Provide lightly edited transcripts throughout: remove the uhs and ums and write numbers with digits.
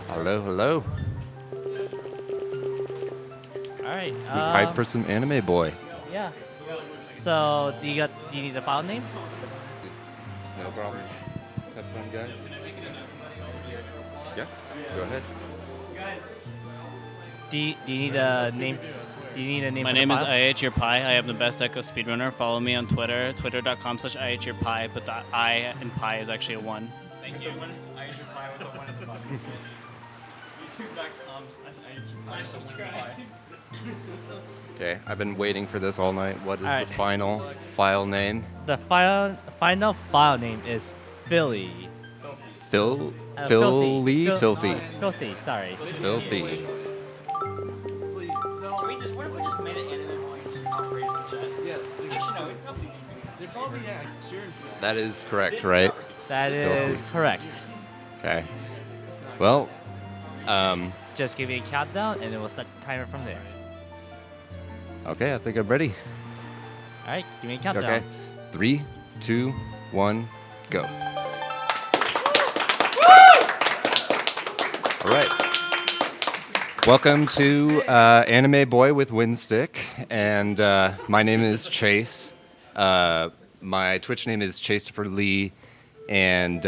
Hello, hello. All right. Who's hyped for some anime boy? Yeah. So do you need the file name? No problem. Have fun, guys. Yeah, go ahead. Do you need a name? Do you need a name My for name the is file? IHYourPie. I am the best Echo speedrunner. Follow me on Twitter, twitter.com/IHYourPie, but the I in pie is actually a 1. Thank you. Okay, I've been waiting for this all night. What is Alright. the final file name? The final file name is Philly. Phil? Filthy. Filthy. Filthy. Sorry. Filthy. What if we just made it anime boy and just outraged the chat? Yes. Actually, no, it's probably They're probably cheering for us. That is correct, right? That is correct. Okay. Well, Just give me a countdown and then we'll start the timer from there. okay, I think I'm ready. All right. Give me a countdown. Okay. 3, 2, 1, go. All right. Welcome to Anime Boy with Windstick, and my name is Chase. My Twitch name is Chasetopherlee, and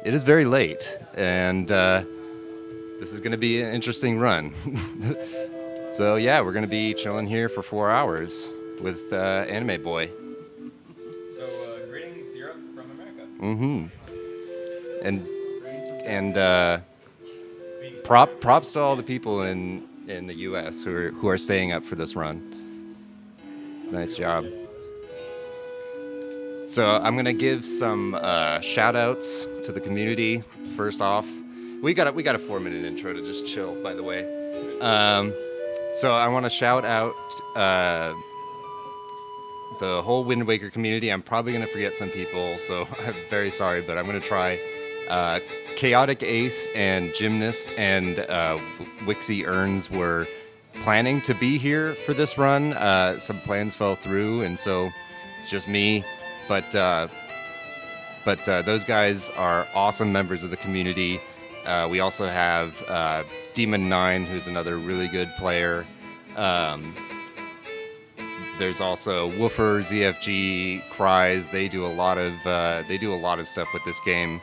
it is very late, and this is going to be an interesting run. So yeah, we're going to be chilling here for 4 hours with Anime Boy. So, greetings, Europe from America. Mm-hmm. And props to all the people in the U.S. who are staying up for this run. Nice job. So I'm gonna give some shout outs to the community. First off, we got a 4-minute intro to just chill. By the way, so I want to shout out the whole Wind Waker community. I'm probably gonna forget some people, so I'm very sorry, but I'm gonna try. Chaotic Ace and Gymnast and Wixie Earns were planning to be here for this run. Some plans fell through, and so it's just me. But those guys are awesome members of the community. We also have Demon 9, who's another really good player. There's also Woofer, ZFG, Cries. They do a lot of stuff with this game.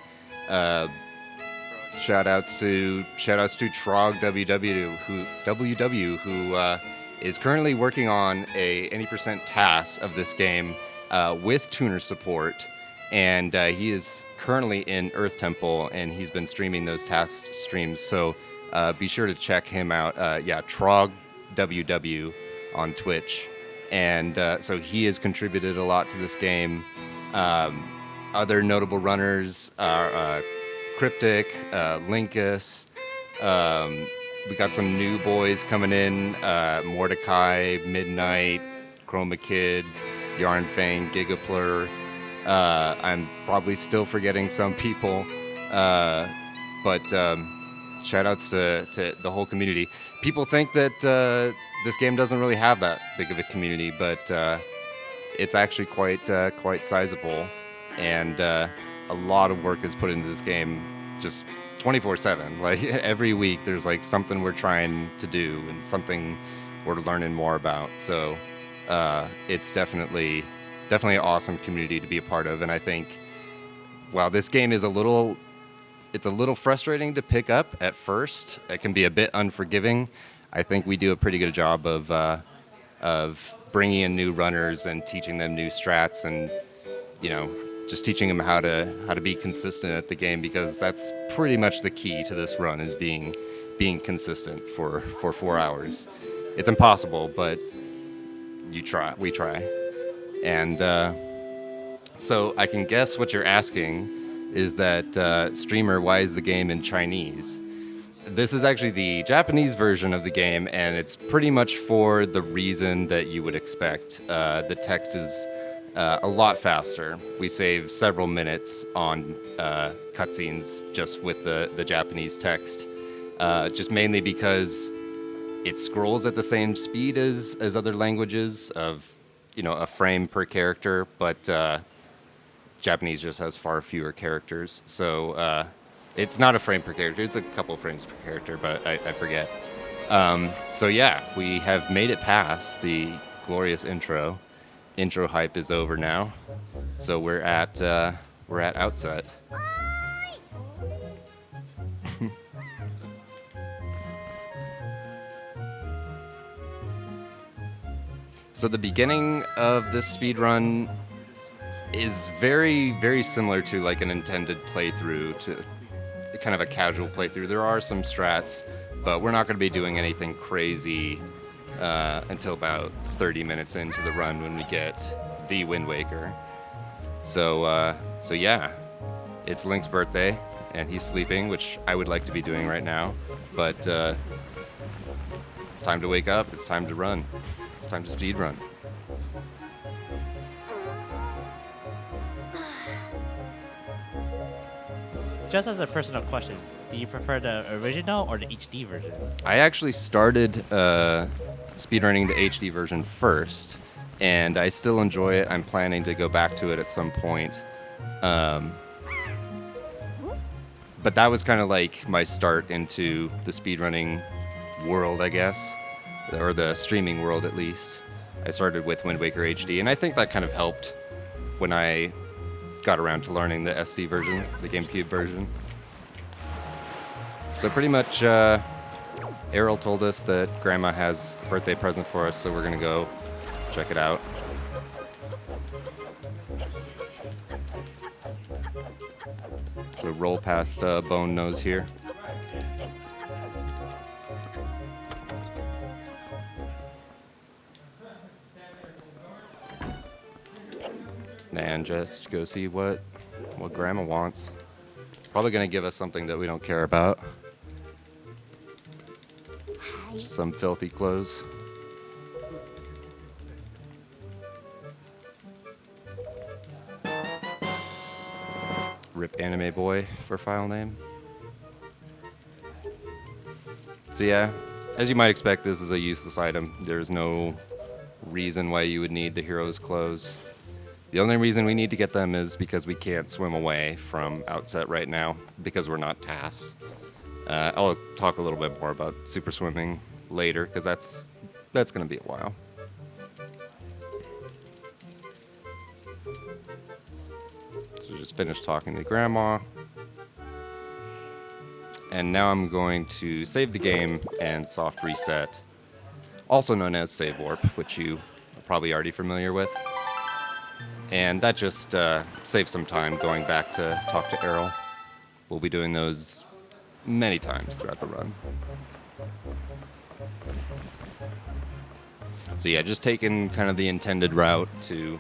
Shout outs to Trog WW who is currently working on a any percent TAS of this game with tuner support, and he is currently in Earth Temple, and he's been streaming those TAS streams. So be sure to check him out. Trog WW on Twitch, and so he has contributed a lot to this game. Other notable runners are Cryptic, Linkus. We got some new boys coming in: Mordecai, Midnight, Chroma Kid, Yarnfang, Gigaplur. I'm probably still forgetting some people, but shout outs to the whole community. People think that this game doesn't really have that big of a community, but it's actually quite sizable. And a lot of work is put into this game, just 24/7. Like every week, there's like something we're trying to do and something we're learning more about. So it's definitely an awesome community to be a part of. And I think while this game is a little frustrating to pick up at first, it can be a bit unforgiving. I think we do a pretty good job of bringing in new runners and teaching them new strats, and just teaching them how to be consistent at the game, because that's pretty much the key to this run, is being consistent for 4 hours. It's impossible, but we try. And so I can guess what you're asking is that, streamer, why is the game in Chinese? This is actually the Japanese version of the game, and it's pretty much for the reason that you would expect. The text is a lot faster. We save several minutes on cutscenes just with the Japanese text, just mainly because it scrolls at the same speed as other languages of a frame per character, but Japanese just has far fewer characters. So It's not a frame per character. It's a couple frames per character, but I forget. So yeah, we have made it past the glorious intro. Intro hype is over now. So we're at outset. So the beginning of this speedrun is very, very similar to like an intended playthrough, to kind of a casual playthrough. There are some strats, but we're not going to be doing anything crazy until about 30 minutes into the run when we get the Wind Waker. So yeah, it's Link's birthday, and he's sleeping, which I would like to be doing right now, but it's time to wake up. It's time to run. It's time to speed run. Just as a personal question, do you prefer the original or the HD version? I actually started speedrunning the HD version first, and I still enjoy it. I'm planning to go back to it at some point. But that was kind of like my start into the speedrunning world, I guess, or the streaming world at least. I started with Wind Waker HD, and I think that kind of helped when I got around to learning the SD version, the GameCube version. So pretty much, Errol told us that Grandma has a birthday present for us, so we're gonna go check it out. So roll past Bone Nose here. And just go see what Grandma wants. Probably gonna give us something that we don't care about. Just some filthy clothes. Rip Anime Boy for file name. So yeah, as you might expect, this is a useless item. There's no reason why you would need the hero's clothes. The only reason we need to get them is because we can't swim away from outset right now because we're not TAS. I'll talk a little bit more about super swimming later because that's going to be a while. So just finished talking to Grandma. And now I'm going to save the game and soft reset, also known as save warp, which you are probably already familiar with. And that just saves some time going back to talk to Errol. We'll be doing those many times throughout the run. So yeah, just taking kind of the intended route to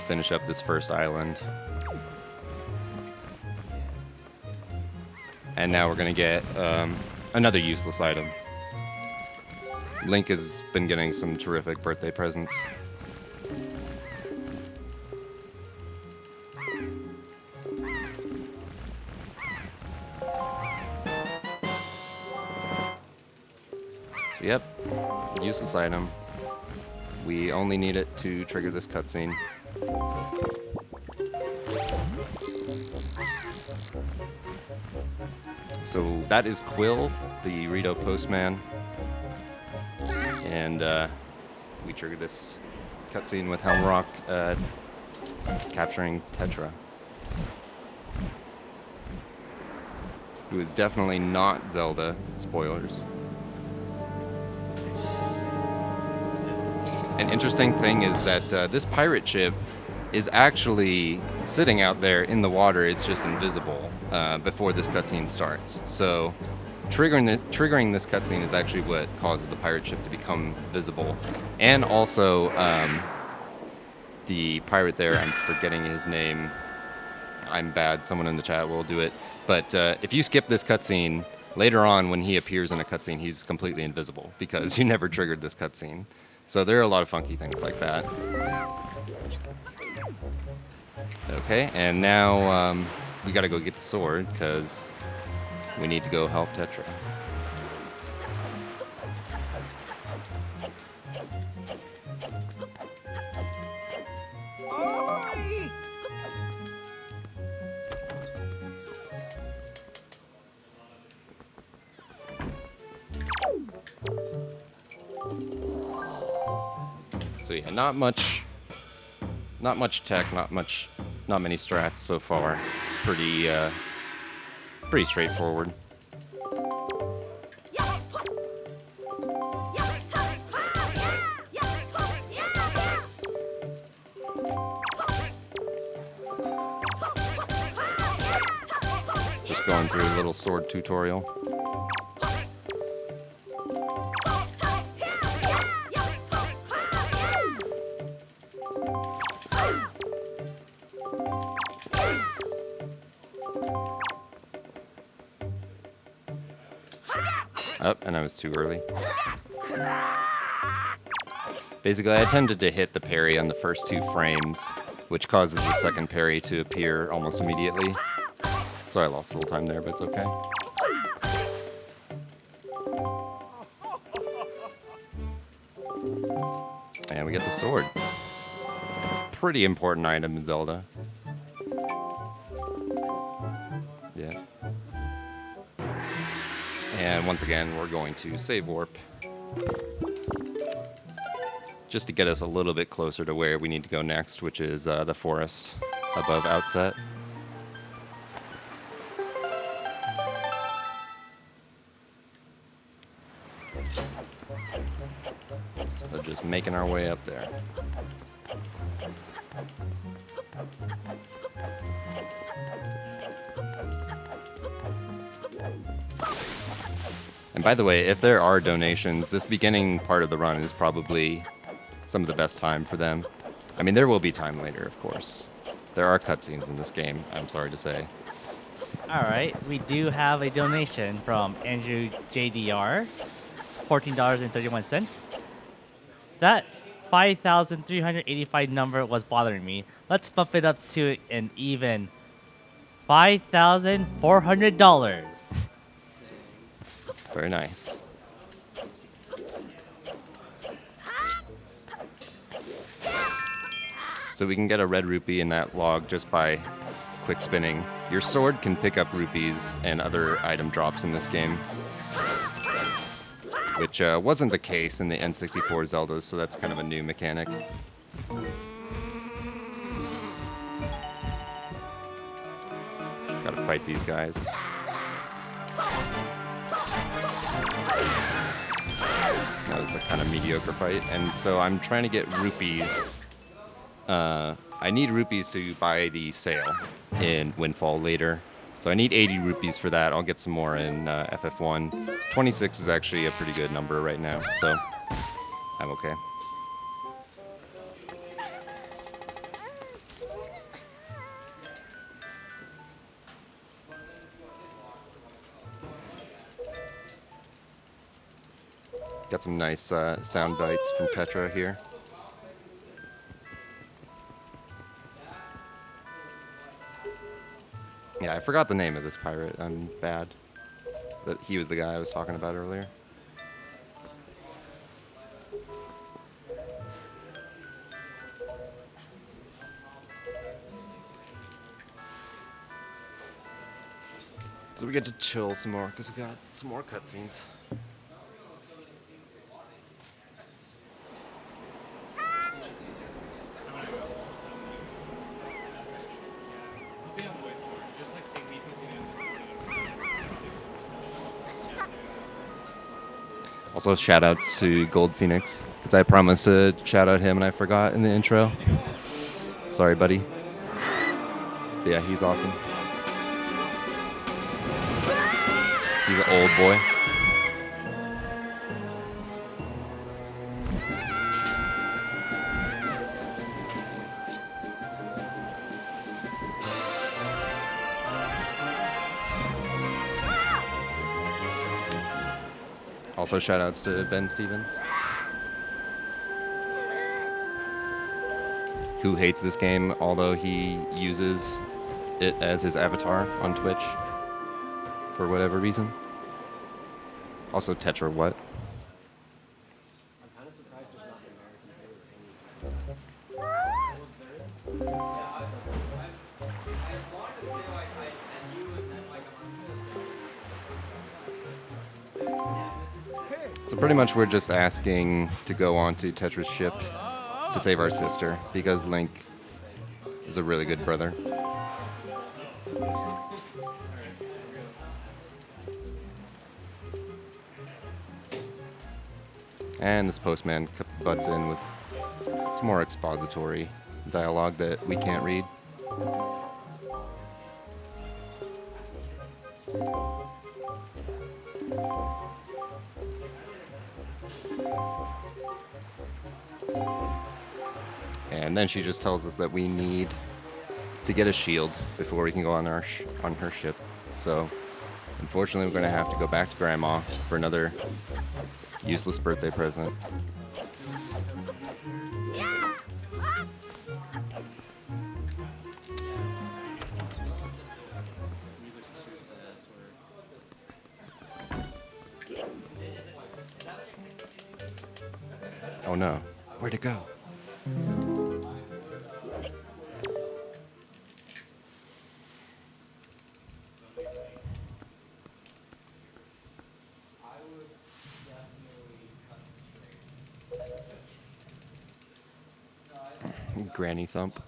finish up this first island. And now we're gonna get another useless item. Link has been getting some terrific birthday presents. Yep, useless item. We only need it to trigger this cutscene. So that is Quill, the Rito postman. And we triggered this cutscene with Helm Rock capturing Tetra. Who is definitely not Zelda. Spoilers. An interesting thing is that this pirate ship is actually sitting out there in the water. It's just invisible before this cutscene starts. So triggering this cutscene is actually what causes the pirate ship to become visible. And also the pirate there, I'm forgetting his name. I'm bad. Someone in the chat will do it. But if you skip this cutscene, later on when he appears in a cutscene, he's completely invisible because you never triggered this cutscene. So there are a lot of funky things like that. Okay, and now we gotta go get the sword because we need to go help Tetra. So yeah, not much tech, not many strats so far. It's pretty straightforward. Just going through a little sword tutorial. Oh, and I was too early. Basically, I attempted to hit the parry on the first 2 frames, which causes the second parry to appear almost immediately. So I lost a little time there, but it's okay. And we get the sword. Pretty important item in Zelda. Yeah. And once again, we're going to save warp. Just to get us a little bit closer to where we need to go next, which is the forest above Outset. So just making our way up there. And by the way, if there are donations, this beginning part of the run is probably some of the best time for them. I mean, there will be time later, of course. There are cutscenes in this game, I'm sorry to say. All right, we do have a donation from Andrew JDR, $14.31. That 5,385 number was bothering me. Let's bump it up to an even $5,400. Very nice. So we can get a red rupee in that log just by quick spinning. Your sword can pick up rupees and other item drops in this game, which wasn't the case in the N64 Zeldas, so that's kind of a new mechanic. Gotta fight these guys. That was a kind of mediocre fight, and so I'm trying to get rupees. I need rupees to buy the sale in Windfall later. So I need 80 rupees for that. I'll get some more in FF1. 26 is actually a pretty good number right now, so I'm okay. Got some nice sound bites from Tetra here. Yeah, I forgot the name of this pirate. I'm bad. But he was the guy I was talking about earlier. So we get to chill some more because we got some more cutscenes. Also, shout-outs to Gold Phoenix, because I promised to shout-out him and I forgot in the intro. Sorry, buddy. But yeah, he's awesome. He's an old boy. Also, shout-outs to Ben Stevens, who hates this game, although he uses it as his avatar on Twitch for whatever reason. Also, Tetra what? I'm kind of surprised there's not an American player or So pretty much we're just asking to go onto Tetra's ship to save our sister because Link is a really good brother. And this postman butts in with some more expository dialogue that we can't read. And then she just tells us that we need to get a shield before we can go on on her ship. So, unfortunately, we're going to have to go back to Grandma for another useless birthday present. Oh no, where'd it go? Granny thump.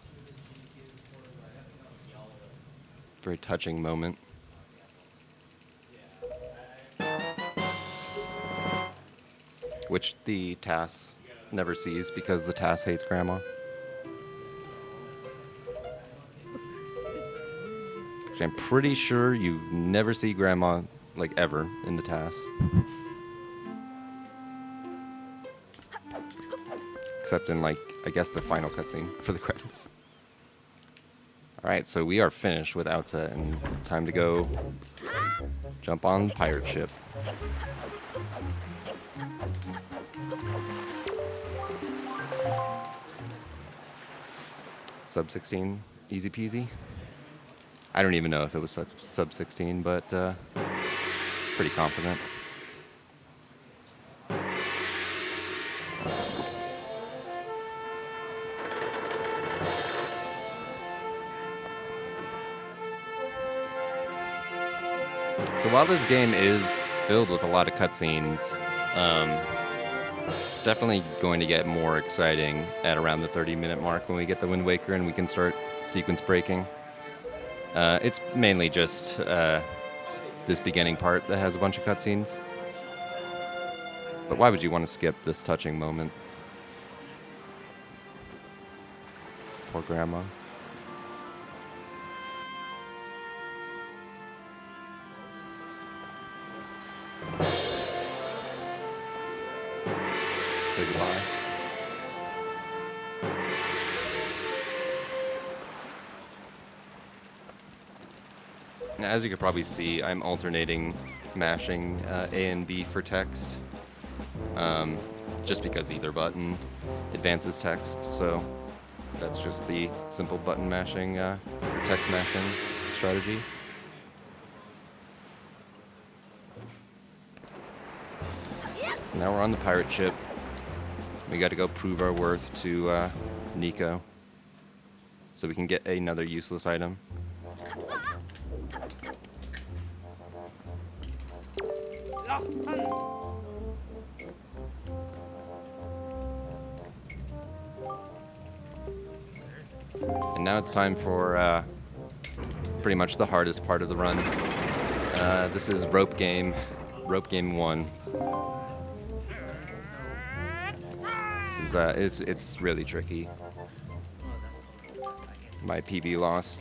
Very touching moment. Which the TAS never sees because the TAS hates Grandma. Actually, I'm pretty sure you never see Grandma, like, ever in the TAS. Except in, like, I guess the final cutscene for the credits. Alright, so we are finished with Outset and time to go jump on the pirate ship. Sub 16, easy peasy. I don't even know if it was sub 16, but pretty confident. So while this game is filled with a lot of cutscenes, it's definitely going to get more exciting at around the 30-minute mark when we get the Wind Waker and we can start sequence breaking. It's mainly just this beginning part that has a bunch of cutscenes. But why would you want to skip this touching moment? Poor Grandma. Say goodbye. As you can probably see, I'm alternating mashing A and B for text, just because either button advances text, so that's just the simple button mashing or text mashing strategy. So now we're on the pirate ship. We got to go prove our worth to Nico, so we can get another useless item. And now it's time for pretty much the hardest part of the run. This is Rope Game 1. This is it's really tricky. My PB lost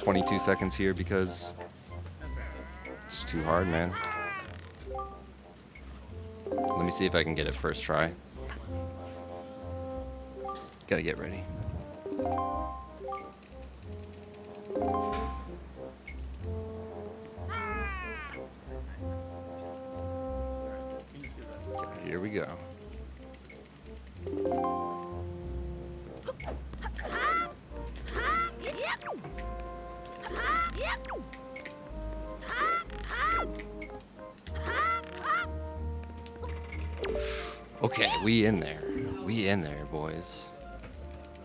22 seconds here because it's too hard, man. Let me see if I can get it first try. Gotta get ready. Okay, here we go. Okay, we in there. We in there, boys.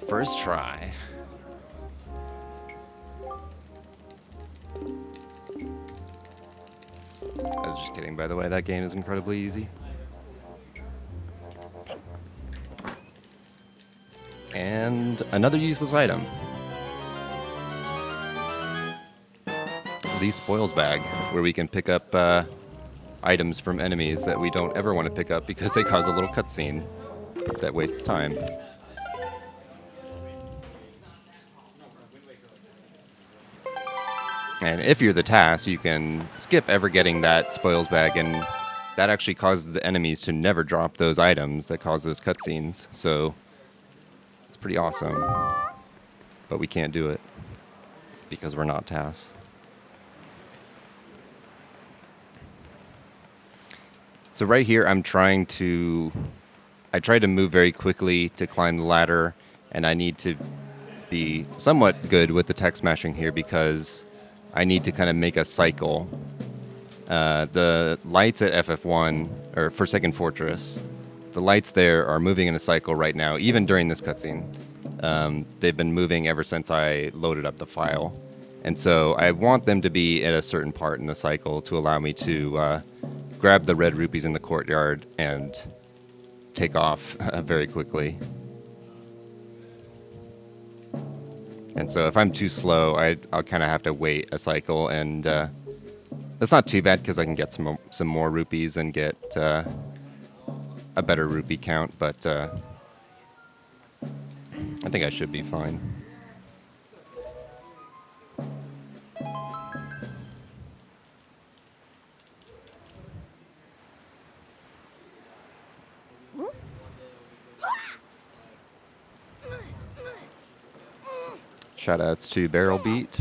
First try. I was just kidding, by the way. That game is incredibly easy. And another useless item. The spoils bag, where we can pick up items from enemies that we don't ever want to pick up because they cause a little cutscene that wastes time. And if you're the task, you can skip ever getting that spoils bag, and that actually causes the enemies to never drop those items that cause those cutscenes. So it's pretty awesome. But we can't do it because we're not tasks. So right here, I tried to move very quickly to climb the ladder, and I need to be somewhat good with the tech smashing here because I need to kind of make a cycle. The lights at FF1, or Forsaken Fortress, the lights there are moving in a cycle right now, even during this cutscene. They've been moving ever since I loaded up the file. And so I want them to be at a certain part in the cycle to allow me to grab the red rupees in the courtyard and take off very quickly. And so if I'm too slow, I'll kind of have to wait a cycle, and that's not too bad because I can get some more rupees and get a better rupee count, but I think I should be fine. Shoutouts to Barrel Beat.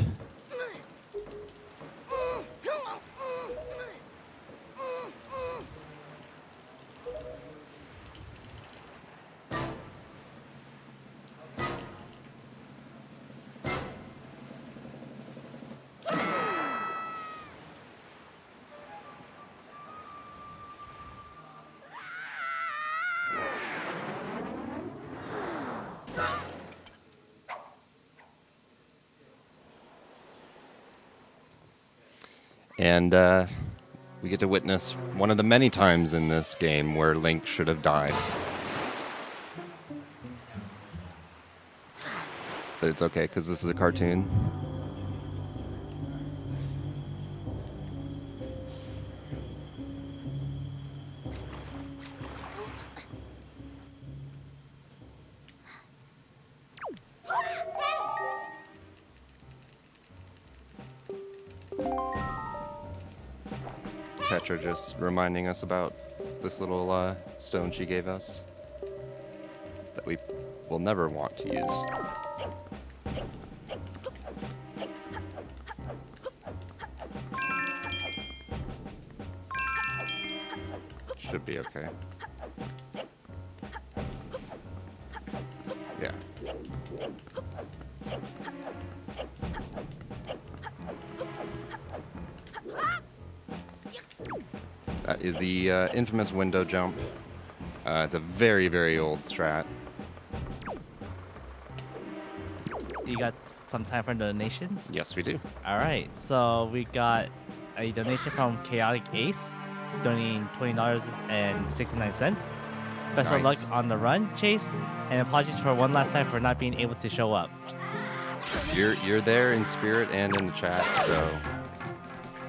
And we get to witness one of the many times in this game where Link should have died. But it's okay, because this is a cartoon. Tetra just reminding us about this little stone she gave us that we will never want to use. Should be okay. Yeah. That is the infamous window jump. It's a very, very old strat. You got some time for donations? Yes, we do. All right. So we got a donation from Chaotic Ace, donating $20.69. Best of luck Nice. on the run, Chase, and apologies for one last time for not being able to show up. You're there in spirit and in the chat, so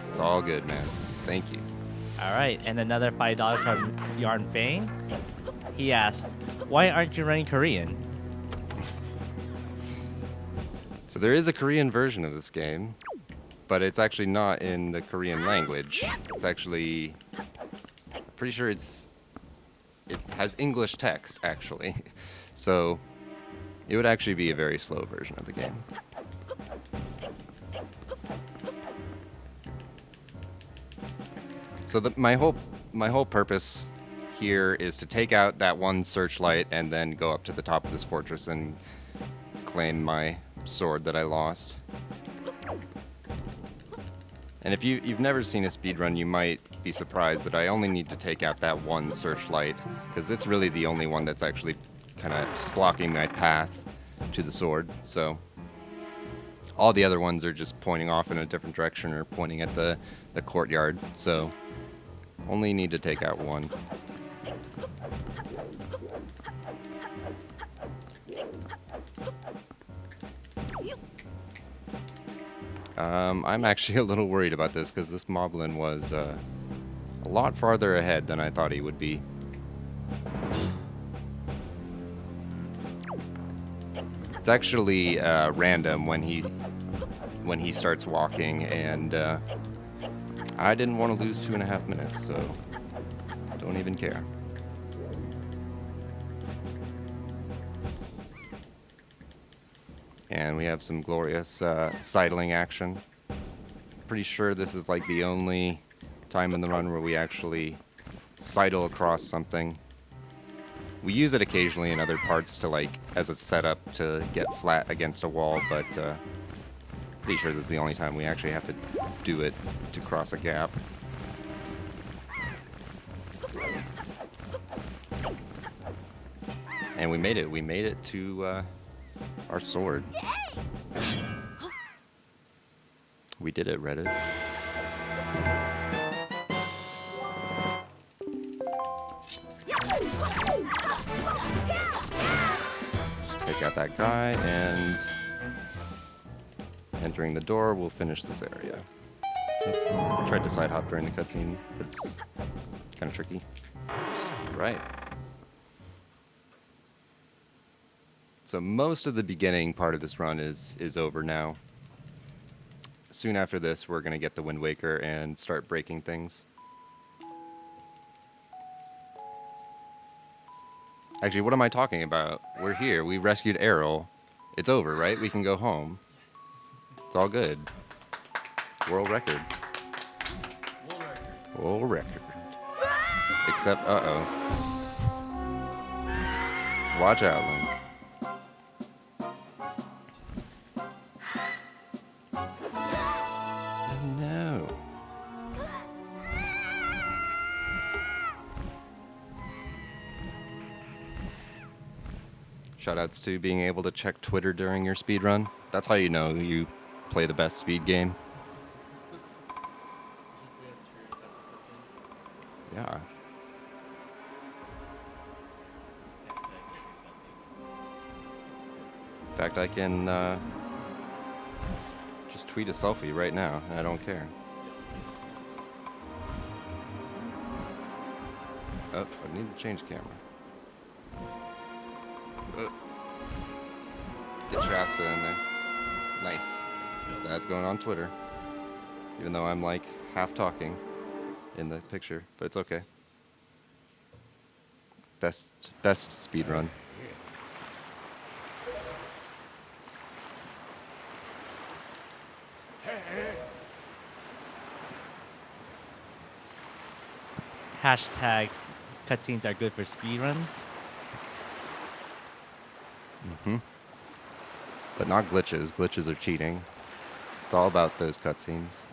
it's all good, man. Thank you. All right, and another $5 from Yarn Fang. He asked, "Why aren't you running Korean?" So there is a Korean version of this game, but it's actually not in the Korean language. It's actually, pretty sure it has English text, actually. So it would actually be a very slow version of the game. So my whole purpose here is to take out that one searchlight and then go up to the top of this fortress and claim my sword that I lost. And if you've never seen a speedrun, you might be surprised that I only need to take out that one searchlight, because it's really the only one that's actually kind of blocking my path to the sword. So all the other ones are just pointing off in a different direction or pointing at the courtyard. So only need to take out one. I'm actually a little worried about this because this Moblin was a lot farther ahead than I thought he would be. It's actually random when he starts walking, and I didn't want to lose 2.5 minutes, so don't even care. And we have some glorious sidling action. Pretty sure this is like the only time in the run where we actually sidle across something. We use it occasionally in other parts to like as a setup to get flat against a wall, but pretty sure this is the only time we actually have to do it to cross a gap. And we made it. We made it to our sword. We did it, Reddit. Just take out that guy, and entering the door will finish this area. I tried to side hop during the cutscene, but it's kind of tricky. Right. So most of the beginning part of this run is over now. Soon after this, we're going to get the Wind Waker and start breaking things. Actually, what am I talking about? We're here. We rescued Errol. It's over, right? We can go home. It's all good. World record. World record. Except, uh-oh. Watch out, Link. No. Shoutouts to being able to check Twitter during your speedrun. That's how you know you play the best speed game. Yeah. In fact, I can just tweet a selfie right now. I don't care. Oh, I need to change camera. Get Shasta in there. Nice. That's going on Twitter. Even though I'm like half talking in the picture, but it's okay. Best speed run. Hashtag cutscenes are good for speedruns. Mm-hmm. But not glitches. Glitches are cheating. It's all about those cutscenes.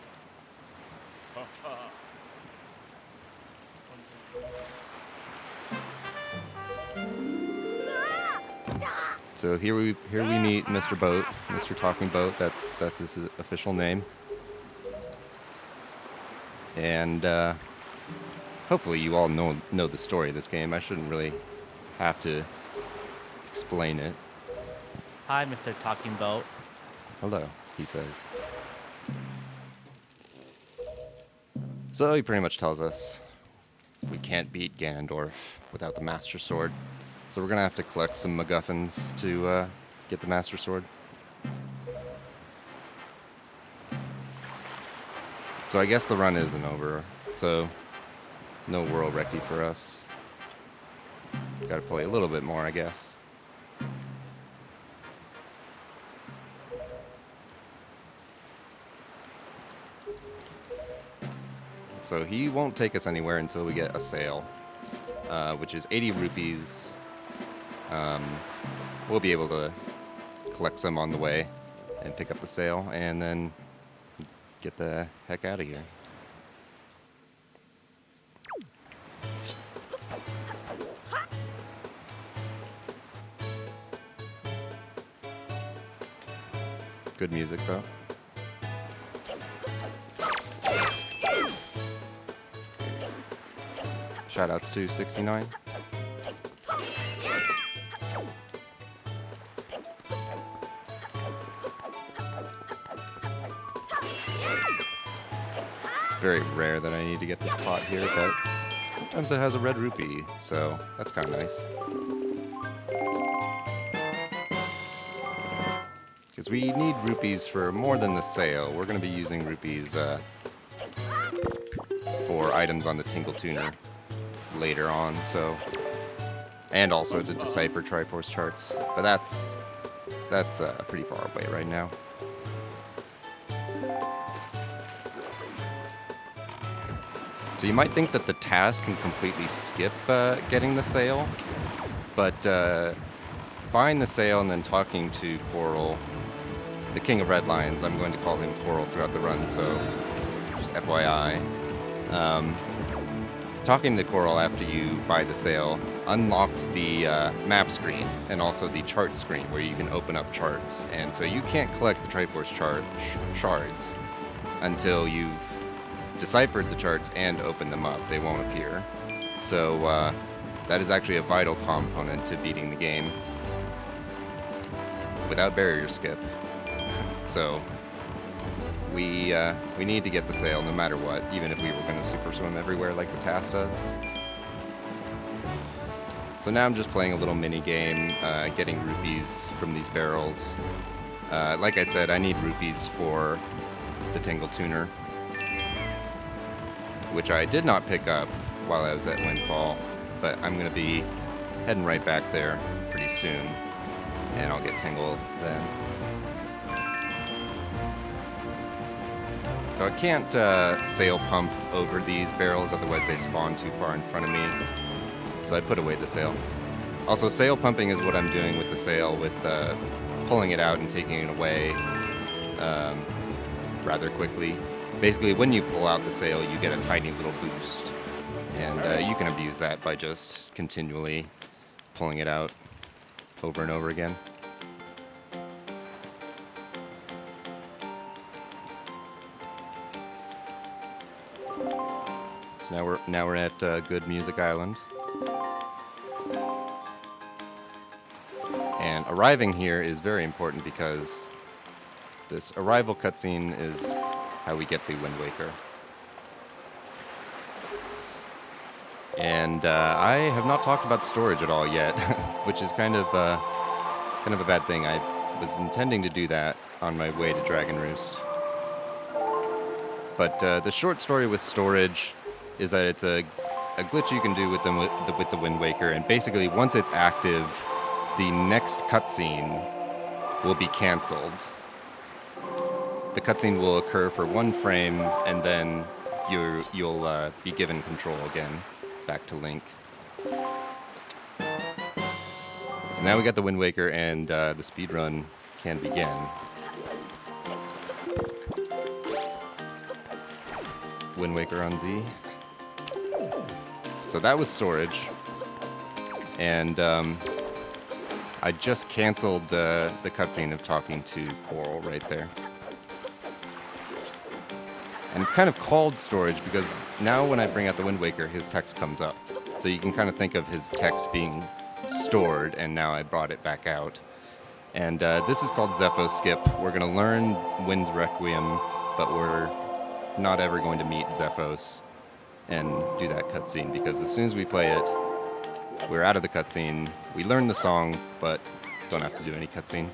So here we meet Mr. Boat, Mr. Talking Boat. That's his official name. And hopefully you all know the story of this game. I shouldn't really have to explain it. Hi, Mr. Talking Boat. Hello, he says. So he pretty much tells us we can't beat Ganondorf without the Master Sword. So we're gonna have to collect some MacGuffins to get the Master Sword. So I guess the run isn't over. So no world recce for us. Gotta play a little bit more, I guess. So he won't take us anywhere until we get a sale, which is 80 rupees. We'll be able to collect some on the way and pick up the sale and then get the heck out of here. Good music though. Shoutouts to 69. It's very rare that I need to get this pot here, but sometimes it has a red rupee, so that's kind of nice. Because we need rupees for more than the sale. We're going to be using rupees for items on the Tingle Tuner later on, so... And also to decipher Triforce charts. But that's pretty far away right now. So you might think that the task can completely skip getting the sale, but buying the sale and then talking to Coral, the King of Red Lions, I'm going to call him Coral throughout the run, so just FYI. Talking to Coral after you buy the sale unlocks the map screen and also the chart screen where you can open up charts. And so you can't collect the Triforce shards until you've deciphered the charts and opened them up. They won't appear. So that is actually a vital component to beating the game without barrier skip. So we need to get the sale no matter what, even if we were going to super swim everywhere like the task does. So now I'm just playing a little mini game, getting rupees from these barrels. Like I said, I need rupees for the Tingle Tuner, which I did not pick up while I was at Windfall, but I'm going to be heading right back there pretty soon, and I'll get Tingle then. So I can't sail pump over these barrels, otherwise they spawn too far in front of me. So I put away the sail. Also, sail pumping is what I'm doing with the sail, with pulling it out and taking it away rather quickly. Basically, when you pull out the sail, you get a tiny little boost. And you can abuse that by just continually pulling it out over and over again. So now we're at Good Music Island. And arriving here is very important because this arrival cutscene is how we get the Wind Waker. And I have not talked about storage at all yet, which is kind of a bad thing. I was intending to do that on my way to Dragon Roost. But the short story with storage is that it's a glitch you can do with the Wind Waker, and basically once it's active, the next cutscene will be canceled. The cutscene will occur for 1 frame, and then you'll be given control again, back to Link. So now we got the Wind Waker, and the speedrun can begin. Wind Waker on Z. So that was storage, and I just canceled the cutscene of talking to Coral right there. And it's kind of called storage because now when I bring out the Wind Waker, his text comes up. So you can kind of think of his text being stored, and now I brought it back out. And this is called Zepho Skip. We're going to learn Wind's Requiem, but we're not ever going to meet Zephos and do that cutscene, because as soon as we play it, we're out of the cutscene. We learn the song, but don't have to do any cutscene.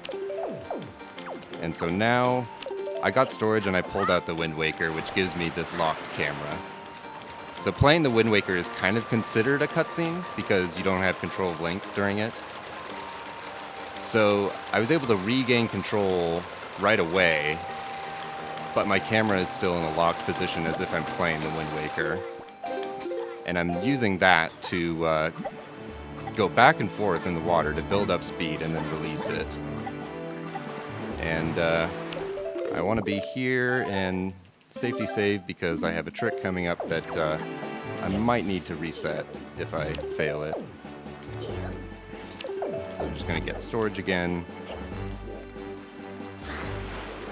And so now I got storage and I pulled out the Wind Waker, which gives me this locked camera. So playing the Wind Waker is kind of considered a cutscene because you don't have control of Link during it. So I was able to regain control right away, but my camera is still in a locked position as if I'm playing the Wind Waker. And I'm using that to go back and forth in the water to build up speed and then release it. And I want to be here and safety save because I have a trick coming up that I might need to reset if I fail it. So I'm just going to get storage again.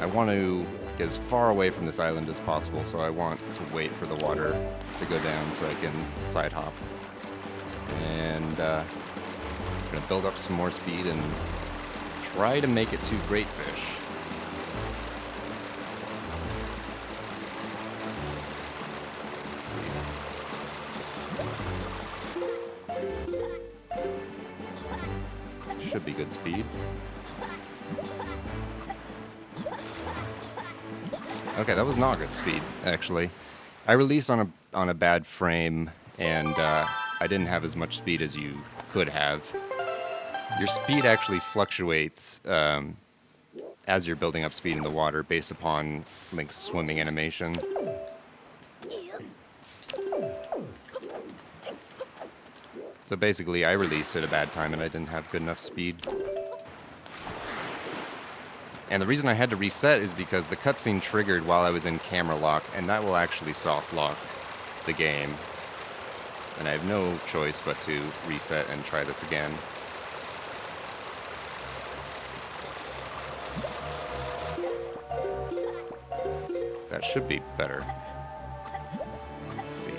I want to get as far away from this island as possible, so I want to wait for the water to go down so I can side hop. And I'm going to build up some more speed and try to make it to Great Fish. should be good speed. Okay, that was not good speed, actually. I released on a bad frame, and I didn't have as much speed as you could have. Your speed actually fluctuates as you're building up speed in the water based upon Link's swimming animation. So basically, I released at a bad time and I didn't have good enough speed. And the reason I had to reset is because the cutscene triggered while I was in camera lock, and that will actually soft lock the game. And I have no choice but to reset and try this again. That should be better. Let's see.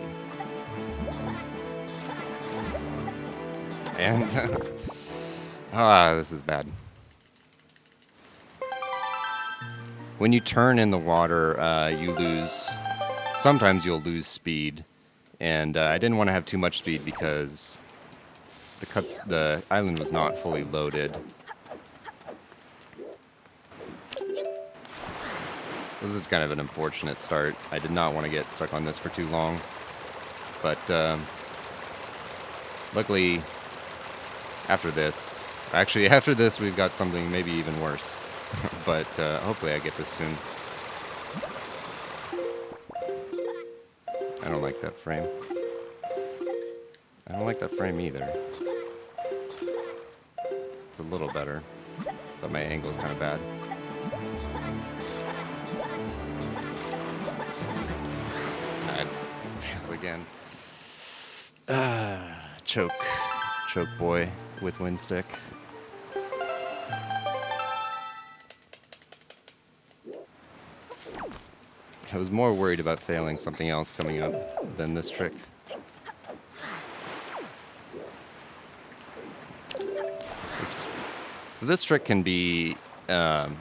And this is bad. When you turn in the water, you lose. Sometimes you'll lose speed, and I didn't want to have too much speed because the island was not fully loaded. This is kind of an unfortunate start. I did not want to get stuck on this for too long, but luckily, after this, we've got something maybe even worse. But hopefully I get this soon. I don't like that frame. I don't like that frame either. It's a little better, but my angle's kind of bad. I failed again. Choke boy with wind stick. I was more worried about failing something else coming up than this trick. Oops. So this trick can be kind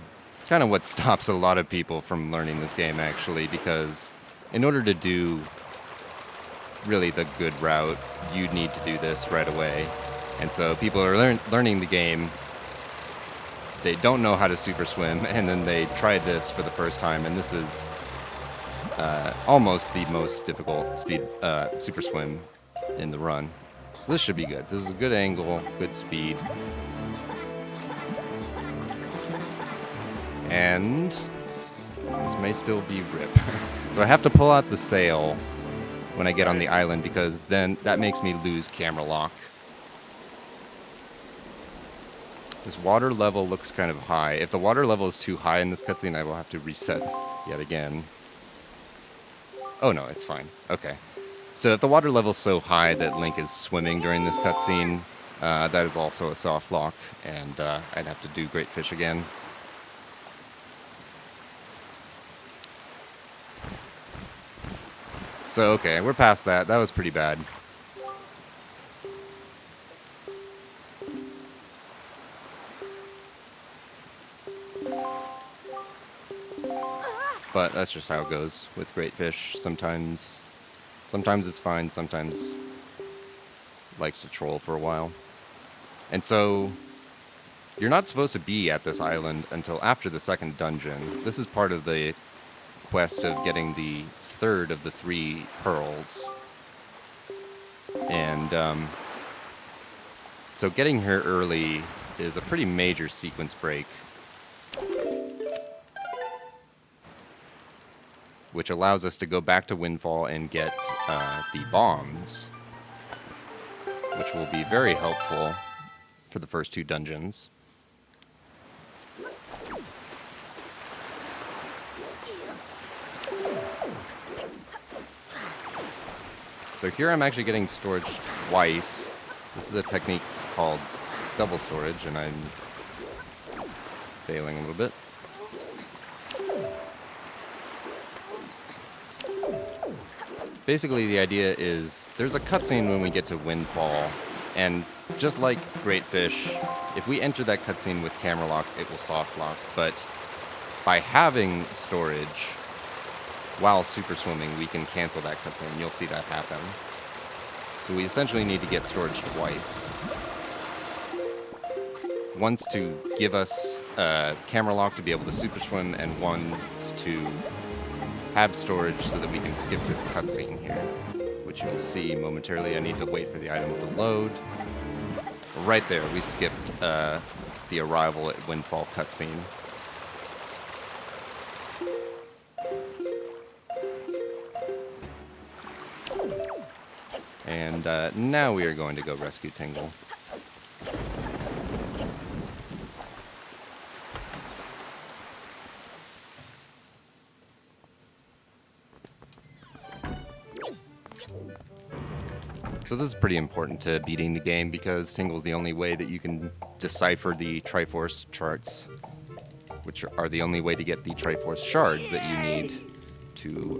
of what stops a lot of people from learning this game, actually, because in order to do really the good route, you need to do this right away. And so people are learning the game. They don't know how to super swim, and then they try this for the first time, and this is almost the most difficult super swim in the run. So this should be good. This is a good angle, good speed. And this may still be rip. So I have to pull out the sail when I get on the island, because then that makes me lose camera lock. This water level looks kind of high. If the water level is too high in this cutscene, I will have to reset yet again. Oh no, it's fine. Okay. So if the water level is so high that Link is swimming during this cutscene, that is also a soft lock, and I'd have to do Great Fish again. So okay, we're past that. That was pretty bad. But that's just how it goes with Great Fish. Sometimes it's fine, sometimes likes to troll for a while. And so you're not supposed to be at this island until after the second dungeon. This is part of the quest of getting the third of the 3 pearls. And so getting here early is a pretty major sequence break, which allows us to go back to Windfall and get the bombs, which will be very helpful for the first 2 dungeons. So here I'm actually getting storage twice. This is a technique called double storage, and I'm failing a little bit. Basically, the idea is there's a cutscene when we get to Windfall, and just like Great Fish, if we enter that cutscene with camera lock, it will soft lock. But by having storage while super swimming, we can cancel that cutscene. You'll see that happen. So we essentially need to get storage twice. wants to give us camera lock to be able to super swim, and wants to have storage so that we can skip this cutscene here, which you'll see momentarily. I need to wait for the item to load. Right there, we skipped the arrival at Windfall cutscene. And now we are going to go rescue Tingle. So this is pretty important to beating the game because Tingle's the only way that you can decipher the Triforce charts, which are the only way to get the Triforce shards that you need to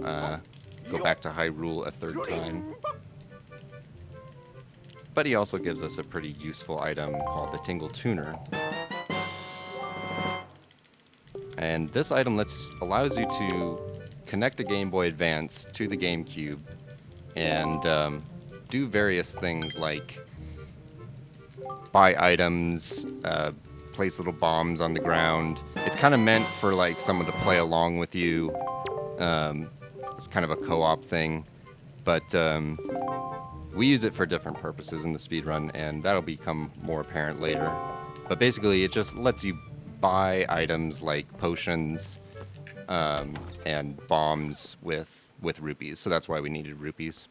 go back to Hyrule a third time. But he also gives us a pretty useful item called the Tingle Tuner. And this item allows you to connect a Game Boy Advance to the GameCube and do various things like buy items, place little bombs on the ground. It's kind of meant for like someone to play along with you. It's kind of a co-op thing, but we use it for different purposes in the speedrun, and that'll become more apparent later. But basically, it just lets you buy items like potions and bombs with rupees. So that's why we needed rupees.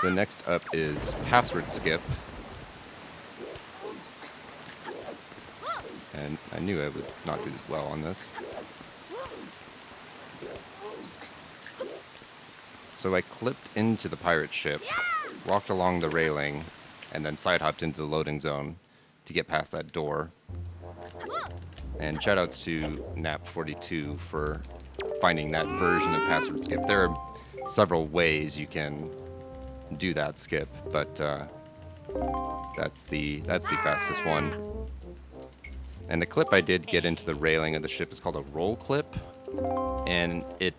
So next up is password skip. And I knew I would not do well on this. So I clipped into the pirate ship, walked along the railing, and then side-hopped into the loading zone to get past that door. And shoutouts to Nap42 for finding that version of password skip. There are several ways you can do that skip, but that's the fastest one. And the clip I did get into the railing of the ship is called a roll clip, and it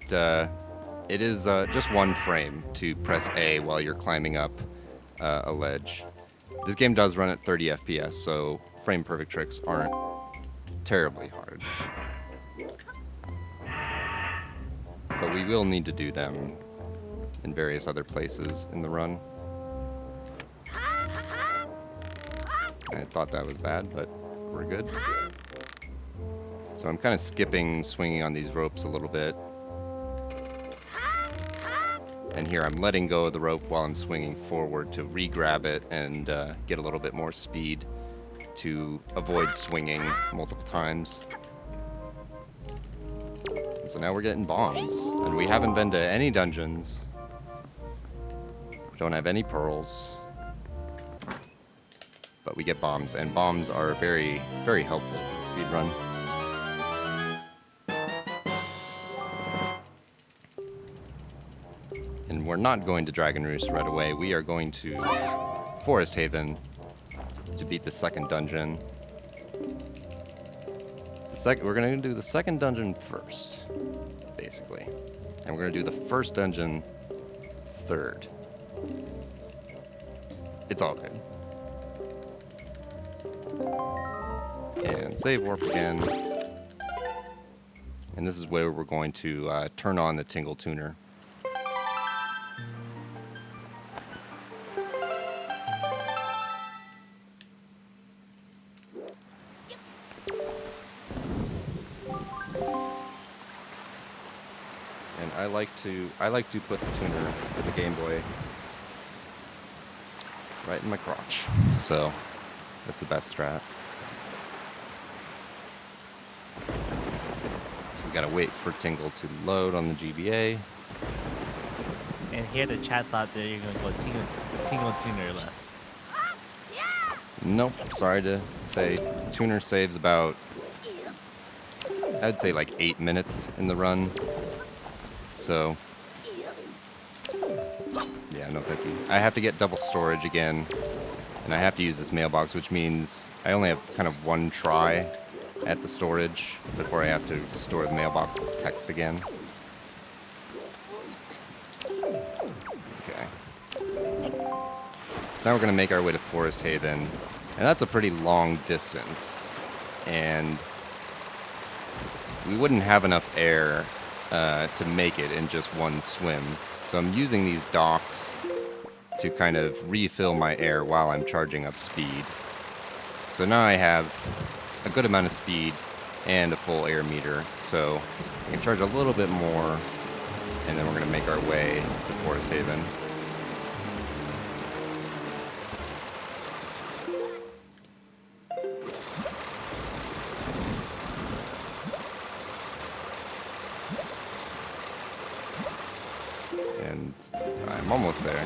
is just one frame to press A while you're climbing up a ledge. This game does run at 30 FPS, so frame perfect tricks aren't terribly hard. But we will need to do them in various other places in the run. I thought that was bad, but we're good. So I'm kind of skipping, swinging on these ropes a little bit. And here I'm letting go of the rope while I'm swinging forward to re-grab it and get a little bit more speed to avoid swinging multiple times. And so now we're getting bombs, and we haven't been to any dungeons. We don't have any pearls, but we get bombs, and bombs are very, very helpful to the speedrun. And we're not going to Dragon Roost right away. We are going to Forest Haven to beat the second dungeon. We're going to do the second dungeon first, basically. And we're going to do the first dungeon third. It's all good. And save warp again. And this is where we're going to turn on the Tingle Tuner. And I like to put the tuner for the Game Boy right in my crotch. So that's the best strat. So we gotta wait for Tingle to load on the GBA. And here the chat thought that you're gonna go Tingle Tuner-less. Nope, sorry to say, tuner saves about, I'd say like 8 minutes in the run. So, yeah, no thank you. I have to get double storage again, and I have to use this mailbox, which means I only have kind of one try at the storage before I have to store the mailbox as text again. Okay. So now we're going to make our way to Forest Haven, and that's a pretty long distance, and we wouldn't have enough air to make it in just one swim. So I'm using these docks to kind of refill my air while I'm charging up speed. So now I have a good amount of speed and a full air meter, so I can charge a little bit more, and then we're going to make our way to Forest Haven. And I'm almost there.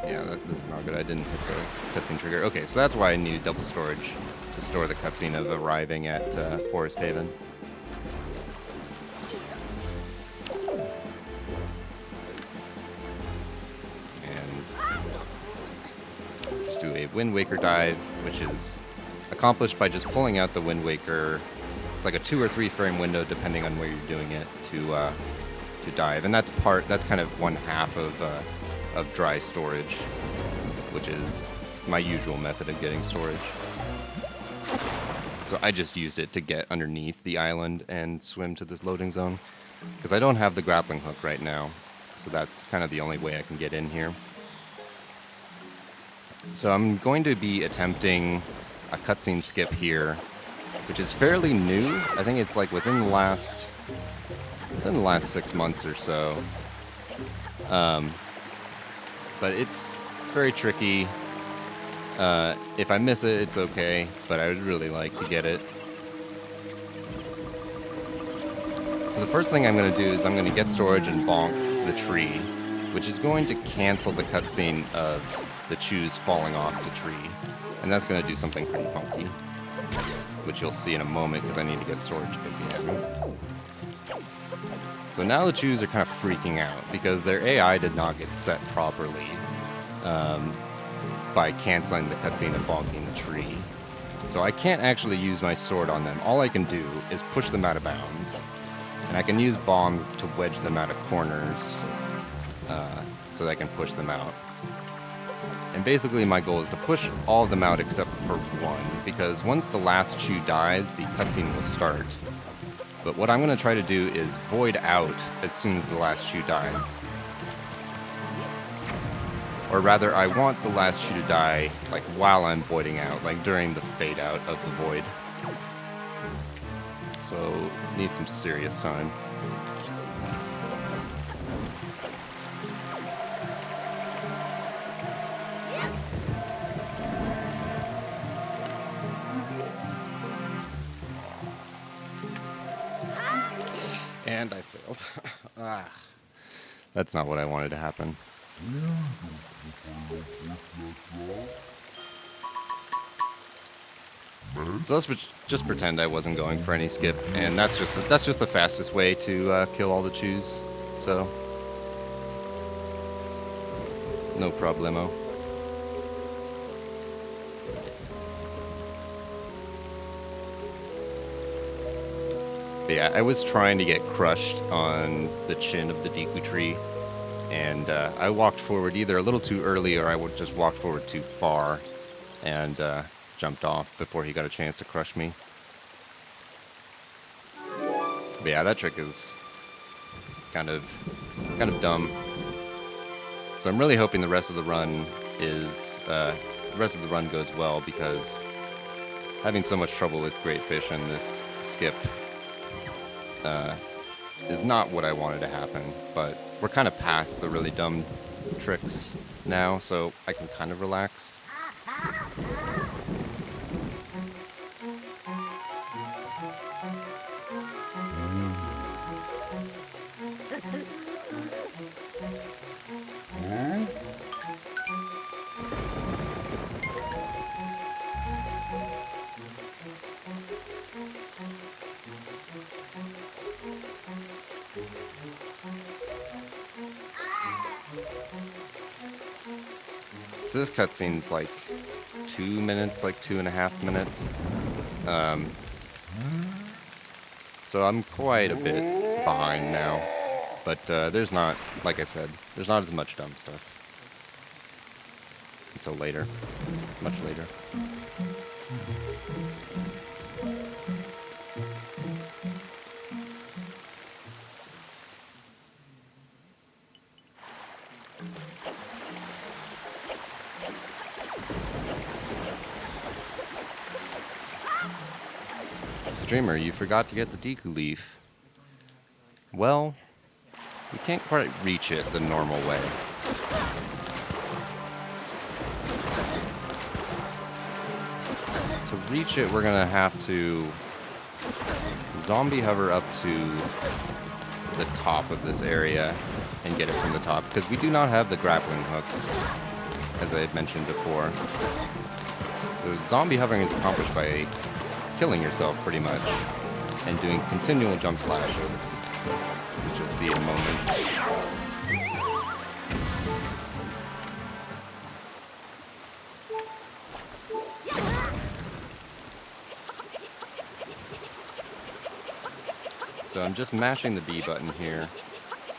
Yeah, this is not good. I didn't hit the cutscene trigger. Okay, so that's why I need double storage to store the cutscene of arriving at Forest Haven. And just do a Wind Waker dive, which is accomplished by just pulling out the Wind Waker. It's like a 2 or 3 frame window depending on where you're doing it to dive, and that's kind of one half of dry storage, which is my usual method of getting storage. So I just used it to get underneath the island and swim to this loading zone, because I don't have the grappling hook right now, so that's kind of the only way I can get in here. So I'm going to be attempting a cutscene skip here, which is fairly new. I think it's like within the last 6 months or so. But it's very tricky. If I miss it, it's okay, but I would really like to get it. So the first thing I'm going to do is I'm going to get storage and bonk the tree, which is going to cancel the cutscene of the chews falling off the tree. And that's going to do something pretty funky, which you'll see in a moment because I need to get storage again. So now the chews are kind of freaking out because their AI did not get set properly by canceling the cutscene and bonking the tree. So I can't actually use my sword on them. All I can do is push them out of bounds. And I can use bombs to wedge them out of corners so that I can push them out. And basically my goal is to push all of them out except for one, because once the last chew dies, the cutscene will start. But what I'm going to try to do is void out as soon as the last chew dies. Or rather, I want the last chew to die like while I'm voiding out, like during the fade out of the void. So, need some serious time. And I failed. That's not what I wanted to happen. So let's just pretend I wasn't going for any skip, and that's just the fastest way to kill all the chews. So no problemo. But yeah, I was trying to get crushed on the chin of the Deku tree, and I walked forward either a little too early or I would just walked forward too far and jumped off before he got a chance to crush me. But yeah, that trick is kind of dumb. So I'm really hoping the rest of the run goes well, because having so much trouble with great fish in this skip is not what I wanted to happen, but we're kind of past the really dumb tricks now, so I can kind of relax. So this cutscene's like 2 minutes, like 2.5 minutes. So I'm quite a bit behind now. But there's not, like I said, there's not as much dumb stuff. Until later. Much later. Streamer, you forgot to get the Deku Leaf. Well, we can't quite reach it the normal way. To reach it, we're gonna have to zombie hover up to the top of this area and get it from the top, because we do not have the grappling hook, as I had mentioned before. So zombie hovering is accomplished by killing yourself pretty much and doing continual jump slashes, which you'll see in a moment. So I'm just mashing the B button here.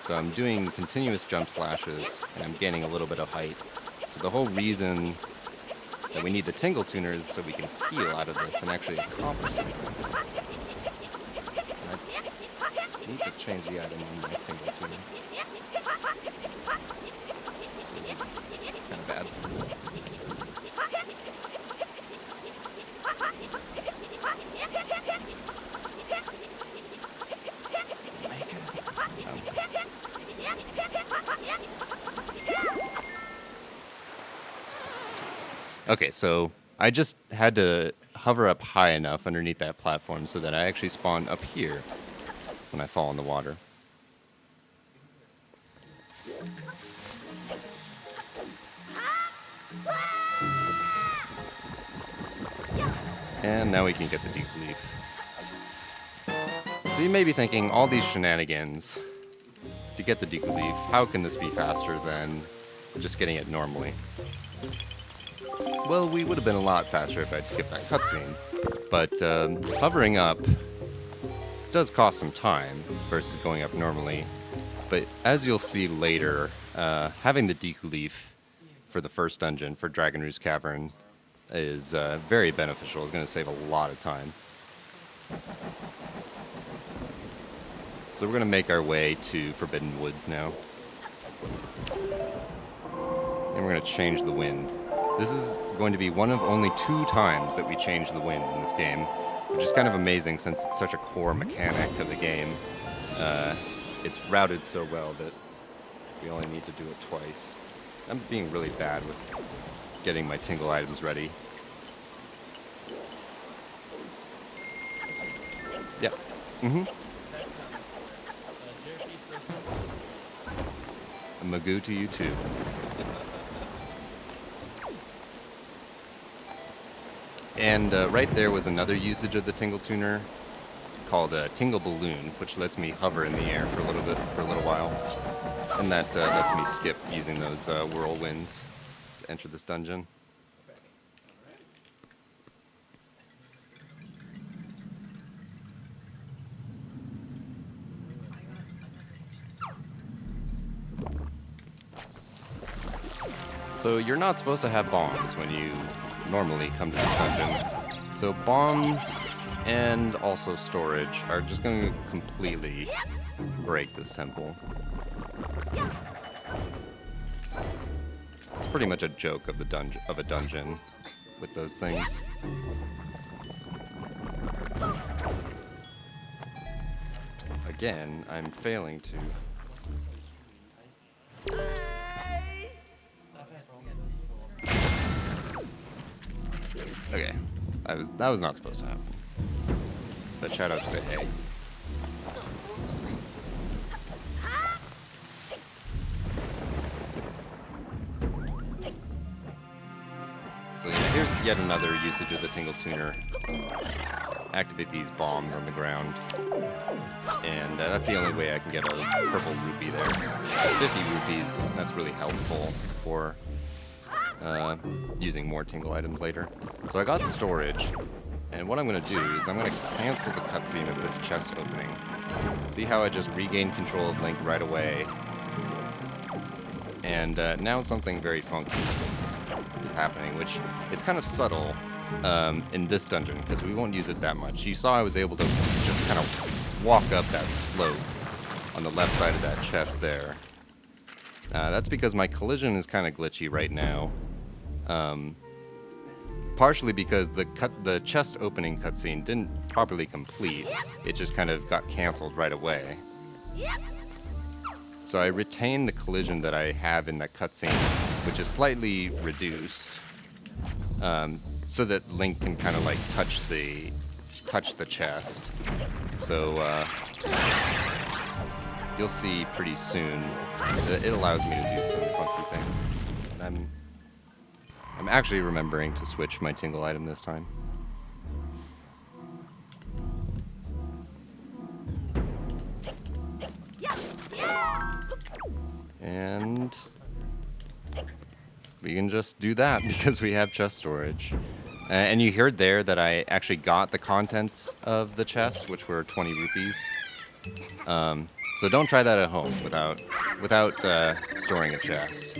So I'm doing continuous jump slashes and I'm gaining a little bit of height. So the whole reason that we need the tingle tuners so we can heal out of this and actually accomplish something. I need to change the item on my tingle tuner. This is kind of bad. Okay, so I just had to hover up high enough underneath that platform so that I actually spawn up here when I fall in the water. And now we can get the Deku Leaf. So you may be thinking, all these shenanigans to get the Deku Leaf, how can this be faster than just getting it normally? Well, we would have been a lot faster if I'd skipped that cutscene, but hovering up does cost some time versus going up normally. But as you'll see later, having the Deku Leaf for the first dungeon, for Dragon Roost Cavern, is very beneficial. It's going to save a lot of time. So we're going to make our way to Forbidden Woods now. And we're going to change the wind. This is going to be one of only 2 times that we change the wind in this game, which is kind of amazing since it's such a core mechanic of the game. It's routed so well that we only need to do it twice. I'm being really bad with getting my tingle items ready. Yeah. Mm-hmm. A Magoo to you too. And right there was another usage of the Tingle Tuner called a Tingle Balloon, which lets me hover in the air for a little while. And that lets me skip using those whirlwinds to enter this dungeon. So you're not supposed to have bombs when you normally come to this dungeon. So bombs and also storage are just going to completely break this temple. It's pretty much a joke of a dungeon with those things. Again, I'm failing to. Okay, that was not supposed to happen. But shoutouts to Hay. So yeah, here's yet another usage of the Tingle Tuner. Activate these bombs on the ground. And that's the only way I can get a purple rupee there. 50 rupees, that's really helpful for using more tingle items later. So I got storage, And what I'm going to do is I'm going to cancel the cutscene of this chest opening. See how I just regained control of Link right away? And now something very funky is happening, which it's kind of subtle in this dungeon, because we won't use it that much. You saw I was able to just kind of walk up that slope on the left side of that chest there. That's because my collision is kind of glitchy right now. Partially because the chest opening cutscene didn't properly complete. It just kind of got canceled right away. So I retain the collision that I have in that cutscene, which is slightly reduced, so that Link can kind of like touch the chest. So you'll see pretty soon that it allows me to do some funky things. And I'm actually remembering to switch my tingle item this time. And we can just do that because we have chest storage. And you heard there that I actually got the contents of the chest, which were 20 rupees. So don't try that at home without storing a chest.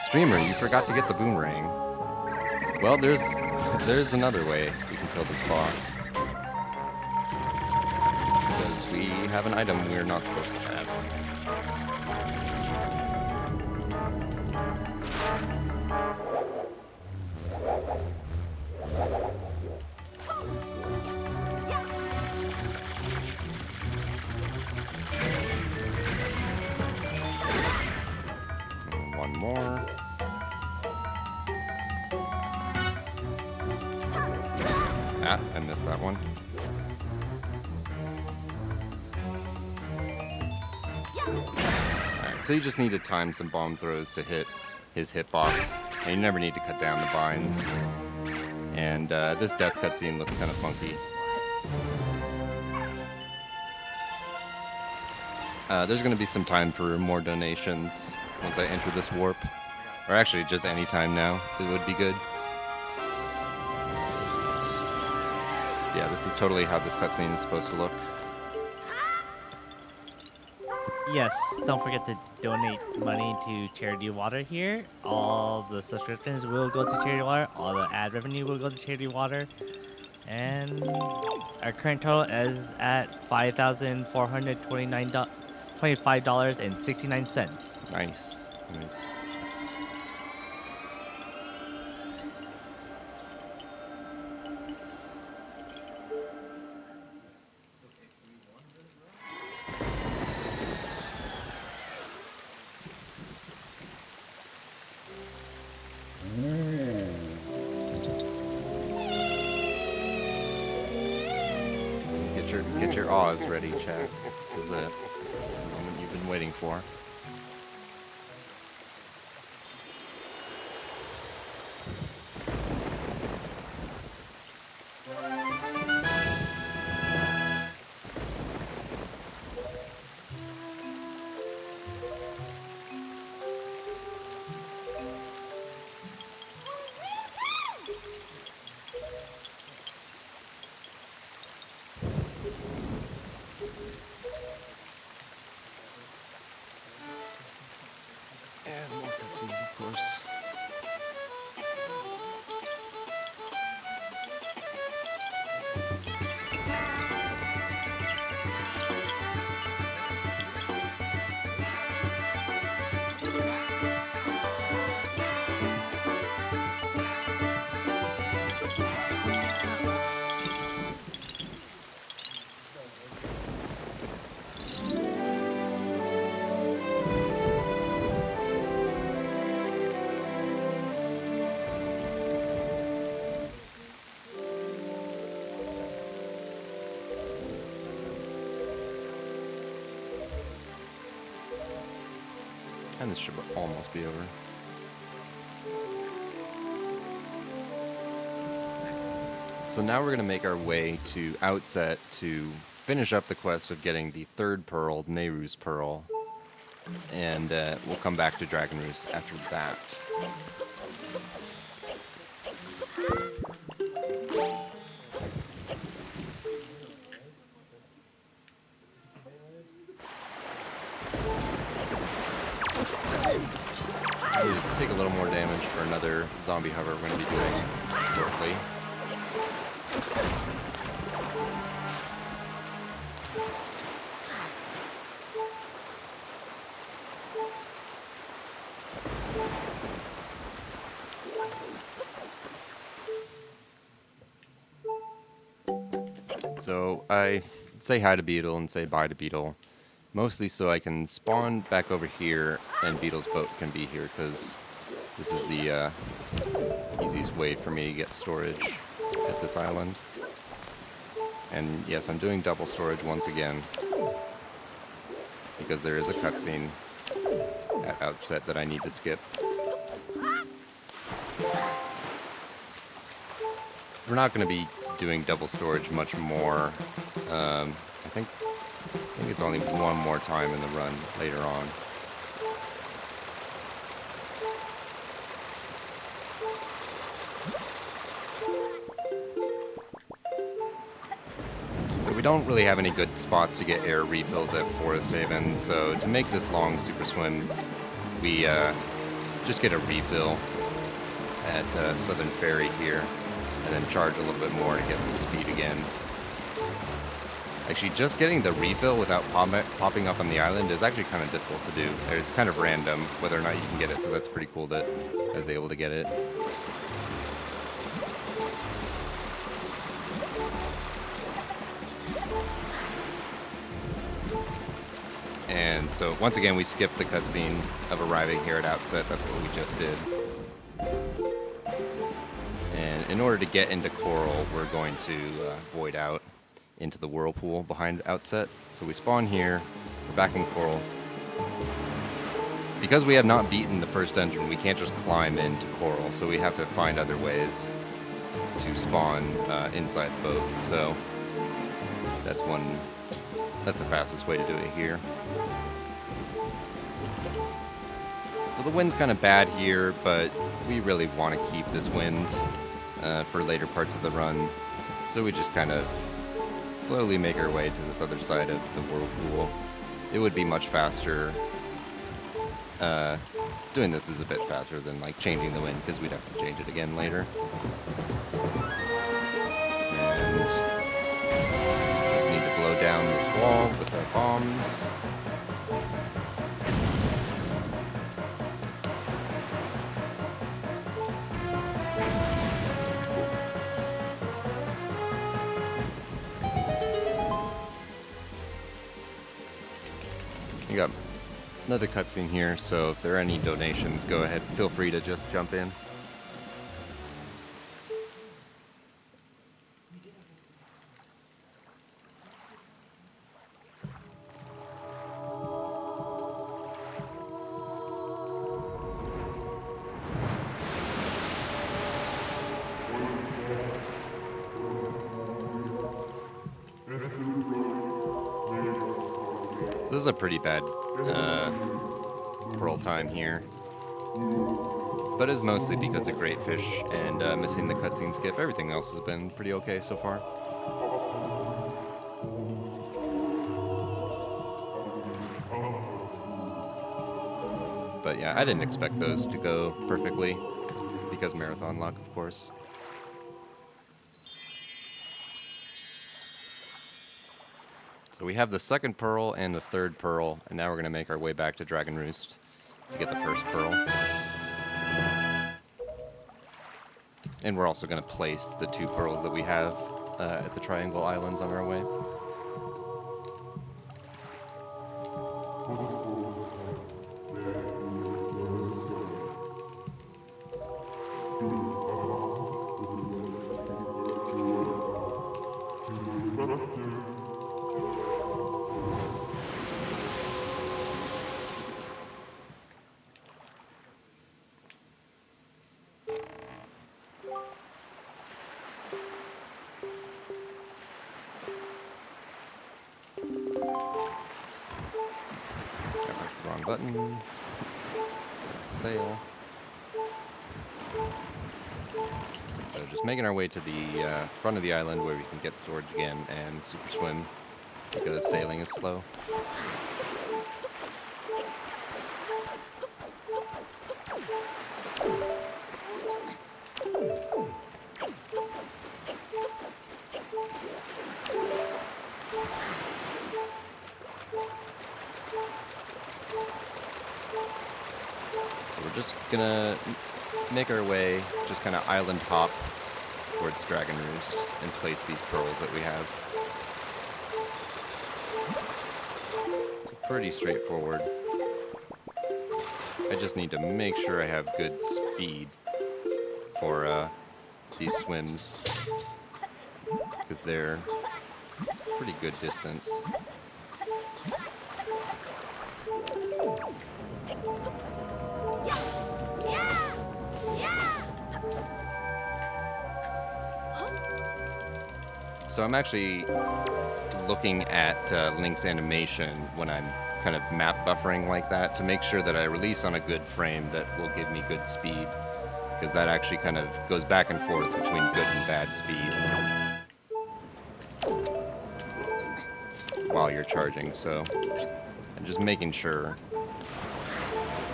Streamer, you forgot to get the boomerang. Well, there's another way we can kill this boss. Because we have an item we're not supposed to have. And one more. Ah, I missed that one. Alright, so you just need to time some bomb throws to hit his hitbox, and you never need to cut down the vines. And this death cutscene looks kind of funky. There's going to be some time for more donations once I enter this warp. Or actually, just any time now, it would be good. Yeah, this is totally how this cutscene is supposed to look. Yes, don't forget to donate money to Charity Water here. All the subscriptions will go to Charity Water. All the ad revenue will go to Charity Water. And our current total is at $5,425.69. Nice. Nice. Get your awes ready, chat. This is a moment you've been waiting for. And more cutscenes, of course. And this should almost be over. So now we're going to make our way to Outset to finish up the quest of getting the third pearl, Nehru's Pearl. And we'll come back to Dragon Roost after that. zombie hover we're going to be doing shortly. So I say hi to Beetle and say bye to Beetle, mostly so I can spawn back over here and Beetle's boat can be here, because this is the easiest way for me to get storage at this island. And yes, I'm doing double storage once again, because there is a cutscene at outset that I need to skip. We're not going to be doing double storage much more. I think it's only one more time in the run later on. So we don't really have any good spots to get air refills at Forest Haven, so to make this long super swim, we just get a refill at Southern Ferry here, and then charge a little bit more to get some speed again. Actually, just getting the refill without popping up on the island is actually kind of difficult to do. It's kind of random whether or not you can get it, so that's pretty cool that I was able to get it. And so once again, we skipped the cutscene of arriving here at outset. That's what we just did. And in order to get into Coral, we're going to void out into the whirlpool behind outset. So we spawn here, we're back in Coral. Because we have not beaten the first dungeon, we can't just climb into Coral, so we have to find other ways to spawn inside the boat. So that's the fastest way to do it here. So the wind's kind of bad here, but we really want to keep this wind for later parts of the run. So we just kind of slowly make our way to this other side of the whirlpool. It would be much faster. Doing this is a bit faster than like changing the wind, because we'd have to change it again later. And just need to blow down this wall with our bombs. You got another cutscene here, so if there are any donations, go ahead. Feel free to just jump in. So this is a pretty bad pearl time here, but it's mostly because of Great Fish and missing the cutscene skip. Everything else has been pretty okay so far. But yeah, I didn't expect those to go perfectly, because marathon luck, of course. So we have the second pearl and the third pearl, and now we're going to make our way back to Dragon Roost to get the first pearl. And we're also going to place the 2 pearls that we have at the Triangle Islands on our way. That's the wrong button. Sail. So just making our way to the front of the island where we can get storage again and super swim, because sailing is slow. just gonna make our way, just kind of island hop towards Dragon Roost and place these pearls that we have. It's pretty straightforward. I just need to make sure I have good speed for these swims, because they're pretty good distance. So I'm actually looking at Link's animation when I'm kind of map buffering like that to make sure that I release on a good frame that will give me good speed, because that actually kind of goes back and forth between good and bad speed while you're charging. So I'm just making sure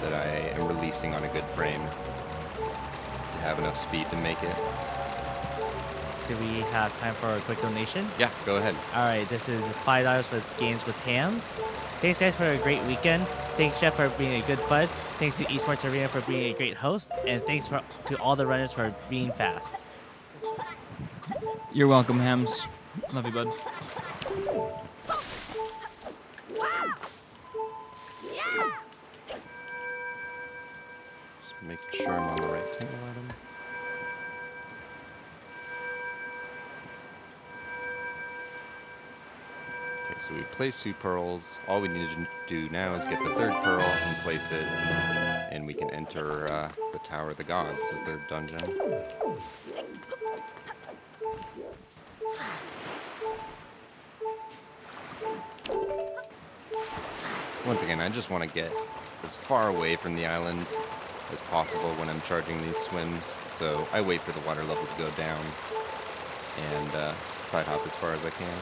that I am releasing on a good frame to have enough speed to make it. Do we have time for a quick donation? Yeah, go ahead. All right, this is $5 for Games with Hams. Thanks, guys, for a great weekend. Thanks, Jeff, for being a good bud. Thanks to Esports Arena for being a great host. And thanks to all the runners for being fast. You're welcome, Hams. Love you, bud. Just making sure I'm on the right tingle item. Okay, so we placed 2 pearls. All we need to do now is get the 3rd pearl and place it, and we can enter the Tower of the Gods, the 3rd dungeon. Once again, I just want to get as far away from the island as possible when I'm charging these swims, so I wait for the water level to go down and side hop as far as I can.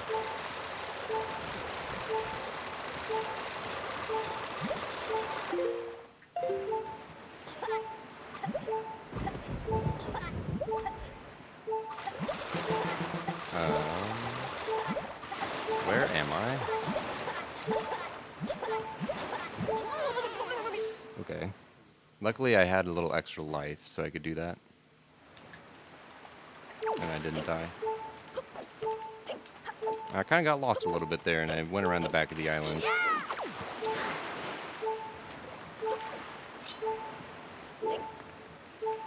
Where am I? Okay. Luckily I had a little extra life, so I could do that. And I didn't die. I kind of got lost a little bit there, and I went around the back of the island.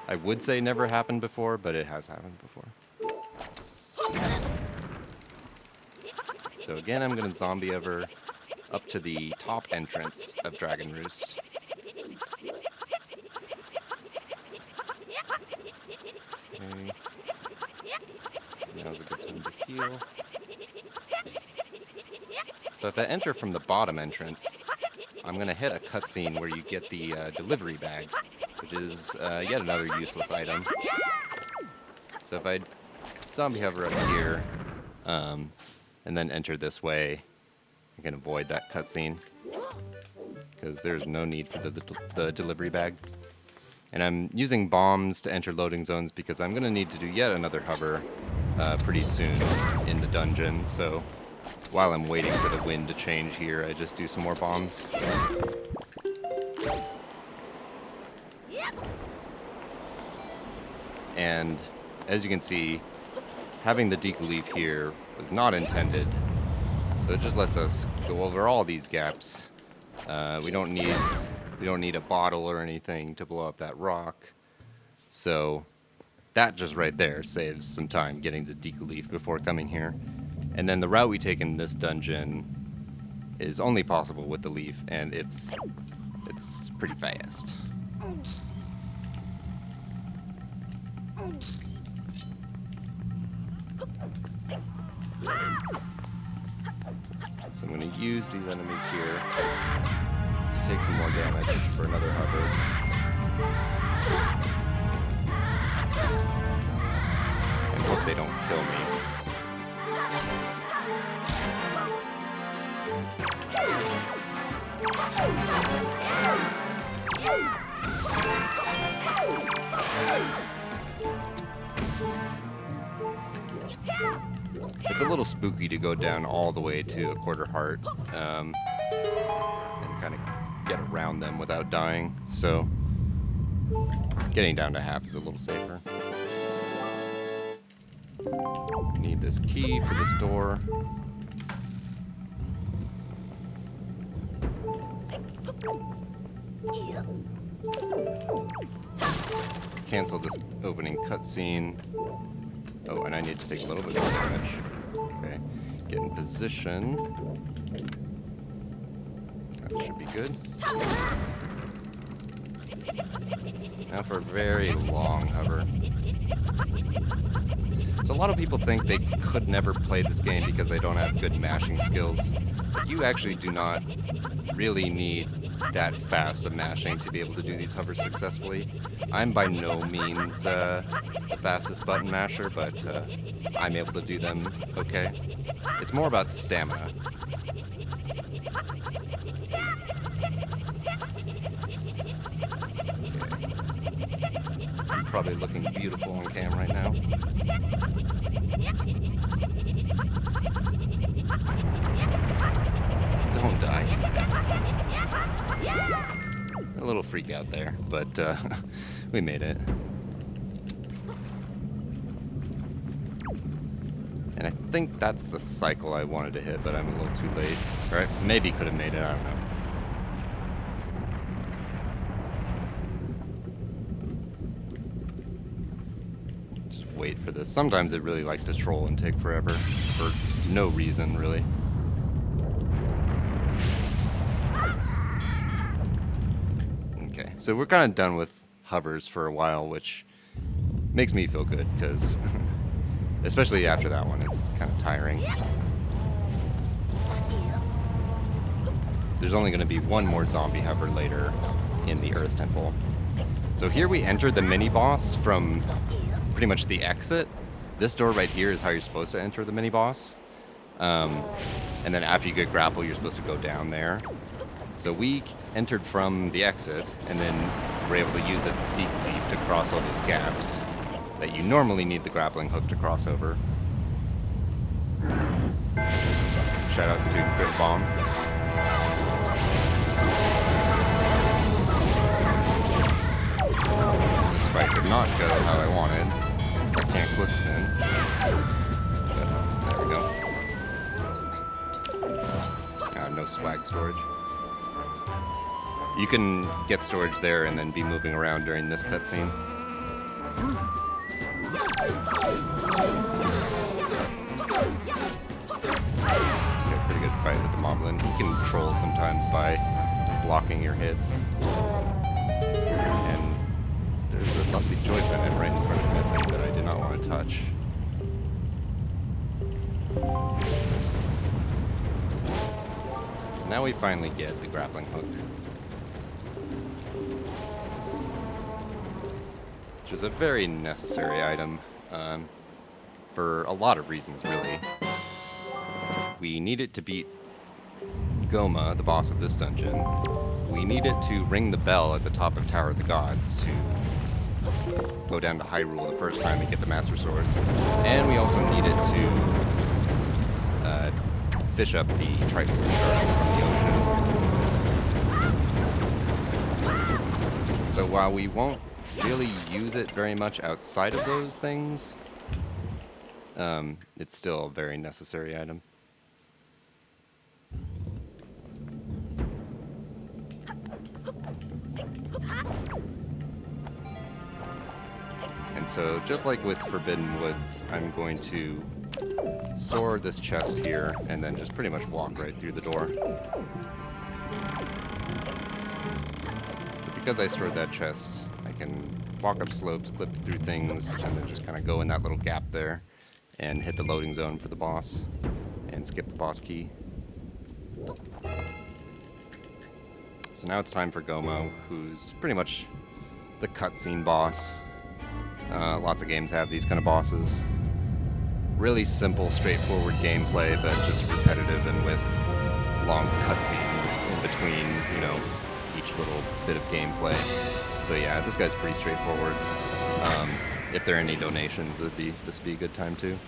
I would say never happened before, but it has happened before. So again, I'm going to zombie over up to the top entrance of Dragon Roost. Okay. Now's a good time to heal. So if I enter from the bottom entrance, I'm going to hit a cutscene where you get the delivery bag, which is yet another useless item. So if I zombie hover up here, and then enter this way, I can avoid that cutscene, because there's no need for the delivery bag. And I'm using bombs to enter loading zones because I'm going to need to do yet another hover pretty soon in the dungeon. So while I'm waiting for the wind to change here, I just do some more bombs. And as you can see, having the Deku Leaf here was not intended. So it just lets us go over all these gaps. We don't need a bottle or anything to blow up that rock. So that just right there saves some time getting the Deku Leaf before coming here. And then the route we take in this dungeon is only possible with the leaf, and it's pretty fast. So I'm going to use these enemies here to take some more damage for another hover. And hope they don't kill me. It's a little spooky to go down all the way to a quarter heart and kind of get around them without dying. So Getting down to half is a little safer. Need this key for this door. Cancel this opening cutscene. Oh, and I need to take a little bit more damage. Okay, get in position. That should be good. Now for a very long hover. So a lot of people think they could never play this game because they don't have good mashing skills. But you actually do not really need that fast of mashing to be able to do these hovers successfully. I'm by no means the fastest button masher, but I'm able to do them okay. It's more about stamina. I'm probably looking beautiful on cam right now. Don't die. A little freak out there, but we made it. And I think that's the cycle I wanted to hit, but I'm a little too late. Or maybe could have made it, I don't know. Just wait for this. Sometimes it really likes to troll and take forever for no reason, really. Okay, so we're kind of done with hovers for a while, which makes me feel good, because especially after that one, it's kind of tiring. There's only going to be one more zombie hover later in the Earth Temple. So here we enter the mini-boss from pretty much the exit. This door right here is how you're supposed to enter the mini-boss. And then after you get grapple, you're supposed to go down there. So we entered from the exit, and then we're able to use the deep leaf to cross all those gaps that you normally need the grappling hook to cross over. Shoutouts to Crit Bomb. This fight did not go how I wanted, because I can't quick spin. But there we go. No swag storage. You can get storage there and then be moving around during this cutscene. Got a pretty good fight with the Moblin. He can troll sometimes by blocking your hits. And there's a lovely joy pendant right in front of Midley that I did not want to touch. So now we finally get the grappling hook. Which is a very necessary item for a lot of reasons, really. We need it to beat Goma, the boss of this dungeon. We need it to ring the bell at the top of Tower of the Gods to go down to Hyrule the first time we get the Master Sword. And we also need it to fish up the Triforce shards from the ocean. So while we won't really use it very much outside of those things, it's still a very necessary item. And so, just like with Forbidden Woods, I'm going to store this chest here and then just pretty much walk right through the door. So because I stored that chest, I can walk up slopes, clip through things, and then just kind of go in that little gap there and hit the loading zone for the boss and skip the boss key. So now it's time for Goma, who's pretty much the cutscene boss. Lots of games have these kind of bosses. Really simple, straightforward gameplay, but just repetitive and with long cutscenes in between, you know, each little bit of gameplay. So yeah, this guy's pretty straightforward. If there are any donations, this would be a good time too.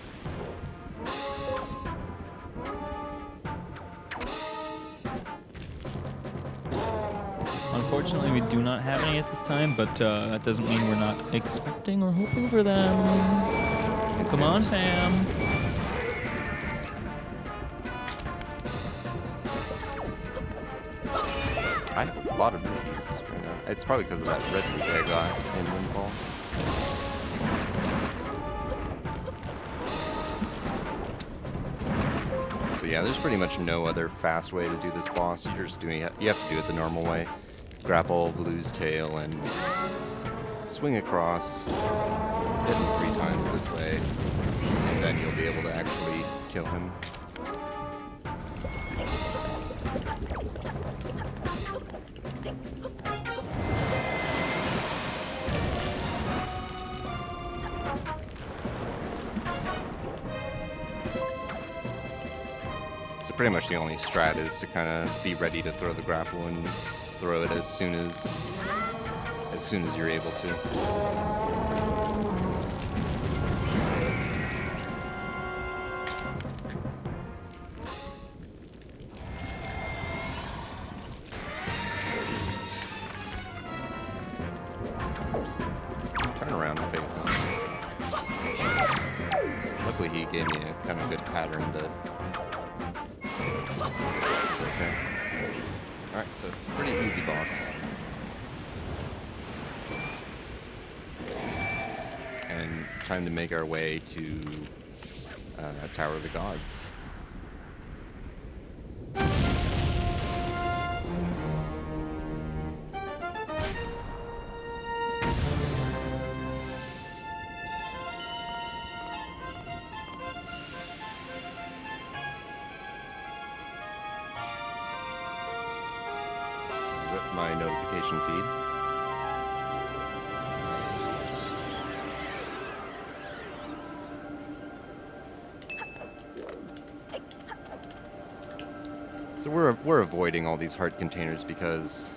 Unfortunately, we do not have any at this time, but that doesn't mean we're not expecting or hoping for them. Come on, fam. I have a lot of rubies right now. It's probably because of that red ruby I got in Windfall. So yeah, there's pretty much no other fast way to do this boss. You're just doing it. You have to do it the normal way. Grapple Blue's tail and swing across. Hit him 3 times this way, and then you'll be able to actually kill him. So pretty much the only strat is to kind of be ready to throw the grapple and throw it as soon as you're able to. Turn around and face him. Luckily he gave me a kind of good pattern that is okay. Alright, so pretty easy boss. And it's time to make our way to Tower of the Gods. Rip my notification feed. So we're avoiding all these heart containers because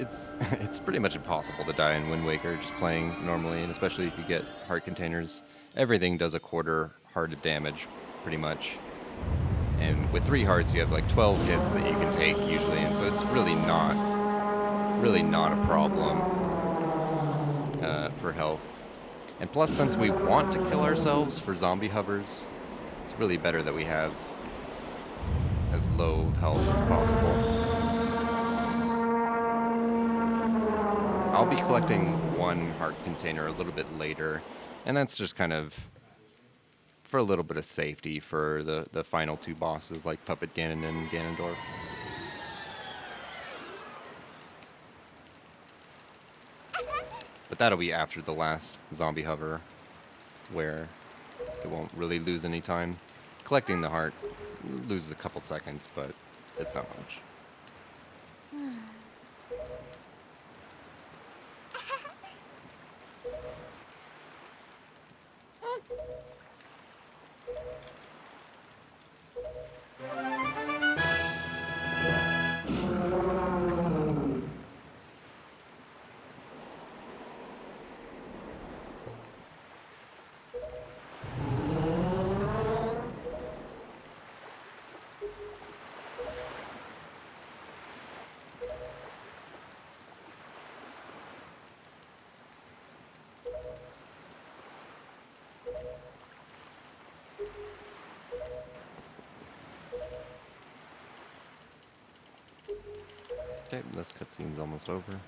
it's pretty much impossible to die in Wind Waker just playing normally, and especially if you get heart containers. Everything does a quarter heart of damage, pretty much. And with 3 hearts, you have like 12 hits that you can take usually, and so it's really not a problem for health. And plus, since we want to kill ourselves for zombie hovers, it's really better that we have as low health as possible. I'll be collecting 1 heart container a little bit later, and that's just kind of for a little bit of safety for the final 2 bosses like Puppet Ganon and Ganondorf. But that'll be after the last zombie hover, where it won't really lose any time. Collecting the heart loses a couple seconds, but it's not much. Okay, this cutscene's almost over.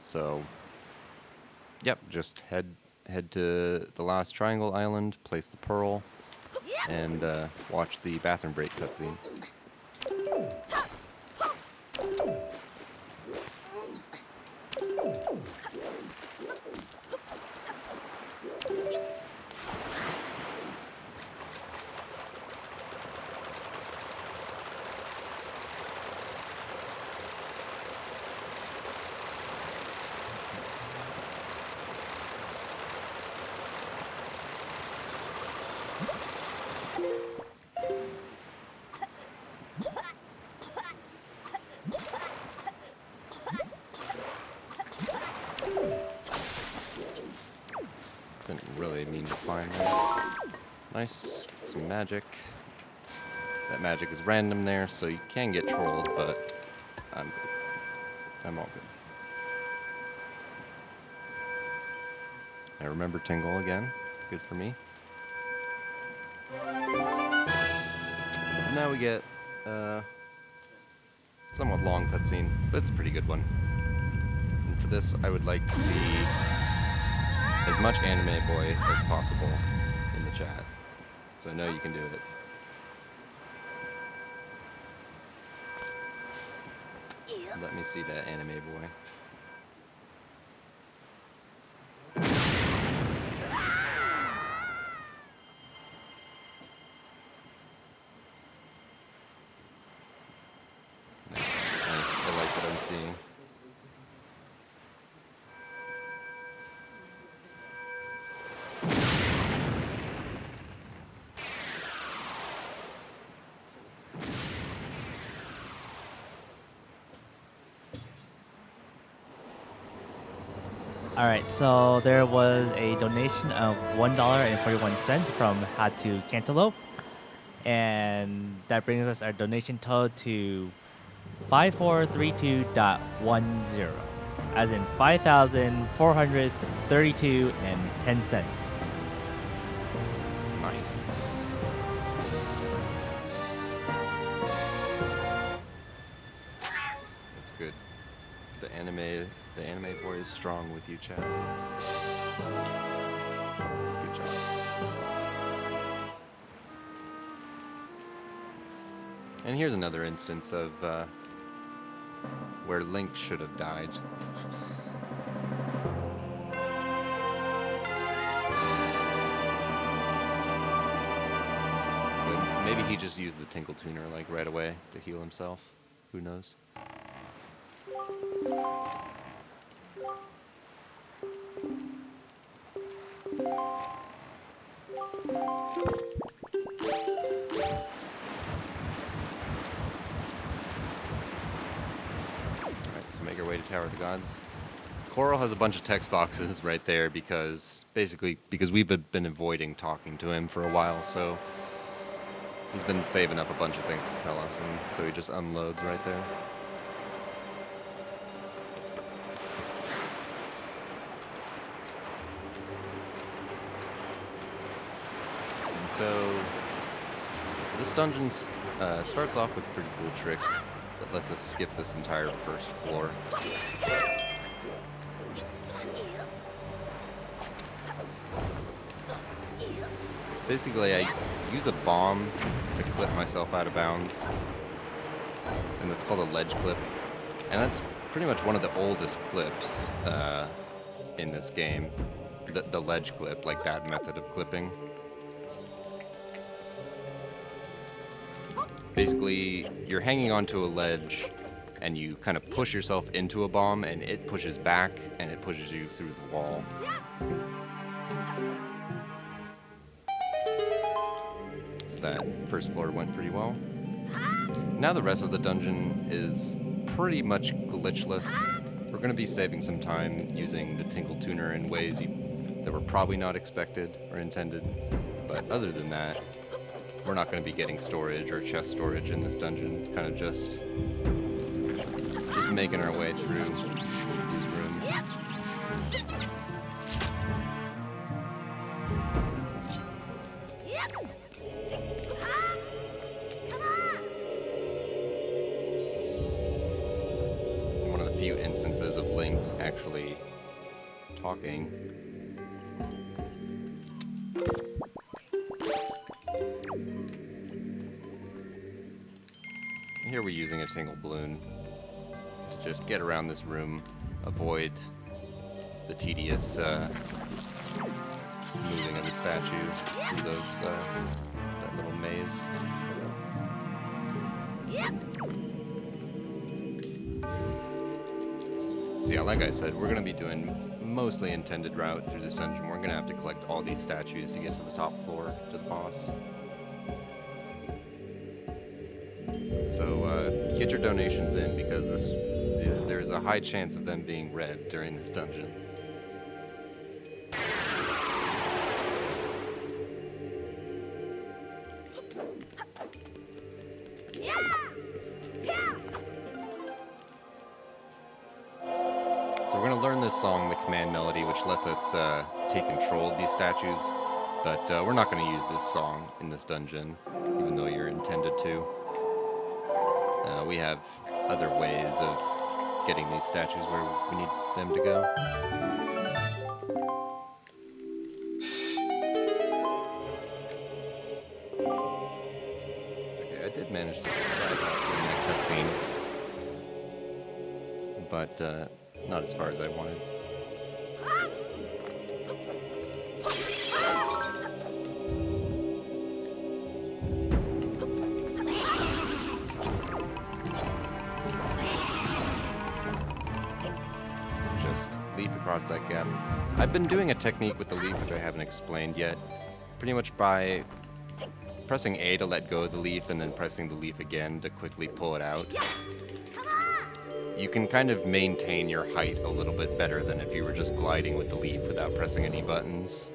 So, yep, just head to the last Triangle Island, place the pearl, and watch the bathroom break cutscene. Didn't really mean to find that. Nice, some magic. That magic is random there, so you can get trolled, but I'm good. I'm all good. I remember Tingle again. Good for me. So now we get somewhat long cutscene, but it's a pretty good one. And for this, I would like to see as much Anime Boy as possible in the chat. So I know you can do it. Let me see that Anime Boy. Nice. I like what I'm seeing. All right, so there was a donation of $1.41 from Hatu Cantaloupe, and that brings us our donation total to 5432.10, as in 5,432 and 10 cents. Nice. That's good. The anime boy is strong with you, Chad. Good job. And here's another instance of where Link should have died. But maybe he just used the Tinkle Tuner like right away to heal himself. Who knows? Alright, so make our way to Tower of the Gods. Coral has a bunch of text boxes right there because we've been avoiding talking to him for a while, so he's been saving up a bunch of things to tell us, and so he just unloads right there. And so this dungeon starts off with a pretty cool trick that lets us skip this entire first floor. Basically, I use a bomb to clip myself out of bounds, and that's called a ledge clip. And that's pretty much one of the oldest clips in this game, the ledge clip, like that method of clipping. Basically, you're hanging onto a ledge, and you kind of push yourself into a bomb, and it pushes back, and it pushes you through the wall. So that first floor went pretty well. Now the rest of the dungeon is pretty much glitchless. We're going to be saving some time using the Tinkle Tuner in ways that were probably not expected or intended. But other than that, we're not going to be getting storage or chest storage in this dungeon. It's kind of just making our way through these rooms. One of the few instances of Link actually talking. Here we're using a single balloon to just get around this room, avoid the tedious moving of the statue through that little maze. So yeah, like I said, we're going to be doing mostly intended route through this dungeon. We're going to have to collect all these statues to get to the top floor, to the boss. So get your donations in because there's a high chance of them being read during this dungeon. this song the command melody, which lets us take control of these statues, but we're not going to use this song in this dungeon, even though you're intended to. We have other ways of getting these statues where we need them to go. Okay, I did manage to survive during that cutscene, but not as far as I wanted. Just leap across that gap. I've been doing a technique with the leaf which I haven't explained yet. Pretty much by pressing A to let go of the leaf and then pressing the leaf again to quickly pull it out. You can kind of maintain your height a little bit better than if you were just gliding with the leaf without pressing any buttons.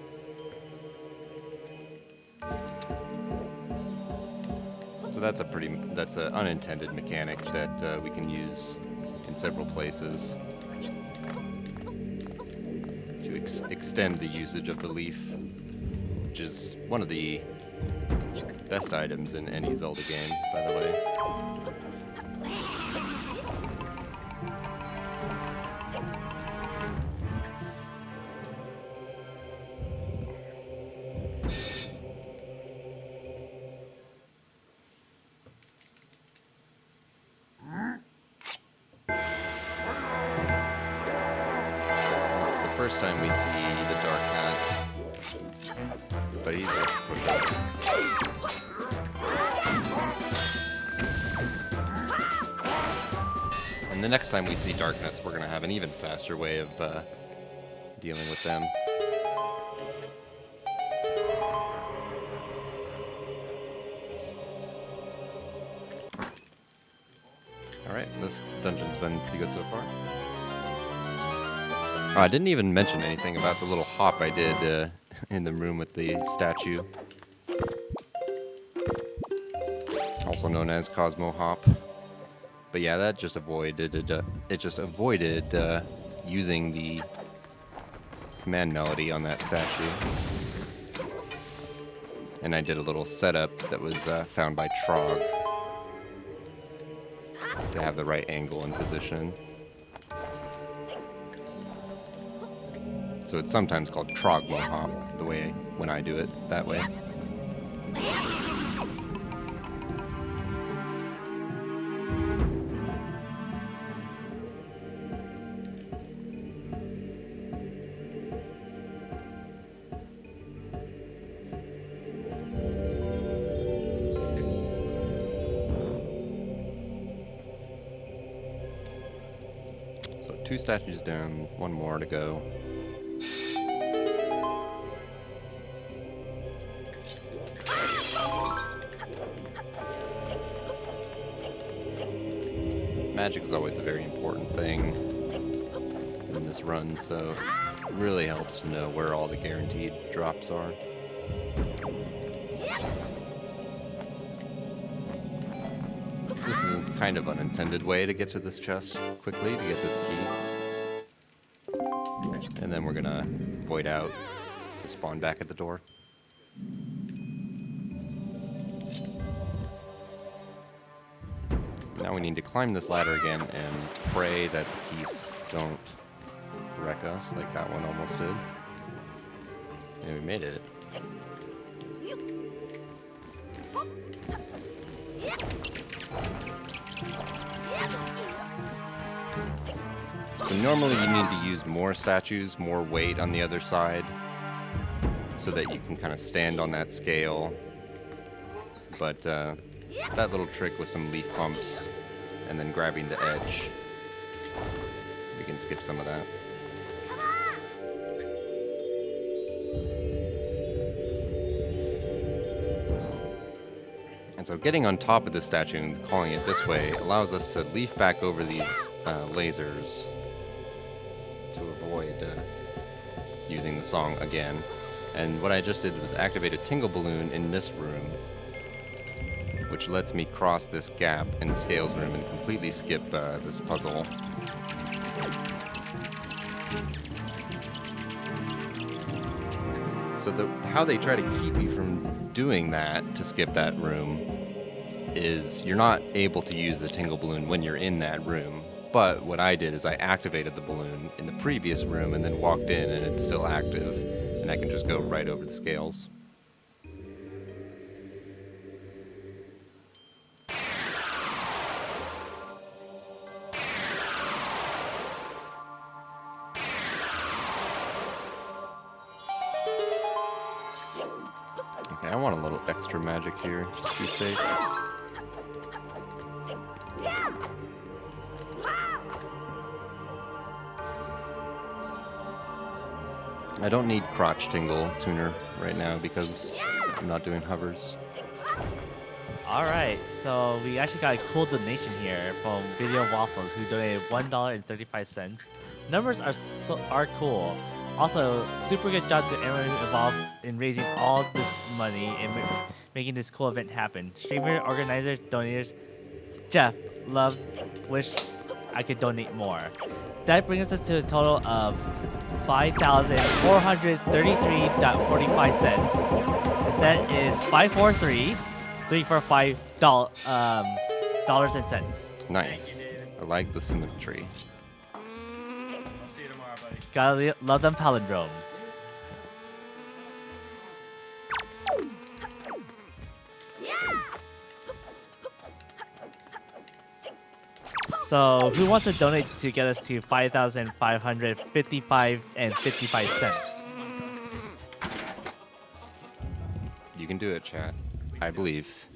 So that's an unintended mechanic that we can use in several places to extend the usage of the leaf, which is one of the best items in any Zelda game, by the way. First time we see the Dark Nut, but he's a pushover. And the next time we see Dark Nuts, we're going to have an even faster way of dealing with them. Alright, this dungeon's been pretty good so far. Oh, I didn't even mention anything about the little hop I did in the room with the statue. Also known as Cosmo Hop. But yeah, that just avoided using the command melody on that statue. And I did a little setup that was found by Trog to have the right angle and position. So it's sometimes called Trogmo Hop, the way when I do it that way. So 2 statues down, 1 more to go. Magic is always a very important thing in this run, so it really helps to know where all the guaranteed drops are. This is a kind of unintended way to get to this chest quickly, to get this key. And then we're gonna void out to spawn back at the door. Now we need to climb this ladder again and pray that the keys don't wreck us like that one almost did. And we made it. So normally you need to use more statues, more weight on the other side, so that you can kind of stand on that scale. But that little trick with some leaf pumps and then grabbing the edge, we can skip some of that. And so getting on top of the statue and calling it this way allows us to leaf back over these lasers to avoid using the song again. And what I just did was activate a tingle balloon in this room, which lets me cross this gap in the scales room and completely skip this puzzle. So how they try to keep you from doing that to skip that room is you're not able to use the tingle balloon when you're in that room. But what I did is I activated the balloon in the previous room and then walked in and it's still active. And I can just go right over the scales. Okay, I want a little extra magic here, just to be safe. I don't need crotch tingle tuner right now because I'm not doing hovers. Alright, so we actually got a cool donation here from Video Waffles who donated $1.35. Numbers are cool. Also, super good job to everyone involved in raising all this money and making this cool event happen. Streamer, organizers, donators, Jeff, love, wish I could donate more. That brings us to a total of $5,433.45. That is $543,345 dollars and cents. Nice. I like the symmetry. I'll see you tomorrow, buddy. Gotta love them palindromes. So, who wants to donate to get us to $5,555.55? You can do it, chat. I believe.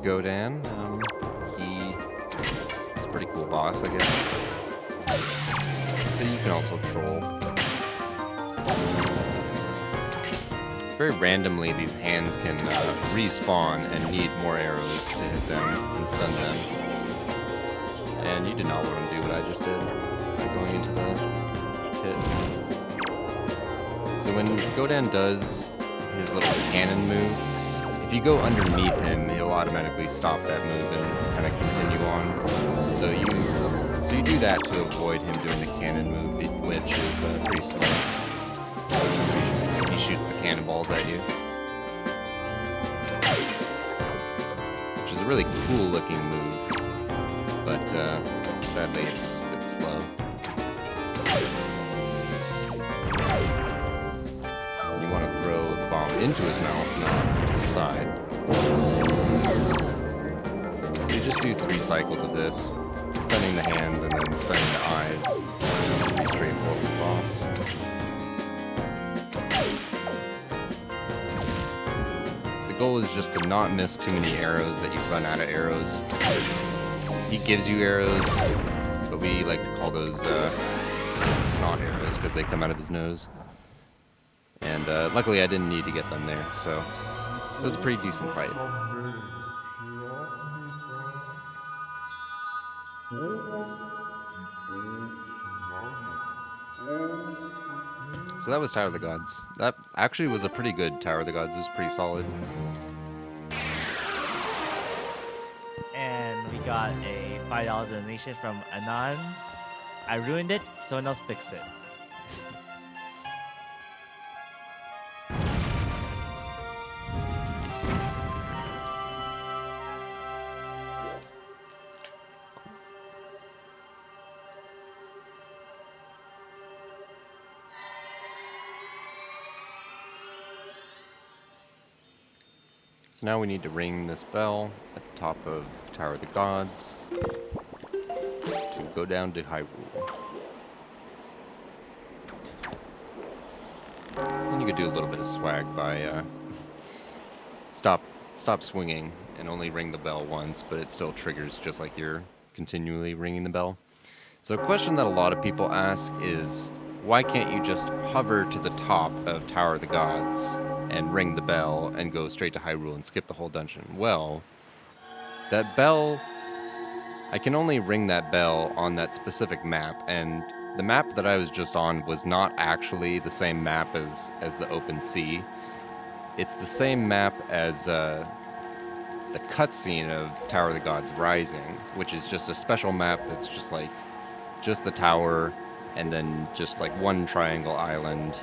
Godan. He's a pretty cool boss, I guess. But you can also troll. Very randomly, these hands can respawn and need more arrows to hit them and stun them. And you did not want to do what I just did by going into the pit. So when Godan does his little cannon move, if you go underneath him, he'll automatically stop that move and kind of continue on. So you do that to avoid him doing the cannon move, which is pretty slow. He shoots the cannonballs at you, which is a really cool looking move, but sadly it's a bit slow. You want to throw the bomb into his mouth, not side. So you just do 3 cycles of this, stunning the hands and then stunning the eyes. Pretty straightforward boss. The goal is just to not miss too many arrows that you run out of arrows. He gives you arrows, but we like to call those snot arrows because they come out of his nose. And luckily I didn't need to get them there, so it was a pretty decent fight. So that was Tower of the Gods. That actually was a pretty good Tower of the Gods. It was pretty solid. And we got a $5 donation from Anan. I ruined it, someone else fixed it. So now we need to ring this bell at the top of Tower of the Gods to go down to Hyrule. And you could do a little bit of swag by stop swinging and only ring the bell once, but it still triggers just like you're continually ringing the bell. So a question that a lot of people ask is, why can't you just hover to the top of Tower of the Gods and ring the bell and go straight to Hyrule and skip the whole dungeon? Well, that bell, I can only ring that bell on that specific map, and the map that I was just on was not actually the same map as the open sea. It's the same map as the cutscene of Tower of the Gods Rising, which is just a special map that's just like just the tower and then just like one triangle island.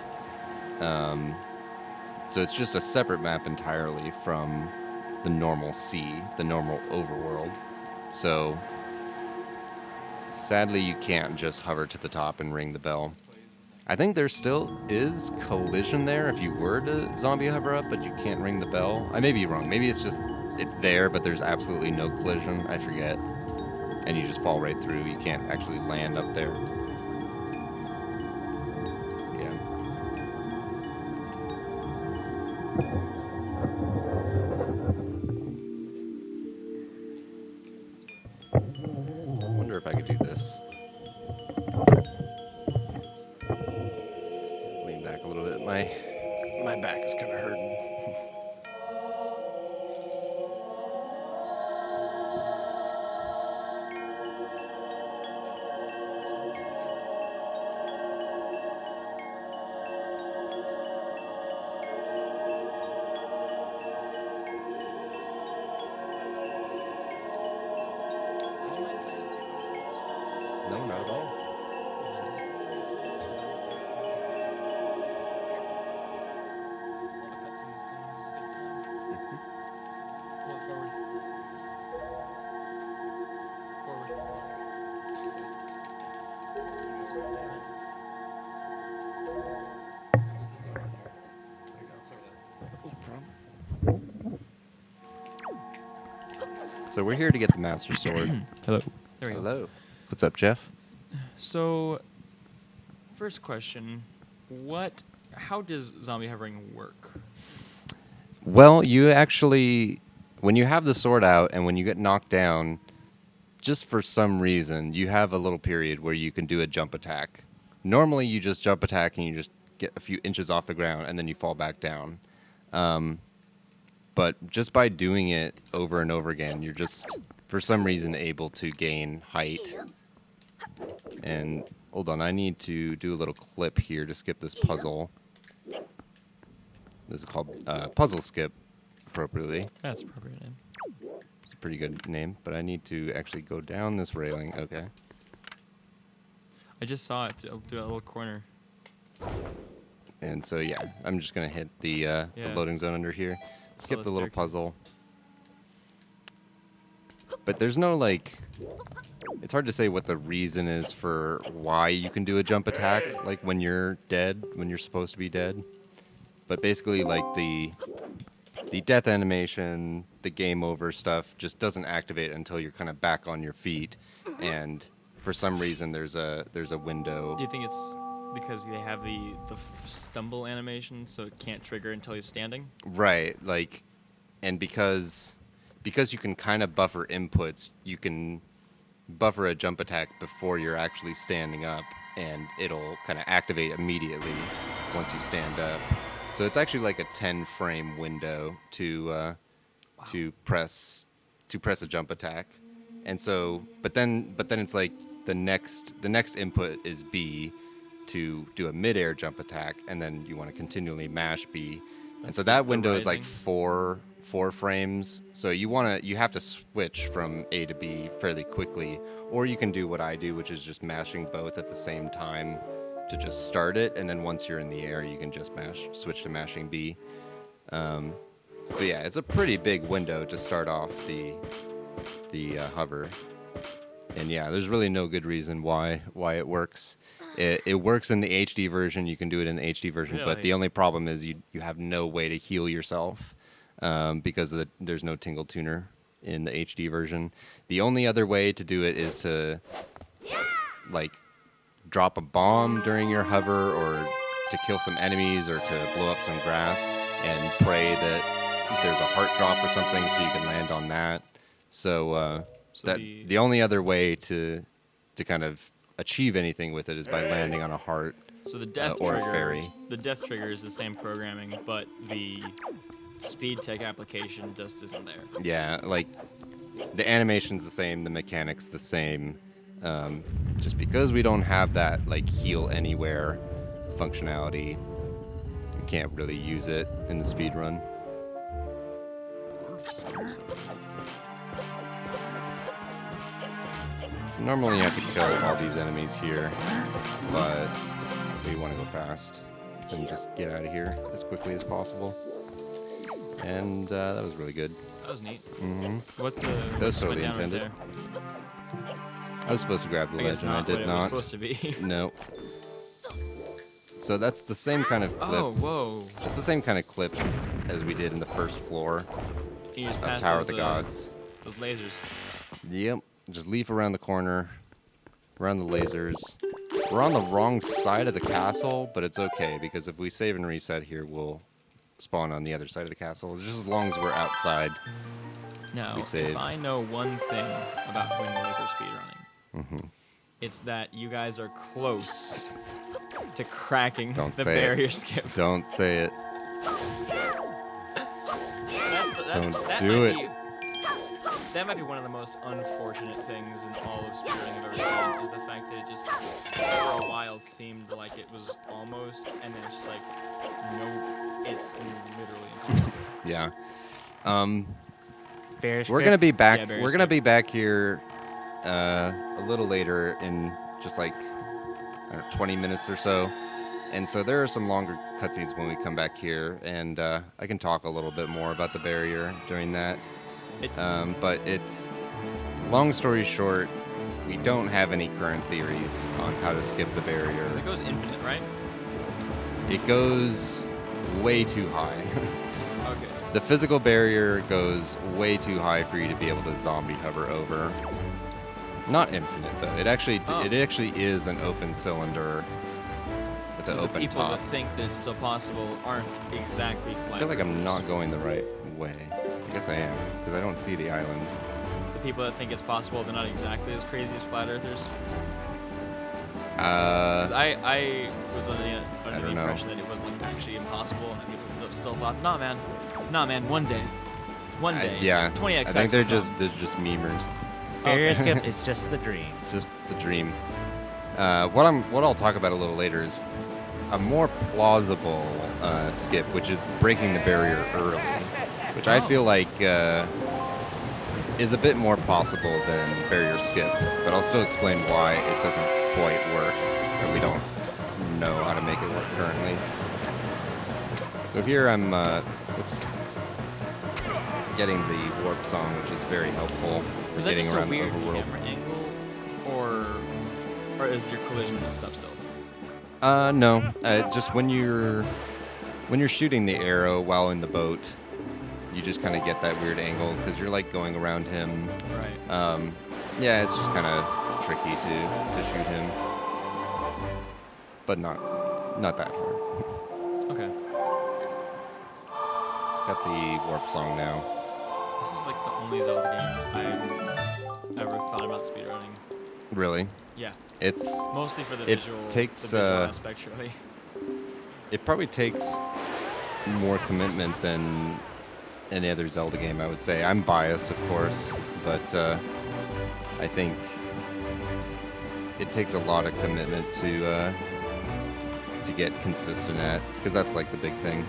So it's just a separate map entirely from the normal sea, the normal overworld. So sadly, you can't just hover to the top and ring the bell. I think there still is collision there if you were to zombie hover up, but you can't ring the bell. I may be wrong. Maybe it's just, it's there, but there's absolutely no collision. I forget. And you just fall right through. You can't actually land up there. Yeah. I wonder if I could do this. Lean back a little bit. My back is kind of hurting. No, not at all. So we're here to get the Master Sword. Hello. There we go. Hello. What's up, Jeff? So, first question: How does zombie hovering work? Well, you actually, when you have the sword out and when you get knocked down, just for some reason, you have a little period where you can do a jump attack. Normally, you just jump attack and you just get a few inches off the ground and then you fall back down. But just by doing it over and over again, you're just, for some reason, able to gain height. And hold on, I need to do a little clip here to skip this puzzle. This is called Puzzle Skip, appropriately. That's appropriate name. It's a pretty good name, but I need to actually go down this railing. Okay. I just saw it through that little corner. And so, yeah, I'm just going to hit the loading zone under here. Skip the little puzzle. But there's no, like... It's hard to say what the reason is for why you can do a jump attack, like when you're dead, when you're supposed to be dead. But basically, like, the death animation, the game over stuff just doesn't activate until you're kind of back on your feet. And for some reason, there's a window. Do you think it's because they have the stumble animation, so it can't trigger until he's standing? Right, like, and because you can kind of buffer inputs, you can buffer a jump attack before you're actually standing up, and it'll kind of activate immediately once you stand up. So it's actually like a 10-frame window to press a jump attack, and so but then it's like the next input is B to do a mid-air jump attack, and then you want to continually mash B, and so that window is like four frames. So you have to switch from A to B fairly quickly, or you can do what I do, which is just mashing both at the same time to just start it, and then once you're in the air, you can just switch to mashing B. So yeah, it's a pretty big window to start off the hover, and yeah, there's really no good reason why it works. It works in the HD version. You can do it in the HD version, but the only problem is you have no way to heal yourself because there's no tingle tuner in the HD version. The only other way to do it is to like drop a bomb during your hover, or to kill some enemies, or to blow up some grass and pray that there's a heart drop or something, so you can land on that. So, So that the- the only other way to kind of achieve anything with it is by landing on a heart. So the death or a trigger, fairy. the death trigger is the same programming, but the speed tech application just isn't there. Yeah, like the animation's the same, the mechanics the same. Just because we don't have that like heal anywhere functionality, we can't really use it in the speed run. So normally you have to kill all these enemies here, but we want to go fast and just get out of here as quickly as possible. And that was really good. That was neat. Hmm What was just totally went down intended. Right I was supposed to grab the there? I guess legend, I not did what it not. was supposed to be. No. So that's the same kind of clip. Oh, whoa. It's the same kind of clip as we did in the first floor You just of passed Tower those, of the Gods. those lasers. Yep. Just leaf around the corner, around the lasers. We're on the wrong side of the castle, but it's okay because if we save and reset here, we'll spawn on the other side of the castle. Just as long as we're outside. Now, We save. if I know one thing about Wind Waker speedrunning, Mm-hmm. it's that you guys are close to cracking Don't the say it. barrier skip. Don't say it. Don't that do might it. Be, that might be one of the most unfortunate things in all of speedrunning I've ever seen, is the fact that it just, for a while, seemed like it was almost, and then it's just like, nope, it's literally impossible. Yeah. Bear We're script. gonna be back. Yeah, very we're gonna skip. be back here a little later in just like I don't know, 20 minutes or so. And so there are some longer cutscenes when we come back here, and I can talk a little bit more about the barrier during that. But it's long story short, we don't have any current theories on how to skip the barrier. 'Cause it goes infinite, right? It goes way too high. Okay. The physical barrier goes way too high for you to be able to zombie hover over. Not infinite though. It actually is an open cylinder with So an the open people top. that think that it's still possible aren't exactly flat. I feel like I'm earthers. not going the right way. I guess I am because I don't see the island. The people that think it's possible, they're not exactly as crazy as flat earthers. 'Cause I was under the don't know. impression that it was like actually impossible, and that people still thought, nah, man, one day, yeah. 20x. I think they're just memers. Barrier Okay. skip is just the dream. It's just the dream. What I'll talk about a little later is a more plausible skip, which is breaking the barrier early, which I feel like is a bit more possible than barrier skip. But I'll still explain why it doesn't quite work, or we don't know how to make it work currently. So here I'm getting the warp song, which is very helpful for Is that getting just a around the weird overworld. camera angle, or is your collision and stuff still? No. Just when you're shooting the arrow while in the boat, you just kind of get that weird angle because you're like going around him. Right. Yeah, it's just kind of tricky to shoot him, but not that hard. Okay. It's got the warp song now. This is like the only Zelda game I've ever thought about speedrunning. Really, Yeah. it's Mostly for the It visual, takes, the visual aspect, really. it probably takes more commitment than any other Zelda game, I would say. I'm biased, of course, but I think it takes a lot of commitment to get consistent at, because that's like the big thing.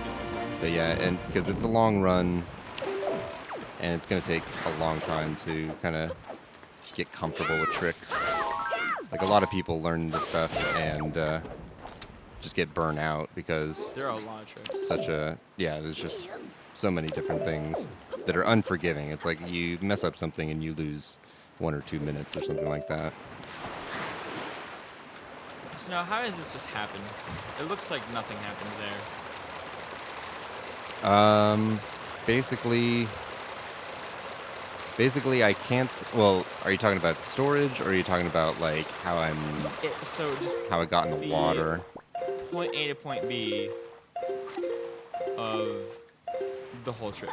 It's consistency. So yeah, and because it's a long run, and it's gonna take a long time to kind of get comfortable with tricks. Like a lot of people learn this stuff and just get burnt out because There are a lot of tricks. there's just so many different things that are unforgiving. It's like you mess up something and you lose 1 or 2 minutes or something like that. So now, how does this just happen? It looks like nothing happened there. Basically, I can't. Well, are you talking about storage, or are you talking about like how So just I got in the The- water? point A to point B of the whole trick.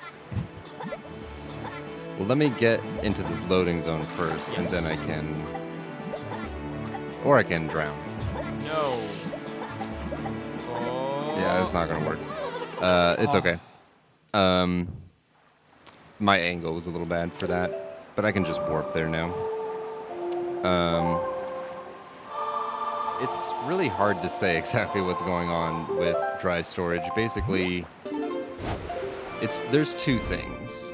Well, let me get into this loading zone first, and then I can... Or I can drown. No. Oh. Yeah, it's not gonna work. It's Oh. okay. My angle was a little bad for that, but I can just warp there now. It's really hard to say exactly what's going on with dry storage. Basically, there's two things.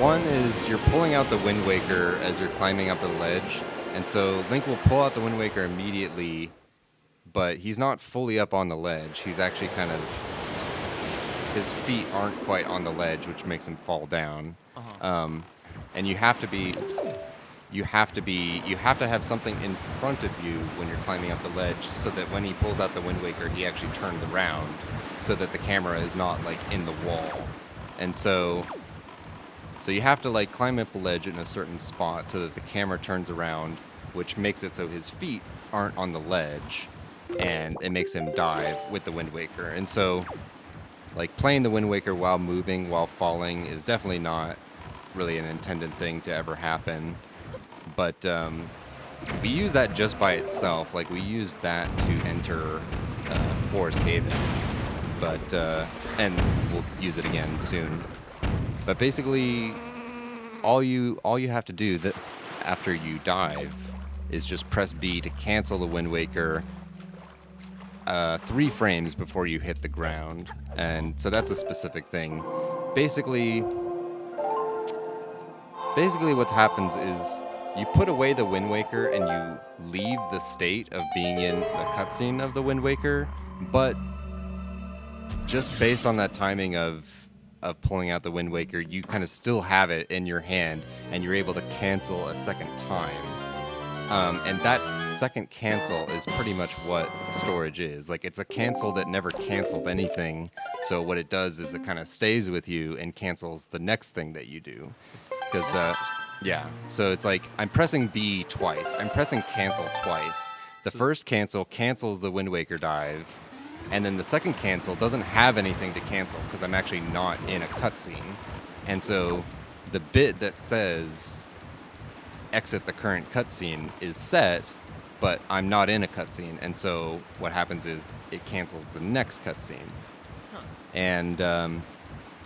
One is you're pulling out the Wind Waker as you're climbing up the ledge, and so Link will pull out the Wind Waker immediately, but he's not fully up on the ledge. He's actually kind of... His feet aren't quite on the ledge, which makes him fall down. And you have to have something in front of you when you're climbing up the ledge, so that when he pulls out the Wind Waker, he actually turns around, so that the camera is not like in the wall. And so you have to like climb up the ledge in a certain spot so that the camera turns around, which makes it so his feet aren't on the ledge, and it makes him dive with the Wind Waker. And so, like, playing the Wind Waker while moving, while falling, is definitely not really an intended thing to ever happen. But we use that just by itself. Like, we use that to enter Forest Haven. But, and we'll use it again soon. But basically, all you have to do after you dive is just press B to cancel the Wind Waker 3 frames before you hit the ground. And so that's a specific thing. Basically what happens is you put away the Wind Waker and you leave the state of being in the cutscene of the Wind Waker, but just based on that timing of pulling out the Wind Waker, you kind of still have it in your hand, and you're able to cancel a second time. And that second cancel is pretty much what storage is. Like, it's a cancel that never canceled anything. So what it does is it kind of stays with you and cancels the next thing that you do. Because, yeah. So it's like, I'm pressing B twice. I'm pressing cancel twice. The first cancel cancels the Wind Waker dive. And then the second cancel doesn't have anything to cancel because I'm actually not in a cutscene. And so the bit that says exit the current cutscene is set, but I'm not in a cutscene. And so what happens is it cancels the next cutscene. And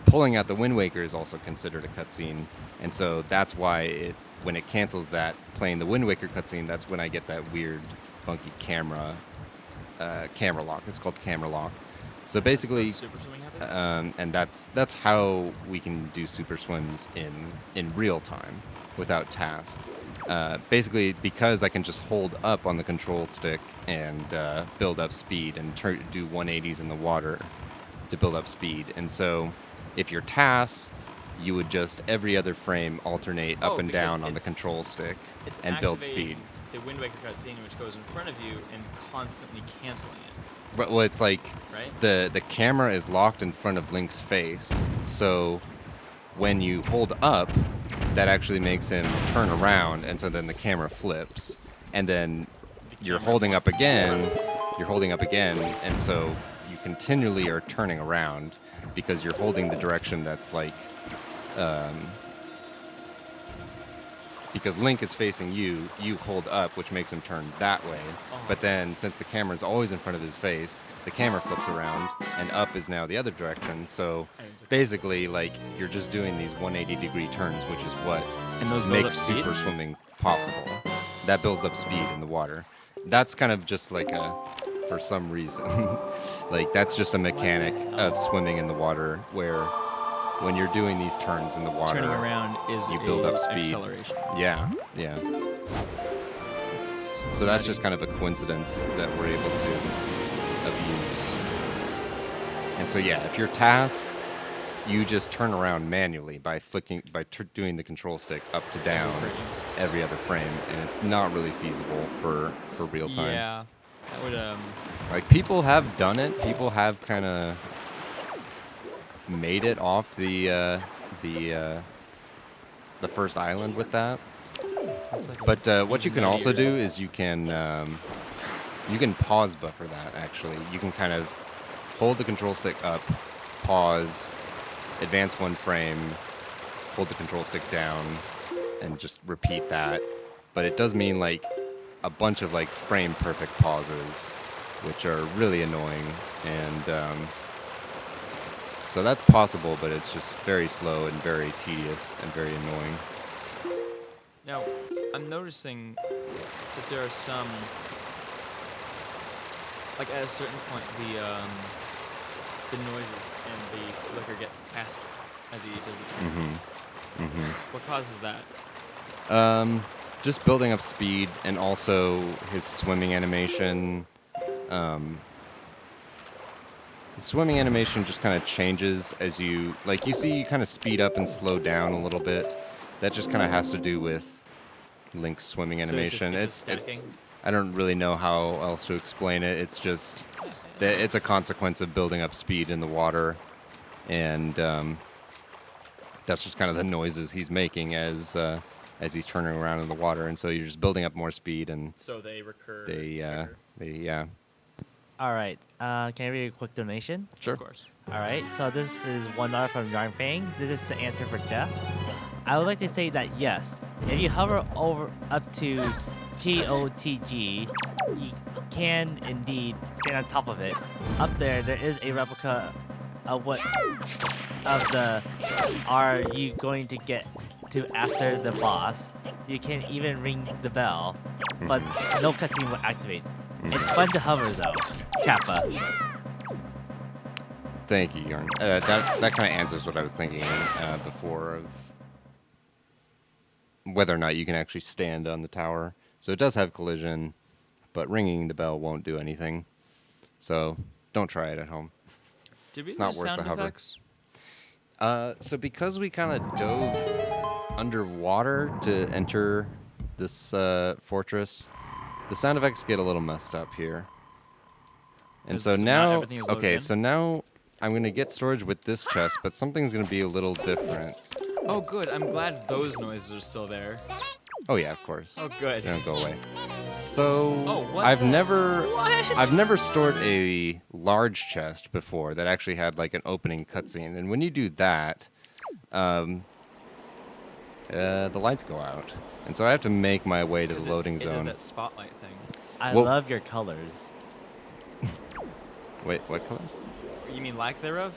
pulling out the Wind Waker is also considered a cutscene. And so that's why when it cancels that, playing the Wind Waker cutscene, that's when I get that weird, funky camera lock. It's called camera lock. So basically, Super swimming happens? and that's how we can do super swims in real time without tasks. Basically, because I can just hold up on the control stick and build up speed and do 180s in the water to build up speed. And so, if you're tasks, you would just every other frame alternate up and because down on the it's- control stick It's and build activating speed. the Wind Waker cutscene, which goes in front of you and constantly canceling it, Well, it's like right? the camera is locked in front of Link's face, so when you hold up, that actually makes him turn around, and so then the camera flips, and then you're holding up again, and so you continually are turning around because you're holding the direction that's like, because Link is facing you, you hold up, which makes him turn that way. But then, since the camera's always in front of his face, the camera flips around, and up is now the other direction. So basically, like, you're just doing these 180-degree turns, which is what And those build makes up speed? super swimming possible. That builds up speed in the water. That's kind of just like for some reason, like, that's just a mechanic of swimming in the water, where when you're doing these turns in the water, Turning around is you build up speed. acceleration. Yeah. So that's just kind of a coincidence that we're able to abuse. And so yeah, if you're tasked, you just turn around manually by doing the control stick up to down every other frame, and it's not really feasible for real time. Yeah, that would Like, people have done it. People have kind of made it off the first island with that. But what you can also do is you can pause buffer that. Actually, you can kind of hold the control stick up, pause, advance 1 frame, hold the control stick down, and just repeat that. But it does mean like a bunch of like frame perfect pauses, which are really annoying. And so that's possible, but it's just very slow and very tedious and very annoying. Now, I'm noticing that there are some, like at a certain point, the noises and the flicker get faster as he does the turn. What causes that? Just building up speed, and also his swimming animation. The swimming animation just kind of changes as you kind of speed up and slow down a little bit. That just kind of has to do with Link's swimming animation. It's stacking? I don't really know how else to explain it. It's just that it's a consequence of building up speed in the water, and that's just kind of the noises he's making as he's turning around in the water. And so you're just building up more speed, and So they recur. yeah. All right. Can I read a quick donation? Sure. Of course. All right. So this is $1 from Yarn Fang. This is the answer for Jeff. I would like to say that yes, if you hover over up to TOTG, you can indeed stand on top of it. Up there is a replica of the are you going to get to after the boss. You can even ring the bell, but no cutscene will activate. It's fun to hover though. Kappa. Thank you, Yarn. That kind of answers what I was thinking before of whether or not you can actually stand on the tower. So it does have collision, but ringing the bell won't do anything. So don't try it at home. Did we It's not lose worth sound the hover. effects? So because we kind of dove underwater to enter this fortress, the sound effects get a little messed up here. And Is so this not now, everything is loaded okay, in? so now I'm going to get storage with this chest, but something's going to be a little different. Oh, good. I'm glad those noises are still there. Oh yeah, of course. Oh, good. They don't go away. So Oh, what I've the- never What? I've never stored a large chest before that actually had like an opening cutscene, and when you do that, the lights go out, and so I have to make my way to the loading It does zone. that spotlight thing. I Well- love your colors. Wait, what color? You mean lack thereof?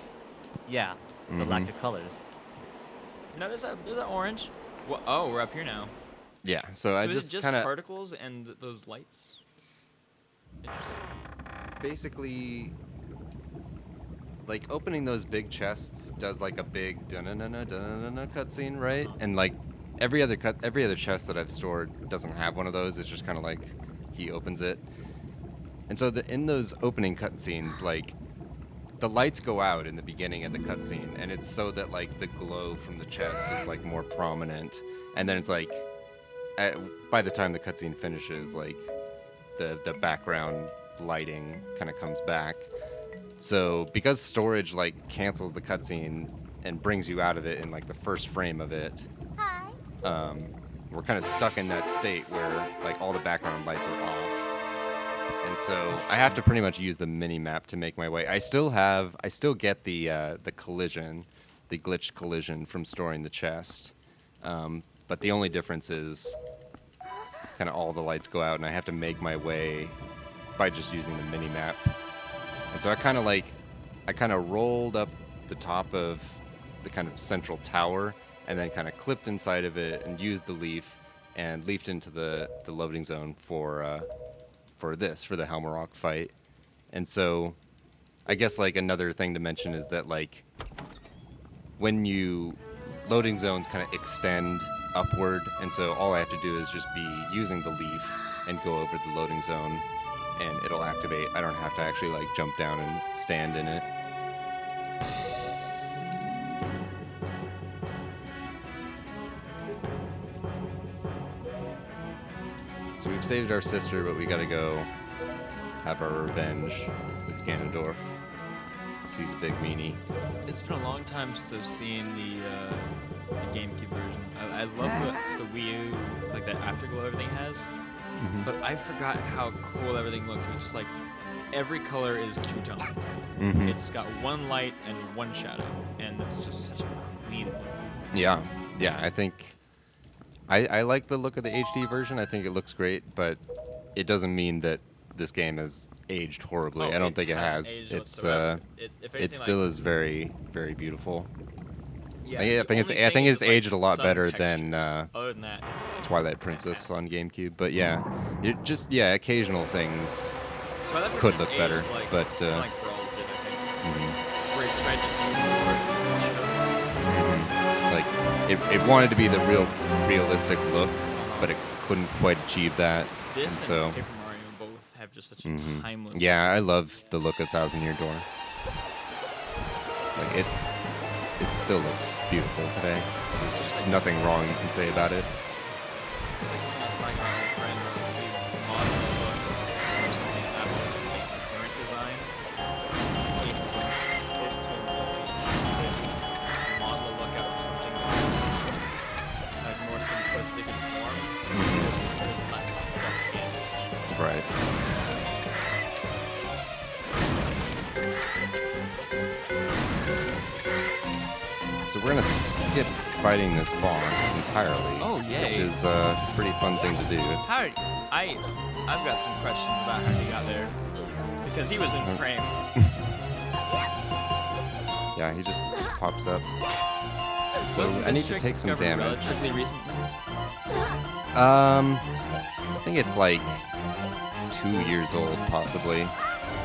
Yeah, the lack of colors. No, there's that orange. Well, oh, we're up here now. Yeah, so So I is just it just kind of particles and those lights? Interesting. basically like opening those big chests does like a big da-na-na-na cutscene, right? And like every other chest that I've stored doesn't have one of those. It's just kind of like he opens it. And so in those opening cutscenes, like the lights go out in the beginning of the cutscene, and it's so that like the glow from the chest is like more prominent, and then it's like by the time the cutscene finishes, like the background lighting kind of comes back. So because storage like cancels the cutscene and brings you out of it in like the first frame of it, we're kind of stuck in that state where like all the background lights are off. And so I have to pretty much use the mini map to make my way. I still get the collision, the glitched collision from storing the chest. But the only difference is kind of all the lights go out, and I have to make my way by just using the mini map. And so I kind of rolled up the top of the kind of central tower, and then kind of clipped inside of it and used the leaf and leafed into the loading zone for the Helmarok fight. And so I guess like another thing to mention is that like when loading zones kind of extend upward, and so all I have to do is just be using the leaf and go over the loading zone, and it'll activate. I don't have to actually like jump down and stand in it. So we've saved our sister, but we gotta go have our revenge with Ganondorf. He's a big meanie. It's been a long time since I've seen the GameCube version. I love the Wii U, like that afterglow everything has. But I forgot how cool everything looked. With just like every color is two-tone. Mm-hmm. It's got one light and one shadow, and it's just such a clean look. Yeah, yeah. I think I like the look of the HD version. I think it looks great, but it doesn't mean that this game has aged horribly. I don't think it hasn't has. aged It's whatsoever. If it anything, still like, is very very beautiful. yeah, I the think it's only I thing think is it's just, like, aged a lot some better than textures. Other than that, it's like Twilight Princess on GameCube. But yeah, it just occasional things. Twilight could Princess look better, aged like, but, kinda like Brawl did, I think. Mhm. Where it tried to do more than it should have. Like it wanted to be the realistic look, but it couldn't quite achieve that. This and so, Paper Mario both have just such a mhm. timeless. Yeah, look I to them. love the look of Thousand Year Door. Like it still looks beautiful today. There's just nothing wrong you can say about it. It's like something I was talking about with a friend where we modeled the look or something after like the current design. It can model a look after something that's like more simplistic in form. There's less of that can. Right. So we're gonna skip fighting this boss entirely. Oh, yay. Which is a pretty fun thing to do. I've got some questions about how he got there because he was in frame. Yeah, he just pops up. So Wasn't I this need to trick take some discovered damage. relatively recently? I think it's like 2 years old, possibly.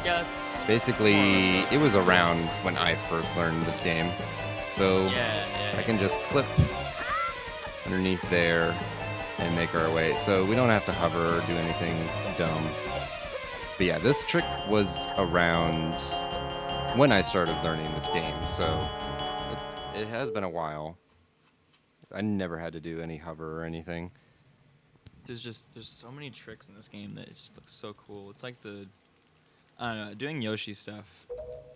Yeah, that's Basically, it was around when I first learned this game. So yeah. I can just clip underneath there and make our way. So we don't have to hover or do anything dumb. But yeah, this trick was around when I started learning this game. So it has been a while. I never had to do any hover or anything. There's so many tricks in this game that it just looks so cool. It's like I don't know, doing Yoshi stuff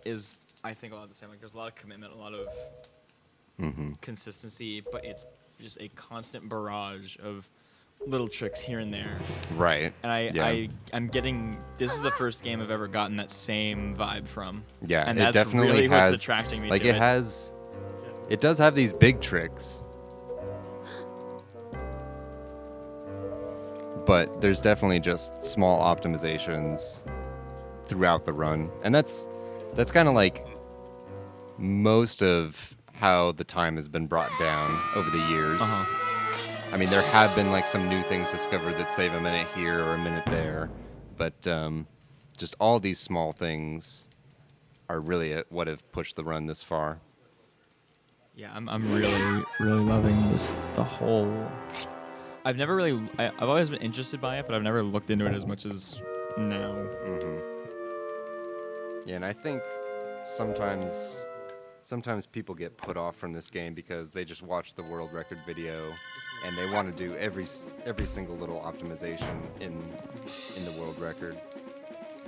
is, I think, a lot the same. Like, there's a lot of commitment, a lot of consistency, but it's just a constant barrage of little tricks here and there. Right. And I'm getting, this is the first game I've ever gotten that same vibe from. Yeah, and it that's definitely really has. what's attracting me like to it. It does have these big tricks, but there's definitely just small optimizations throughout the run, and that's kind of like most of how the time has been brought down over the years. I mean, there have been like some new things discovered that save a minute here or a minute there, but just all these small things are really what have pushed the run this far. Yeah, I'm really loving this. The whole. I've always been interested by it, but I've never looked into it as much as now. Yeah, and I think sometimes people get put off from this game because they just watch the world record video and they want to do every single little optimization in the world record.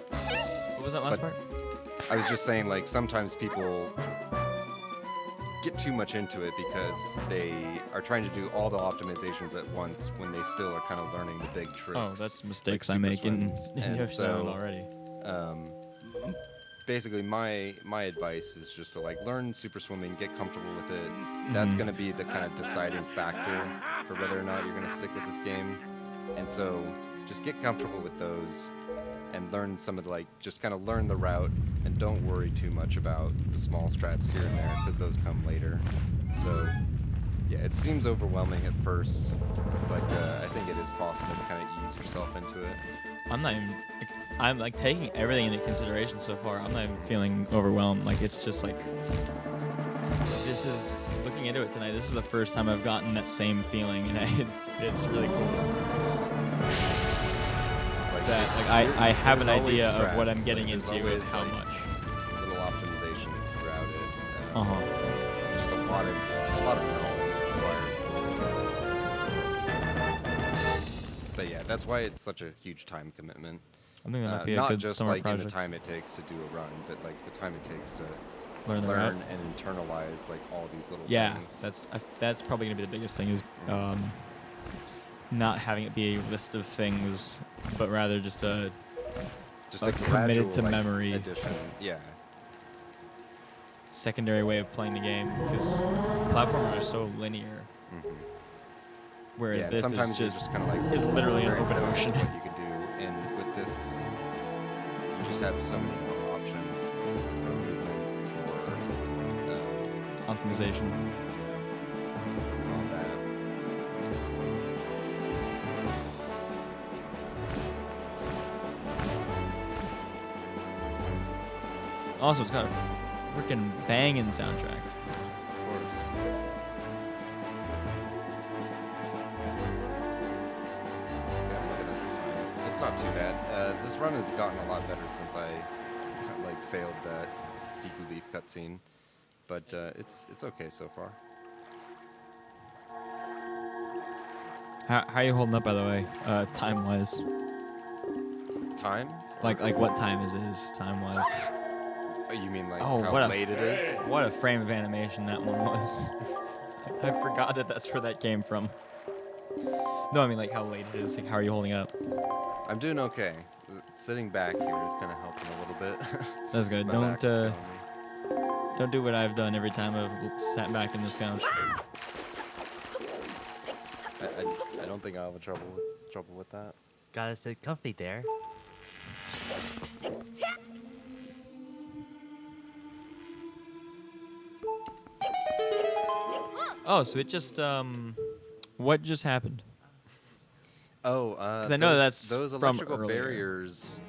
What was that last But- part? I was just saying, like, sometimes people get too much into it because they are trying to do all the optimizations at once when they still are kind of learning the big tricks. Oh, that's mistakes like I super make in swims. And Yoshi so, Island already. Basically, my advice is just to like learn super swimming, get comfortable with it. That's going to be the kind of deciding factor for whether or not you're going to stick with this game. And so just get comfortable with those and learn some of the, like, just kind of learn the route and don't worry too much about the small strats here and there because those come later. So yeah, it seems overwhelming at first, but I think it is possible to kind of ease yourself into it. I'm not even. I'm like taking everything into consideration so far. I'm not even feeling overwhelmed. Like, it's just like. This is looking into it tonight. This is the first time I've gotten that same feeling, and it's really cool. That like I have an There's always idea of what strats, I'm getting like, there's into and always, how like, much. Little optimizations throughout it. Just a lot of knowledge required. But yeah, that's why it's such a huge time commitment. I think that might be a Not good just summer like in project. the time it takes to do a run, but like the time it takes to Learn the learn route. and internalize like all these little Yeah, things. that's probably gonna be the biggest thing is not having it be a list of things, but rather just a just Like a committed gradual, to like, memory. addition. Yeah. Secondary way of playing the game because platformers are so linear. Whereas Yeah, this sometimes is you're just kind of like is literally an very open limited ocean. to what you can do, and with this, you just have so many more options for movement, for Optimization. combat. Also, it's got a freaking banging soundtrack. Of course. Yeah, I'm looking at the time. It's not too bad. This run has gotten a lot better since I like failed that Deku Leaf cutscene, but it's okay so far. How are you holding up, by the way, time-wise? Time? Like what time is this, time-wise? Oh, you mean like Oh, how what a late it is? What a frame of animation that one was. I forgot that that's where that came from. No, I mean like how late it is. Like how are you holding up? I'm doing okay. Sitting back here is kind of helping a little bit. That's good. My Don't back is killing me. don't do what I've done every time I've sat back in this couch. I don't think I'll have trouble with that. Gotta sit comfy there. Oh, so it just what just happened? Oh, 'Cause I know that's those from electrical earlier. barriers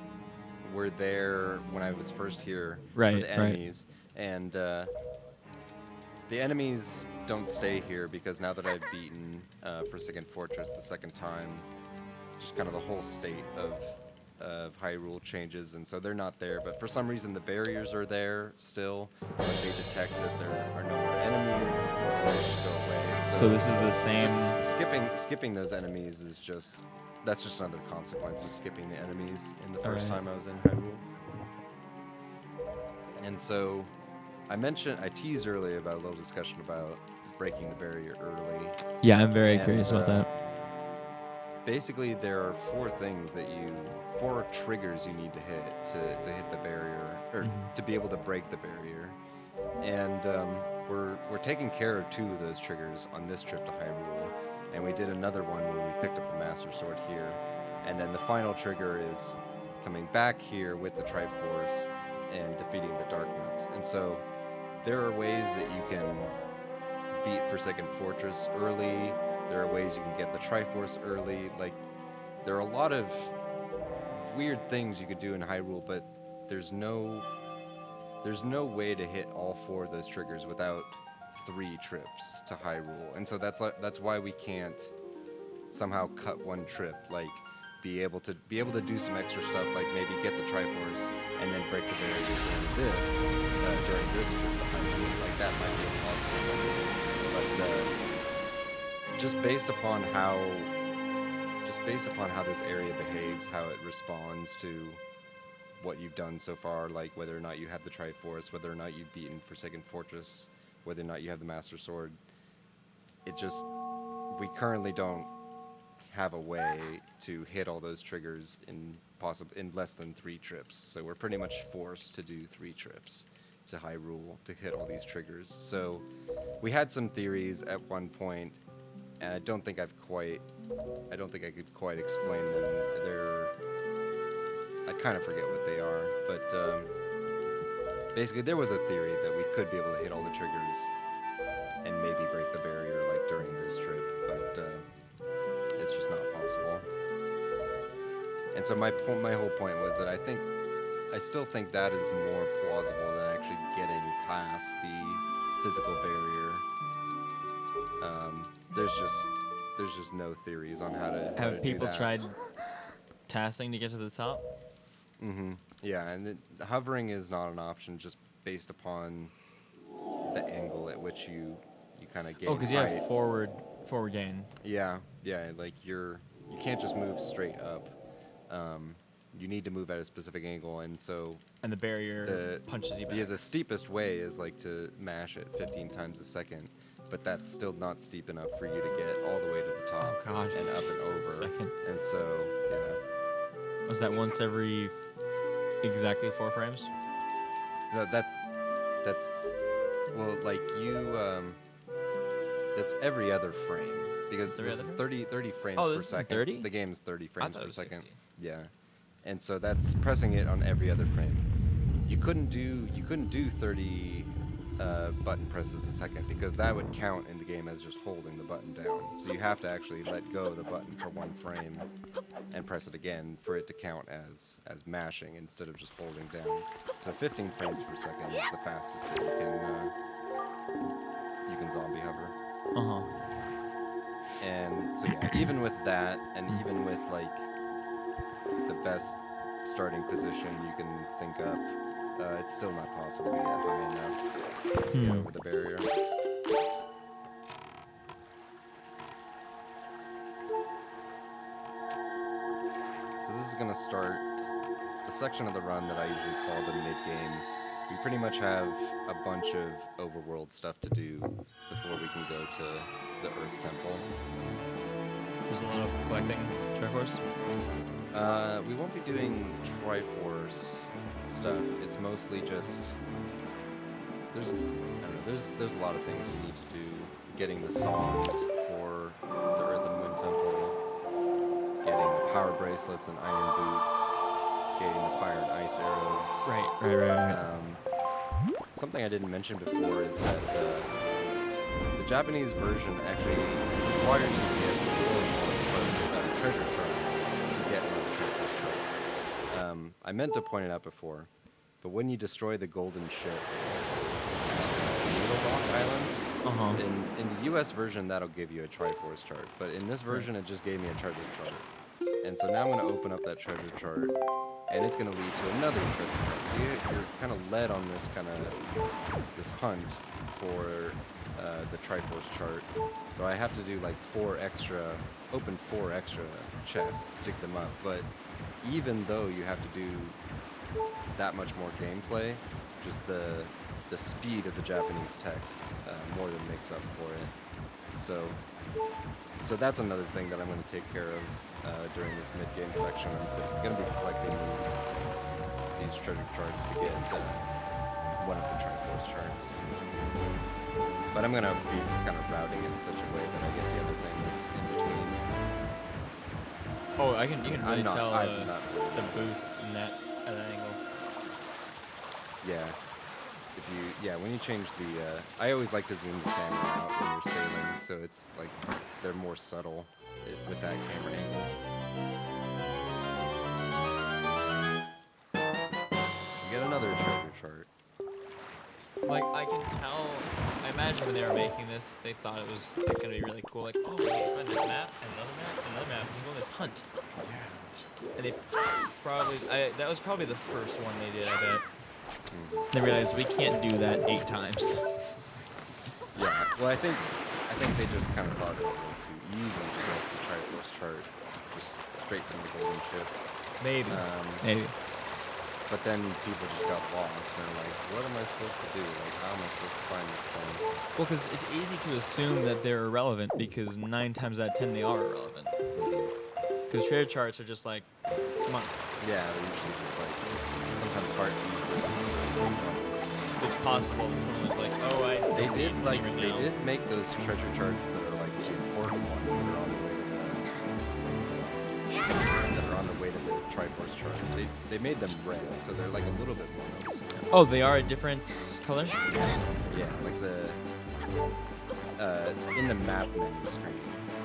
were there when I was first here Right, for the right. enemies, and the enemies don't stay here because now that I've beaten Forsaken Fortress the second time, just kind of the whole state of Hyrule changes, and so they're not there. But for some reason, the barriers are there still, but they detect that there are no more enemies, and so they just go away. So this is the same. Just skipping those enemies is that's just another consequence of skipping the enemies in the first Alright. time I was in Hyrule. And so I teased earlier about a little discussion about breaking the barrier early. Yeah, I'm very And, curious about that. Basically, there are four triggers you need to hit to hit the barrier, or to be able to break the barrier. And we're taking care of two of those triggers on this trip to Hyrule, and we did another one where we picked up the Master Sword here, and then the final trigger is coming back here with the Triforce and defeating the Dark Knights. And so there are ways that you can beat Forsaken Fortress early. There are ways you can get the Triforce early. Like, there are a lot of weird things you could do in Hyrule, but there's no way to hit all four of those triggers without 3 trips to Hyrule. And so that's why we can't somehow cut one trip, like be able to do some extra stuff, like maybe get the Triforce and then break the barrier during this trip to Hyrule. Like, that might be a possible thing. But just based upon how this area behaves, how it responds to what you've done so far, like whether or not you have the Triforce, whether or not you've beaten Forsaken Fortress, whether or not you have the Master Sword, we currently don't have a way to hit all those triggers in less than 3 trips. So we're pretty much forced to do 3 trips to Hyrule to hit all these triggers. So we had some theories at one point, and I don't think I could quite explain them. I kind of forget what they are, but basically there was a theory that we could be able to hit all the triggers and maybe break the barrier like during this trip, but it's just not possible. And so my whole point was that I still think that is more plausible than actually getting past the physical barrier. There's just no theories on how to Have do people that. tried tasking to get to the top? Yeah, and the hovering is not an option just based upon the angle at which you kind of gain Oh, because you height. have forward gain. Yeah, like you can't just move straight up. You need to move at a specific angle, and so And the barrier punches you back. the steepest way is like to mash it 15 times a second, but that's still not steep enough for you to get all the way to the top gosh. and up and over. Second. And so, yeah. Was that once every exactly 4 frames? No, that's well, like that's every other frame because Every this other is frame? 30 frames Oh, per this is second. 30? The game's 30 frames thought it per was second. 60. Yeah, and so that's pressing it on every other frame. You couldn't do 30 button presses a second because that would count in the game as just holding the button down. So you have to actually let go of the button for one frame and press it again for it to count as mashing instead of just holding down. So 15 frames per second is the fastest that you can zombie hover. Uh-huh. And so yeah, even with that, and even with like the best starting position you can think up, it's still not possible to get high enough to get over the barrier. So this is gonna start the section of the run that I usually call the mid-game. We pretty much have a bunch of overworld stuff to do before we can go to the Earth Temple. There's a lot of collecting Triforce. We won't be doing Triforce stuff. It's mostly just there's a lot of things you need to do. Getting the songs for the Earth and Wind Temple, getting the power bracelets and iron boots, getting the fire and ice arrows. Right. Something I didn't mention before is that the Japanese version actually requires you to get 4 more treasure charts to get one of the Triforce charts. I meant to point it out before, but when you destroy the golden ship at Needle Rock Island, in the US version that'll give you a Triforce chart, but in this version it just gave me a treasure chart. And so now I'm going to open up that treasure chart, and it's going to lead to another treasure chart. So you're kind of led on this hunt for the Triforce chart. So I have to do like open 4 extra chests, dig them up. But even though you have to do that much more gameplay, just the speed of the Japanese text more than makes up for it. So that's another thing that I'm going to take care of during this mid-game section. I'm going to be collecting these treasure charts to get one of the Triforce charts. But I'm going to be kind of routing it in such a way that I get the other things in between. Oh, you can really tell I'm not the boosts in that at that angle. Yeah. When you change the, I always like to zoom the camera out when you're sailing, so it's like they're more subtle with that camera angle. You get another treasure chart. Like, I can tell, I imagine when they were making this, they thought it was like, going to be really cool. Like, oh, we can find this map, and another map, we can go on this hunt. Yeah. And they probably, that was probably the first one they did, I bet. They realized we can't do that 8 times. Yeah, well, I think they just kind of thought it was a little too easy to get the Triforce chart just straight from the golden ship. Maybe. Maybe. But then people just got lost and they're like, what am I supposed to do? Like, how am I supposed to find this thing? Well, because it's easy to assume that they're irrelevant because 9 times out of 10 they are irrelevant. Because treasure charts are just like, come on. Yeah, they're usually just like sometimes heart pieces. So it's possible that someone was like, oh, They did make those treasure charts that are like the important ones that are on the way to the Triforce chart. They made them red, so they're like a little bit more noticeable. Oh, they are a different color? Yeah, like the in the map menu screen,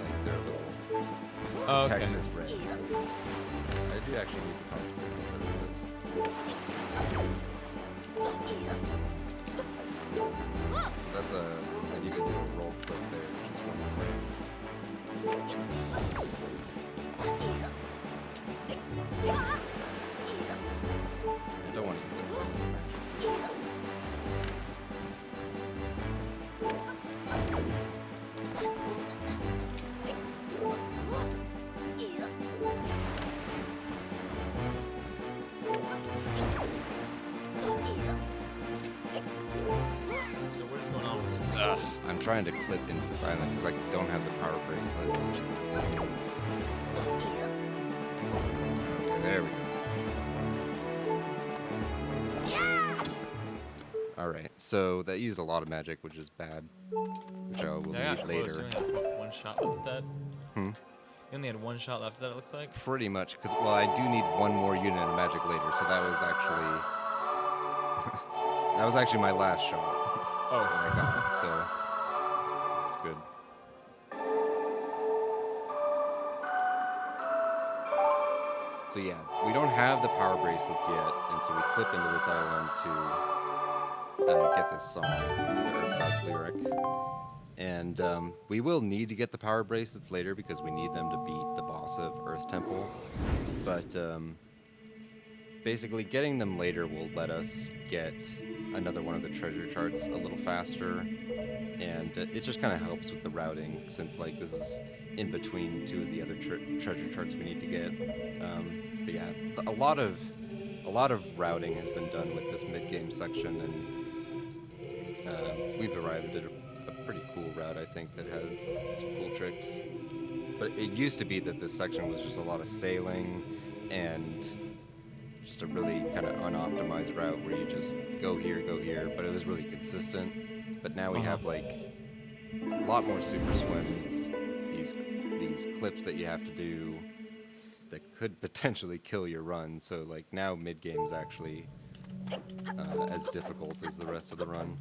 like their little text is red. I do actually need to concentrate a little bit on this. So that's and you can do a roll click there, which is 1 frame. I don't want to use it for magic. So what is going on with this? I'm trying to clip into this island because I don't have the power bracelets. Okay, there we go. All right. So that used a lot of magic, which is bad, which I will Yeah, need close. later. You only had what, one shot left of that? Hmm? You only had one shot left of that, it looks like. Pretty much, because well, I do need one more unit of magic later, so that was actually that was actually my last shot Oh. that I got. So it's good. So yeah, we don't have the power bracelets yet, and so we clip into this island to get this song, the Earth God's lyric. And we will need to get the power bracelets later because we need them to beat the boss of Earth Temple. But basically, getting them later will let us get another one of the treasure charts a little faster. And it just kind of helps with the routing since like this is in between two of the other treasure charts we need to get. But yeah, a lot of routing has been done with this mid-game section, and we've arrived at a pretty cool route, I think, that has some cool tricks. But it used to be that this section was just a lot of sailing and just a really kind of unoptimized route where you just go here, but it was really consistent. But now we have like a lot more super swims, these clips that you have to do that could potentially kill your run. So like now mid game's actually as difficult as the rest of the run.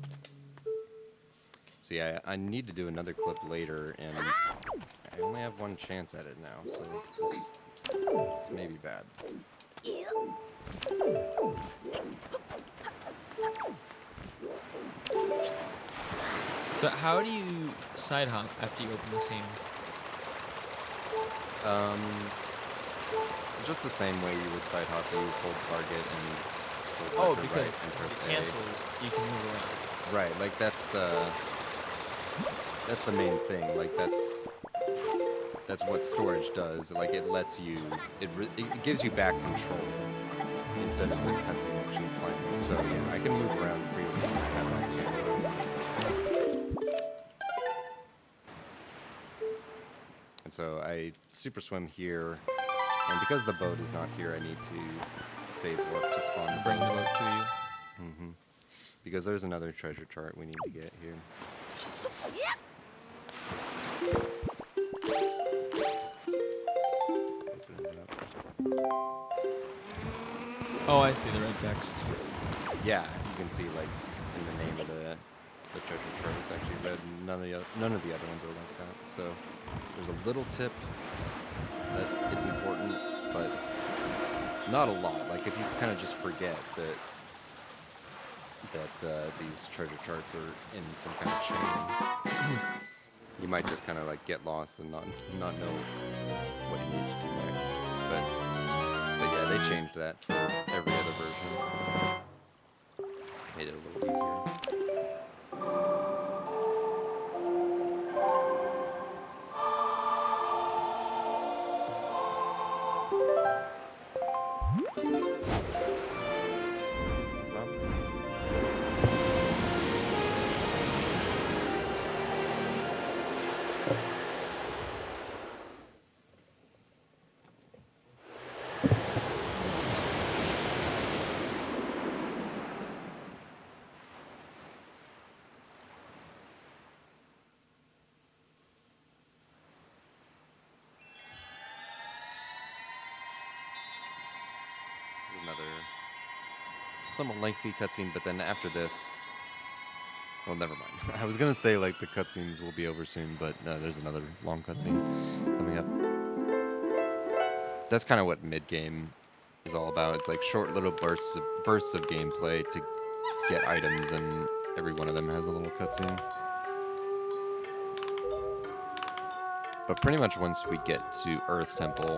So yeah, I need to do another clip later, and I only have one chance at it now, so this may be bad. So how do you side hop after you open the scene? Just the same way you would side hop, you hold target and hold Oh, marker because right and since it press A. cancels, you can move around. Right, like that's the main thing. Like that's what storage does. Like it lets you, it gives you back control instead of the cutscene actually playing. So yeah, I can move around freely when I have that camera. And so I super swim here, and because the boat is not here, I need to save warp to spawn the Bring the boat. boat to you. Because there's another treasure chart we need to get here. Open it up. Oh, I see the red text. Yeah, you can see like in the name of the treasure chart, it's actually red. None of the other ones are like that. So there's a little tip that it's important, but not a lot. Like if you kind of just forget that these treasure charts are in some kind of chain, you might just kind of like get lost and not know what you need to do next. But yeah, they changed that for every other version. Made it a little easier. Another somewhat lengthy cutscene, but then after this, well, never mind. I was gonna say like the cutscenes will be over soon, but no, there's another long cutscene coming up. That's kind of what mid game is all about. It's like short little bursts of gameplay to get items, and every one of them has a little cutscene. But pretty much once we get to Earth Temple,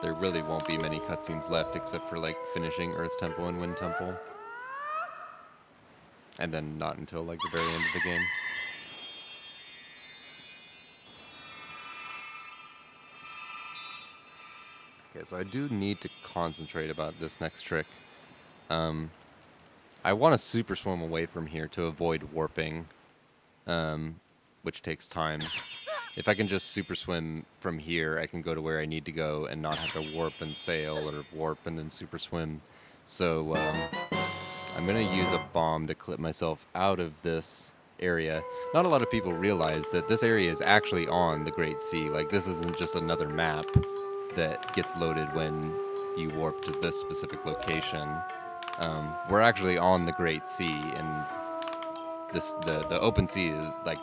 there really won't be many cutscenes left except for like finishing Earth Temple and Wind Temple. And then not until like the very end of the game. Okay, so I do need to concentrate about this next trick. I want to super swim away from here to avoid warping, which takes time. If I can just super swim from here, I can go to where I need to go and not have to warp and sail or warp and then super swim. So I'm going to use a bomb to clip myself out of this area. Not a lot of people realize that this area is actually on the Great Sea. Like, this isn't just another map that gets loaded when you warp to this specific location. We're actually on the Great Sea, and the open sea is like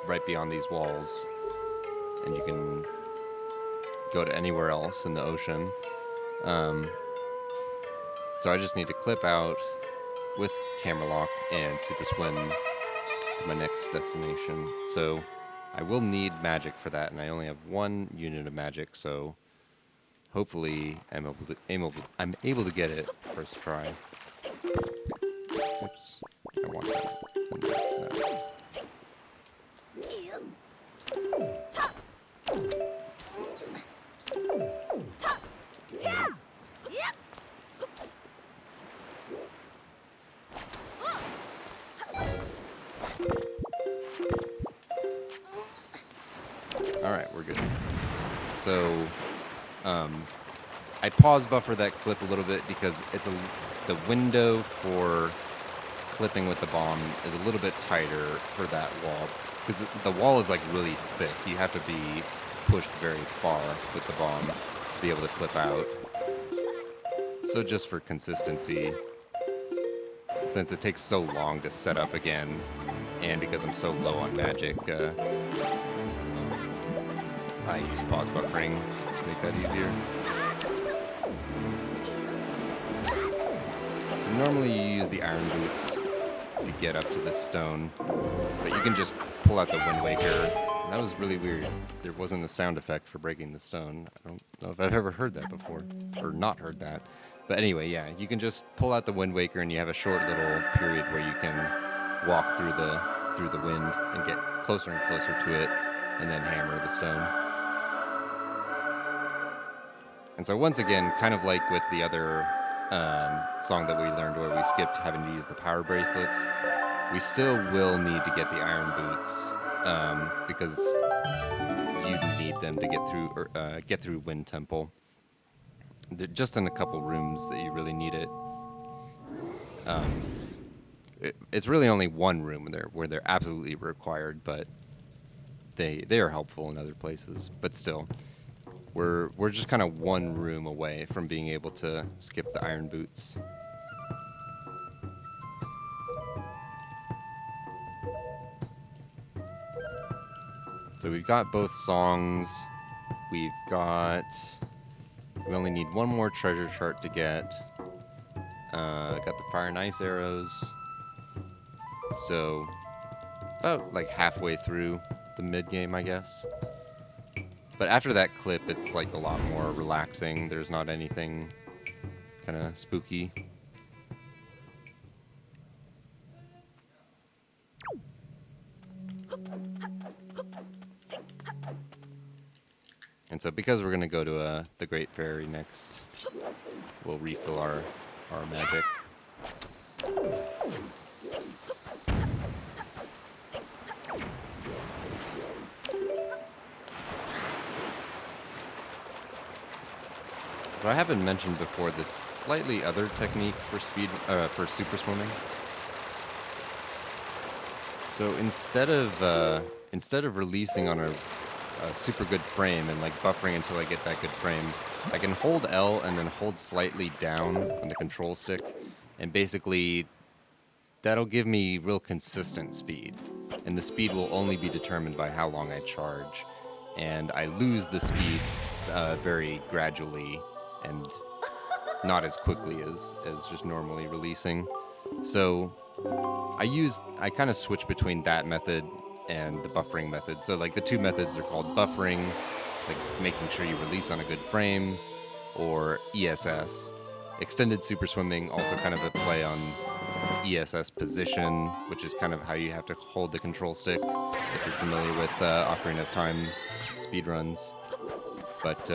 right beyond these walls, and you can go to anywhere else in the ocean. So I just need to clip out with camera lock and super swim to my next destination. So I will need magic for that, and I only have 1 unit of magic, so hopefully I'm able to get it first try. Oops, I want that. No. All right, we're good. So, I pause buffer that clip a little bit because the window for clipping with the bomb is a little bit tighter for that wall, because the wall is like really thick. You have to be pushed very far with the bomb to be able to clip out. So just for consistency, since it takes so long to set up again, and because I'm so low on magic, I use pause buffering to make that easier. So normally you use the iron boots to get up to this stone, but you can just pull out the Wind Waker. And that was really weird. There wasn't a sound effect for breaking the stone. I don't know if I've ever heard that before, or not heard that. But anyway, yeah, you can just pull out the Wind Waker, and you have a short little period where you can walk through the wind and get closer and closer to it, and then hammer the stone. And so once again, kind of like with the other song that we learned where we skipped having to use the power bracelets, we still will need to get the iron boots because you need them to get through Wind Temple. They're just in a couple rooms that you really need it. It's really only one room where they're absolutely required, but they are helpful in other places. But still, we're just kind of one room away from being able to skip the iron boots. So we've got both songs. We only need one more treasure chart to get. Got the fire and ice arrows. So about like halfway through the mid game, I guess. But after that clip, it's like a lot more relaxing. There's not anything kind of spooky. And so because we're going to go to the Great Fairy next, we'll refill our magic. So I haven't mentioned before this slightly other technique for super swimming. So instead of releasing on a super good frame and like buffering until I get that good frame, I can hold L and then hold slightly down on the control stick, and basically that'll give me real consistent speed. And the speed will only be determined by how long I charge, and I lose the speed very gradually and not as quickly as just normally releasing. So I kind of switch between that method and the buffering method. So like the two methods are called buffering, like making sure you release on a good frame, or ESS. Extended super swimming, also kind of a play on ESS position, which is kind of how you have to hold the control stick if you're familiar with Ocarina of Time speedruns. But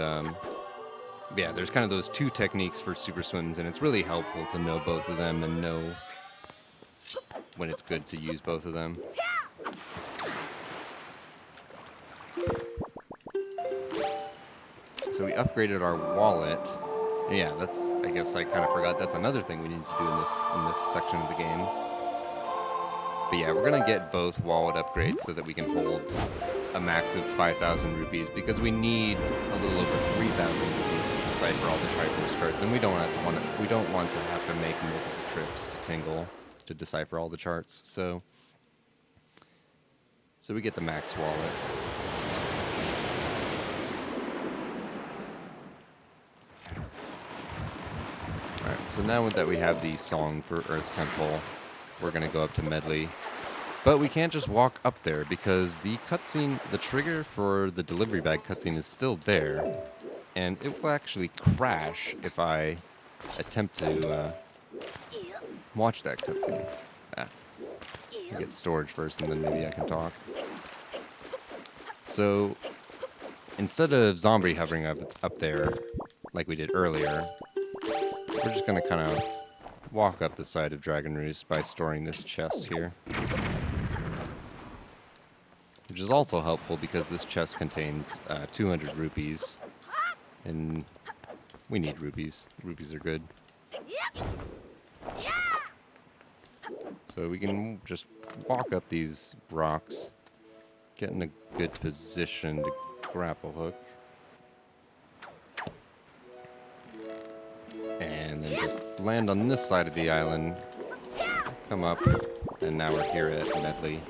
yeah, there's kind of those two techniques for super swims, and it's really helpful to know both of them and know when it's good to use both of them. So we upgraded our wallet Yeah, that's. I guess I kind of forgot. That's another thing we need to do in this section of the game. But yeah, we're gonna get both wallet upgrades so that we can hold a max of 5,000 rupees because we need a little over 3,000 rupees to decipher all the Triforce cards, and we don't want to have to make multiple trips to Tingle to decipher all the charts. So we get the max wallet. Alright, so now that we have the song for Earth Temple, we're going to go up to Medley. But we can't just walk up there because the cutscene, the trigger for the delivery bag cutscene is still there. And it will actually crash if I attempt to watch that cutscene. I'll get storage first and then maybe I can talk. So instead of zombie hovering up there like we did earlier, we're just going to kind of walk up the side of Dragon Roost by storing this chest here. Which is also helpful because this chest contains 200 rupees. And we need rupees. Rupees are good. So we can just walk up these rocks, get in a good position to grapple hook. And then just land on this side of the island, come up, and now we're here at Medley.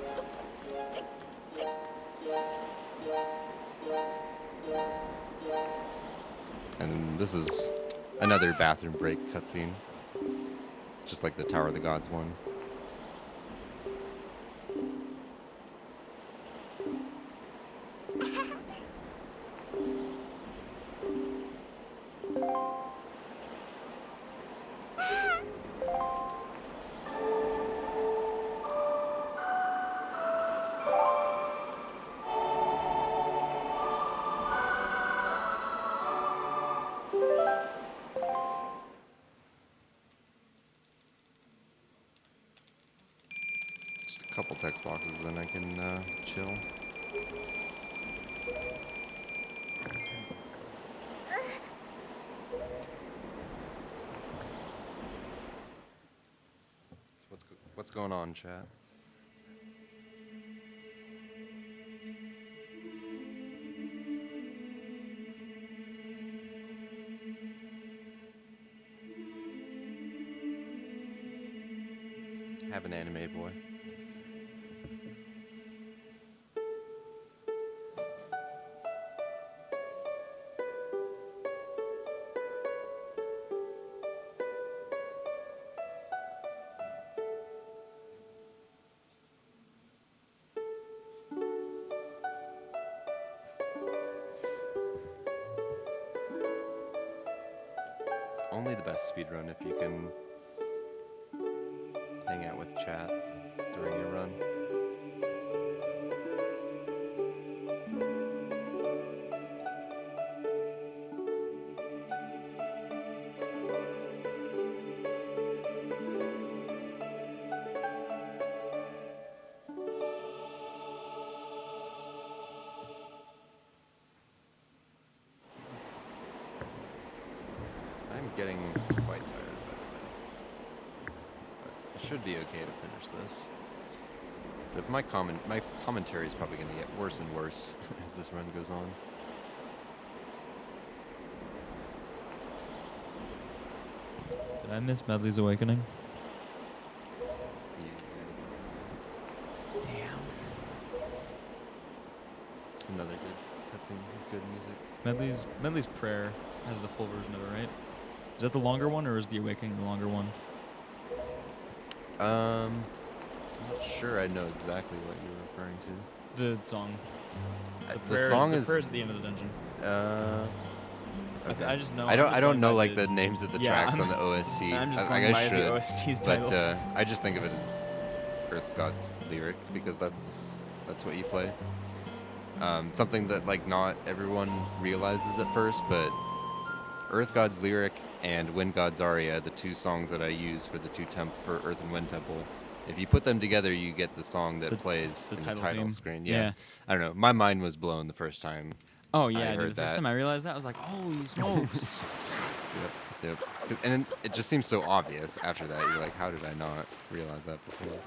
And this is another bathroom break cutscene, just like the Tower of the Gods one. Couple text boxes, then I can chill. So what's going on, chat? Have an anime boy. Only the best speedrun if you can hang out with chat during your run. I'm getting quite tired, by the way. But it should be okay to finish this. But if my commentary is probably going to get worse and worse as this run goes on. Did I miss Medley's Awakening? Damn. It's another good cutscene, good music. Medley's Prayer has the full version of it, right? Is that the longer one, or is the Awakening the longer one? I'm not sure I know exactly what you're referring to. The song. The song the is prayer's at the end of the dungeon. Okay. I just know. I I'm just don't going know by like the names of the tracks on the OST. I'm just I going guess by should, the OST's but titles. I just think of it as Earth God's lyric because that's what you play. Something that like not everyone realizes at first, but Earth God's lyric and Wind God's aria, the two songs that I use for the for Earth and Wind Temple. If you put them together, you get the song that plays in the title theme. screen. Yeah. I don't know. My mind was blown the first time. Oh I yeah, heard dude. The first that. time I realized that, I was like, "Holy smokes!" Yep. And it just seems so obvious after that. You're like, how did I not realize that before?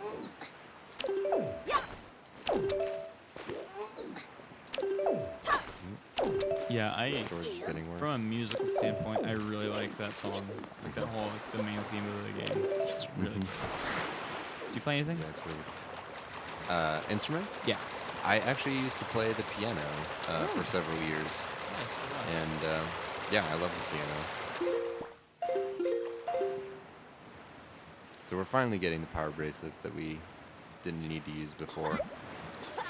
Yeah, Storage is getting worse. from a musical standpoint, I really like that song. Like that whole, like, the main theme of the game. It's really good. Do you play anything? Yeah, it's really good. Instruments? Yeah. I actually used to play the piano for several years. Nice. And yeah, I love the piano. So we're finally getting the power bracelets that we didn't need to use before.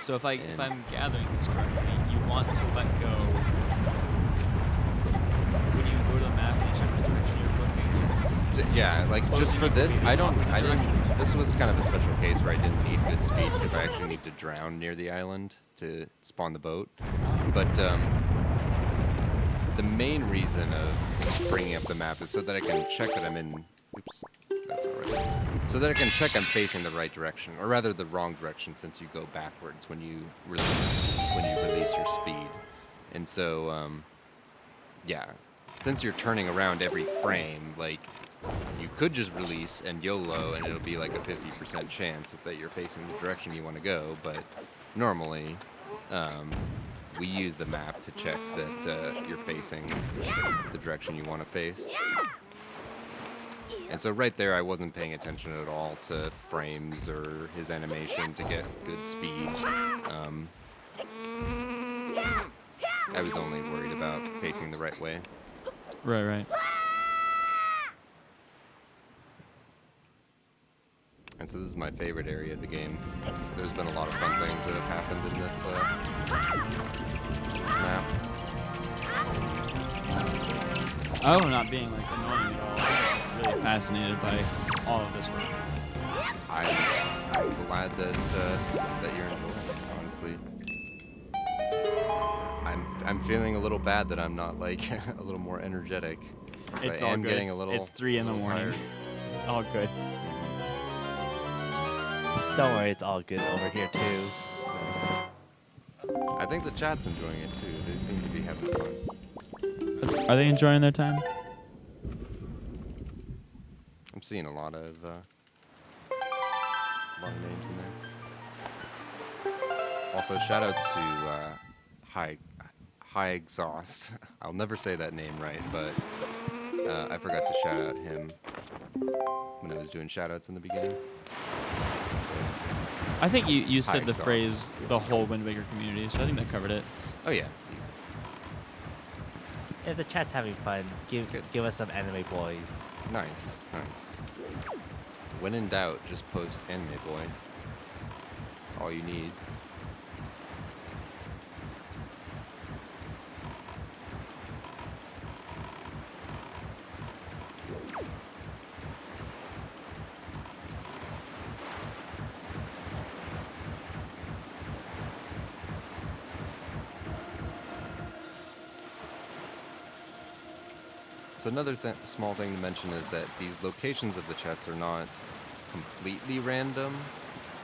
So if I'm And- gathering this correctly, you want to let go. When you go to the map and check which direction you're looking. So, yeah, like just Closing for it this, completely I opposite didn't. direction. This was kind of a special case where I didn't need good speed because I actually need to drown near the island to spawn the boat. But the main reason of bringing up the map is so that I can check that I'm in. Oops, that's all right. So that I can check I'm facing the right direction, or rather the wrong direction, since you go backwards when you release your speed. And so, yeah, since you're turning around every frame, like you could just release and YOLO, and it'll be like a 50% chance that you're facing the direction you want to go. But normally, we use the map to check that you're facing the direction you want to face. And so right there, I wasn't paying attention at all to frames or his animation to get good speed. I was only worried about facing the right way. Right. And so this is my favorite area of the game. There's been a lot of fun things that have happened in this map. Oh, not being like annoying at all. I'm just really fascinated by all of this work. I'm glad that you're enjoying it, honestly. I'm feeling a little bad that I'm not like a little more energetic. It's I all am good. getting a little. It's 3 in the little morning. tired. It's all good. Don't worry, it's all good over here too. I think the chat's enjoying it too. They seem to be having fun. Are they enjoying their time? I'm seeing a lot of names in there. Also, shoutouts to High Exhaust. I'll never say that name right, but I forgot to shout out him when I was doing shoutouts in the beginning. I think you High said the exhaust. phrase the whole Wind Waker community, so I think that covered it. Oh yeah, easy. If the chat's having fun, give us some anime boys. Nice. When in doubt, just post anime boy. That's all you need. So another small thing to mention is that these locations of the chests are not completely random,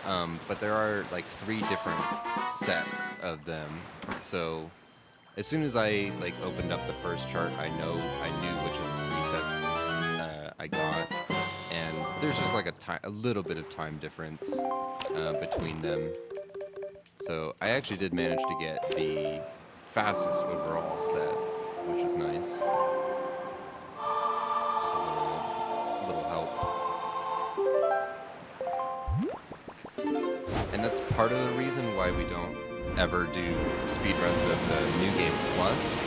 but there are like 3 different sets of them. So as soon as I like opened up the first chart, I knew which of the 3 sets I got, and there's just like a little bit of time difference between them. So I actually did manage to get the fastest overall set, which is nice. Little help. And that's part of the reason why we don't ever do speedruns of the New Game Plus,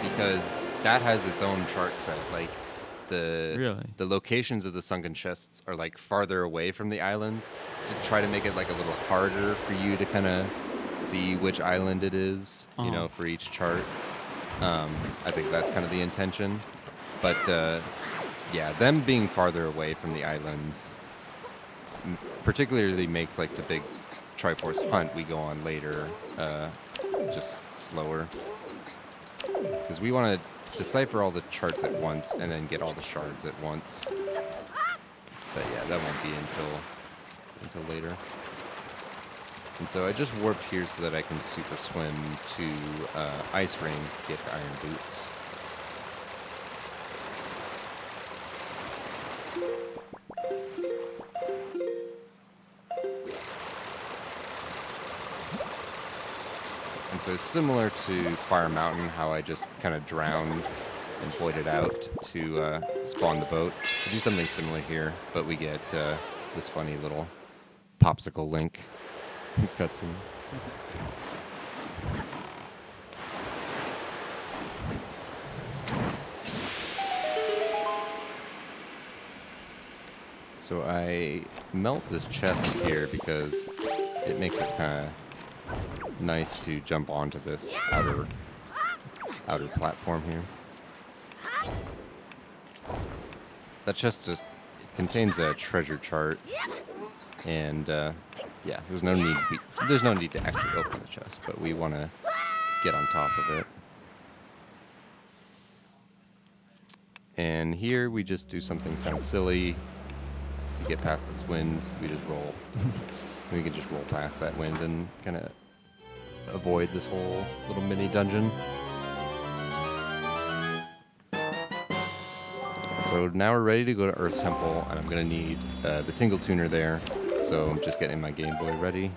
because that has its own chart set. Like the locations of the sunken chests are like farther away from the islands to try to make it like a little harder for you to kind of see which island it is, you know, for each chart. I think that's kind of the intention, but yeah, them being farther away from the islands particularly makes like the big Triforce hunt we go on later just slower, because we want to decipher all the charts at once and then get all the shards at once. But yeah, that won't be until later. And so I just warped here so that I can super swim to Ice Ring to get the iron boots. so similar to Fire Mountain, how I just kind of drowned and voided out to spawn the boat. We do something similar here, but we get this funny little popsicle Link cutscene. So I melt this chest here because it makes it kind of nice to jump onto this outer platform here. That chest just contains a treasure chart, and yeah, there's no need to actually open the chest, but we want to get on top of it. And here we just do something kind of silly. To get past this wind, we just roll. We can just roll past that wind and kind of avoid this whole little mini dungeon. So now we're ready to go to Earth Temple, and I'm going to need the Tingle Tuner there. So I'm just getting my Game Boy ready.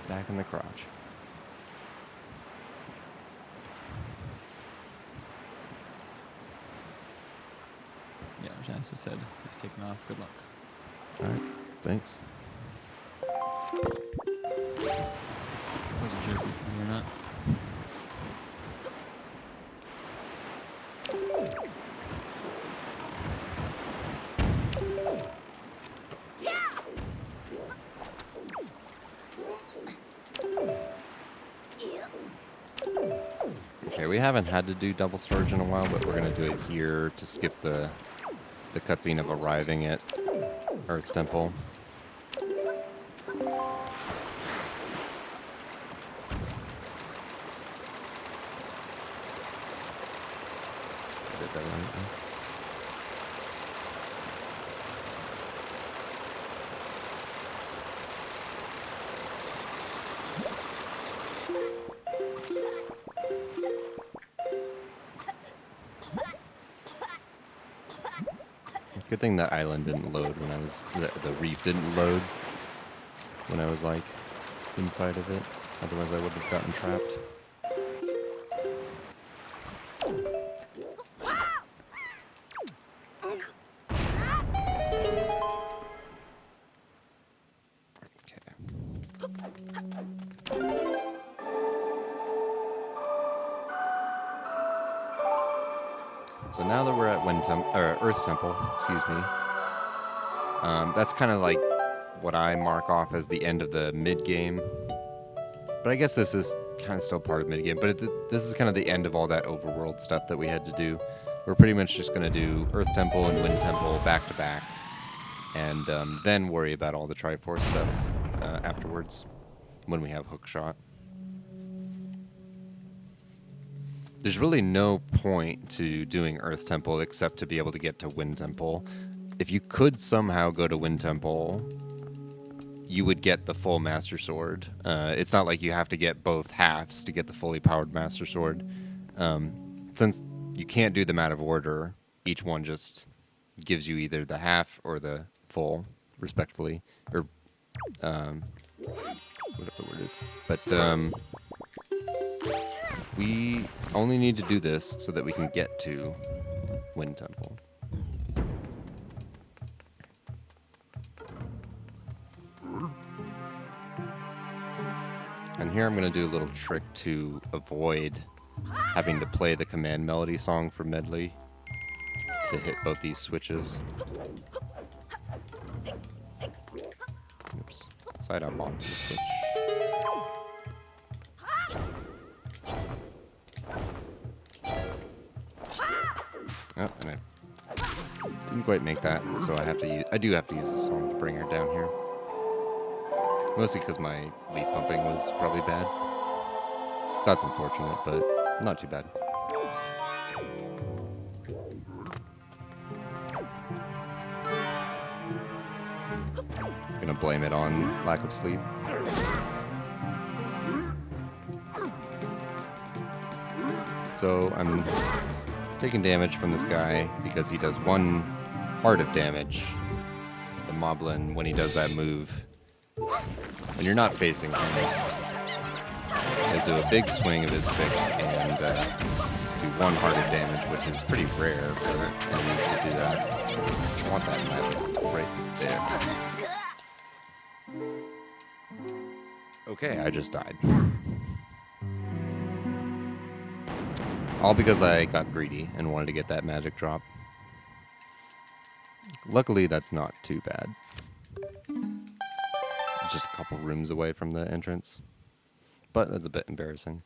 Back in the crotch. Yeah, Janice said he's taking off. Good luck. All right, thanks. Wasn't sure if you or not. Okay, we haven't had to do double storage in a while, but we're gonna do it here to skip the cutscene of arriving at Earth Temple. I did that right. Good thing that island didn't load when I was the reef didn't load when I was like inside of it. Otherwise, I would have gotten trapped. So now that we're at Earth Temple, excuse me, that's kind of like what I mark off as the end of the mid-game. But I guess this is kind of still part of mid-game, but this is kind of the end of all that overworld stuff that we had to do. We're pretty much just going to do Earth Temple and Wind Temple back to back, and then worry about all the Triforce stuff afterwards when we have Hookshot. There's really no point to doing Earth Temple except to be able to get to Wind Temple. If you could somehow go to Wind Temple, you would get the full Master Sword. It's not like you have to get both halves to get the fully powered Master Sword. Since you can't do them out of order, each one just gives you either the half or the full, respectively. Or, whatever the word is. But, we only need to do this so that we can get to Wind Temple. And here I'm going to do a little trick to avoid having to play the command melody song for Medley to hit both these switches. Oops. Side up onto the switch. Oh, and I didn't quite make that, so I do have to use the song to bring her down here. Mostly because my leaf pumping was probably bad. That's unfortunate, but not too bad. gonna blame it on lack of sleep. So I'm taking damage from this guy because he does 1 heart of damage. The Moblin, when he does that move, when you're not facing him, he'll do a big swing of his stick and do 1 heart of damage, which is pretty rare for enemies to do that. I want that magic right there. Okay, I just died. All because I got greedy and wanted to get that magic drop. Luckily, that's not too bad. It's just a couple rooms away from the entrance. But that's a bit embarrassing.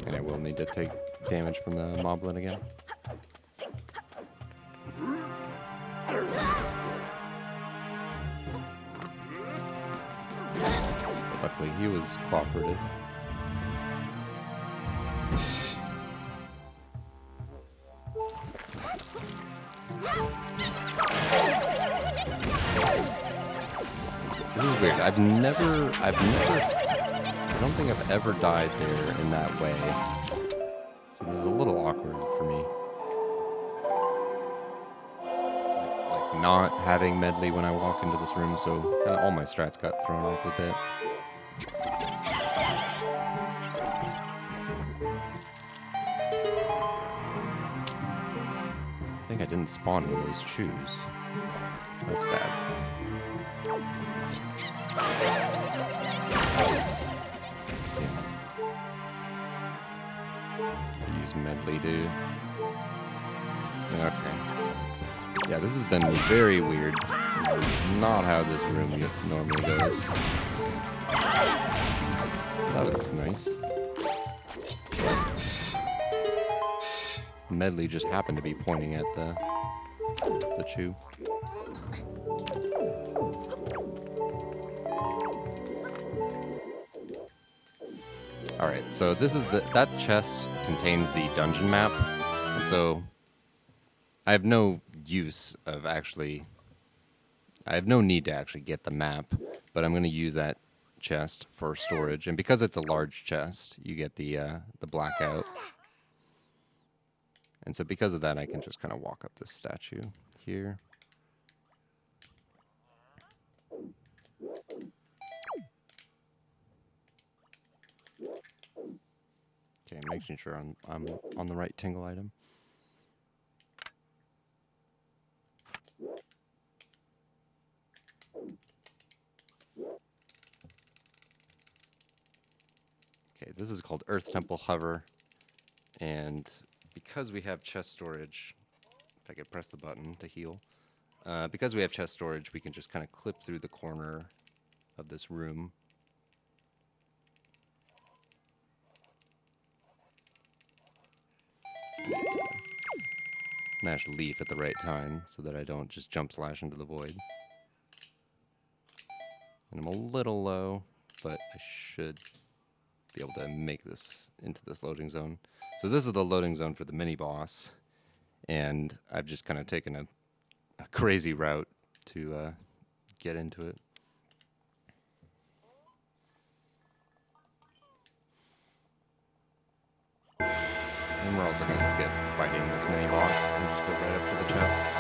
And I will need to take damage from the Moblin again. Luckily, he was cooperative. This is weird. I don't think I've ever died there in that way. So this is a little awkward for me. Like not having medley when I walk into this room, so kind of all my strats got thrown off a bit. I think I didn't spawn one of those shoes. That's bad. Yeah. Use medley to... Okay. Yeah, this has been very weird. This is not how this room normally goes. That was nice. Medley just happened to be pointing at the chew. Alright, so this is that chest contains the dungeon map, and so I have no need to actually get the map, but I'm going to use that chest for storage, and because it's a large chest, you get the blackout. And so because of that, I can just kind of walk up this statue here. Okay, making sure I'm on the right tingle item. Okay, this is called Earth Temple Hover, and because we have chest storage, if I could press the button to heal, because we have chest storage, we can just kind of clip through the corner of this room. Mash leaf at the right time so that I don't just jump slash into the void. And I'm a little low, but I should be able to make this into this loading zone. So this is the loading zone for the mini boss, and I've just kind of taken a crazy route to get into it. And we're also going to skip fighting this mini boss and just go right up to the chest.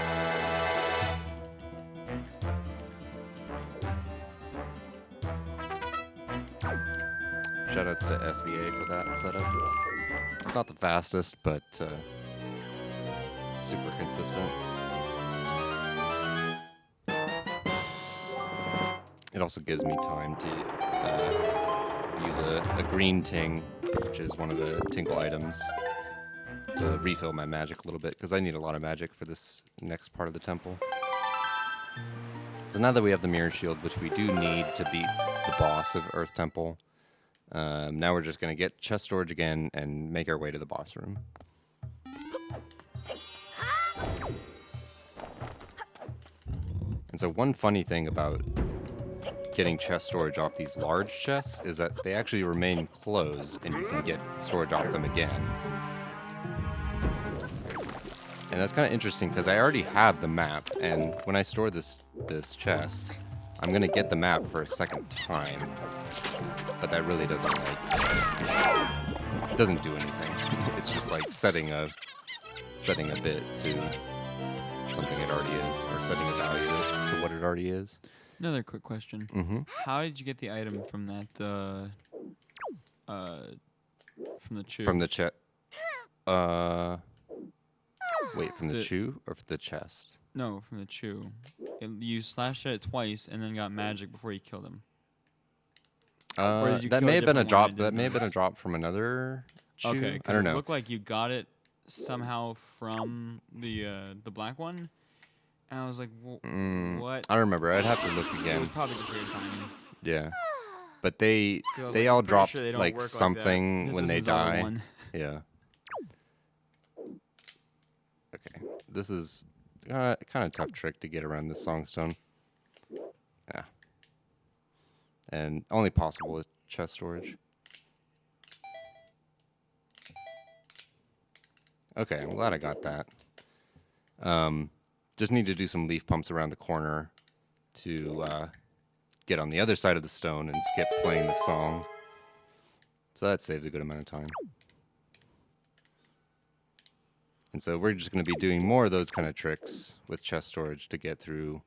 Shoutouts to SVA for that setup. It's not the fastest, but it's super consistent. It also gives me time to use a green ting, which is one of the tingle items, to refill my magic a little bit, because I need a lot of magic for this next part of the temple. So now that we have the mirror shield, which we do need to beat the boss of Earth Temple, now we're just going to get chest storage again and make our way to the boss room. And so one funny thing about getting chest storage off these large chests is that they actually remain closed and you can get storage off them again. And that's kind of interesting because I already have the map, and when I store this chest, I'm gonna get the map for a second time. But that really doesn't doesn't do anything. It's just like setting a bit to something it already is, or setting a value to what it already is. Another quick question. Mm-hmm. How did you get the item from that? From the chew. From the wait, from the chew or from the chest? No, from the chew. You slashed at it twice and then got magic before you killed him. Or did you That kill may have been a different one drop. and That didn't may have been a notice? drop from another chew. Okay, I because don't it know. looked like you got it somehow from the black one, and I was like, what? I don't remember. I'd have to look It was again. probably just weird timing. Yeah, but they 'Cause I was they like, all I'm pretty dropped sure they don't like work like that. something This when is they the Zelda die. one. Yeah. Okay, this is kind of tough trick to get around this songstone. Yeah, and only possible with chest storage. Okay, I'm glad I got that. Just need to do some leaf pumps around the corner to get on the other side of the stone and skip playing the song. So that saves a good amount of time. And so we're just going to be doing more of those kind of tricks with chest storage to get through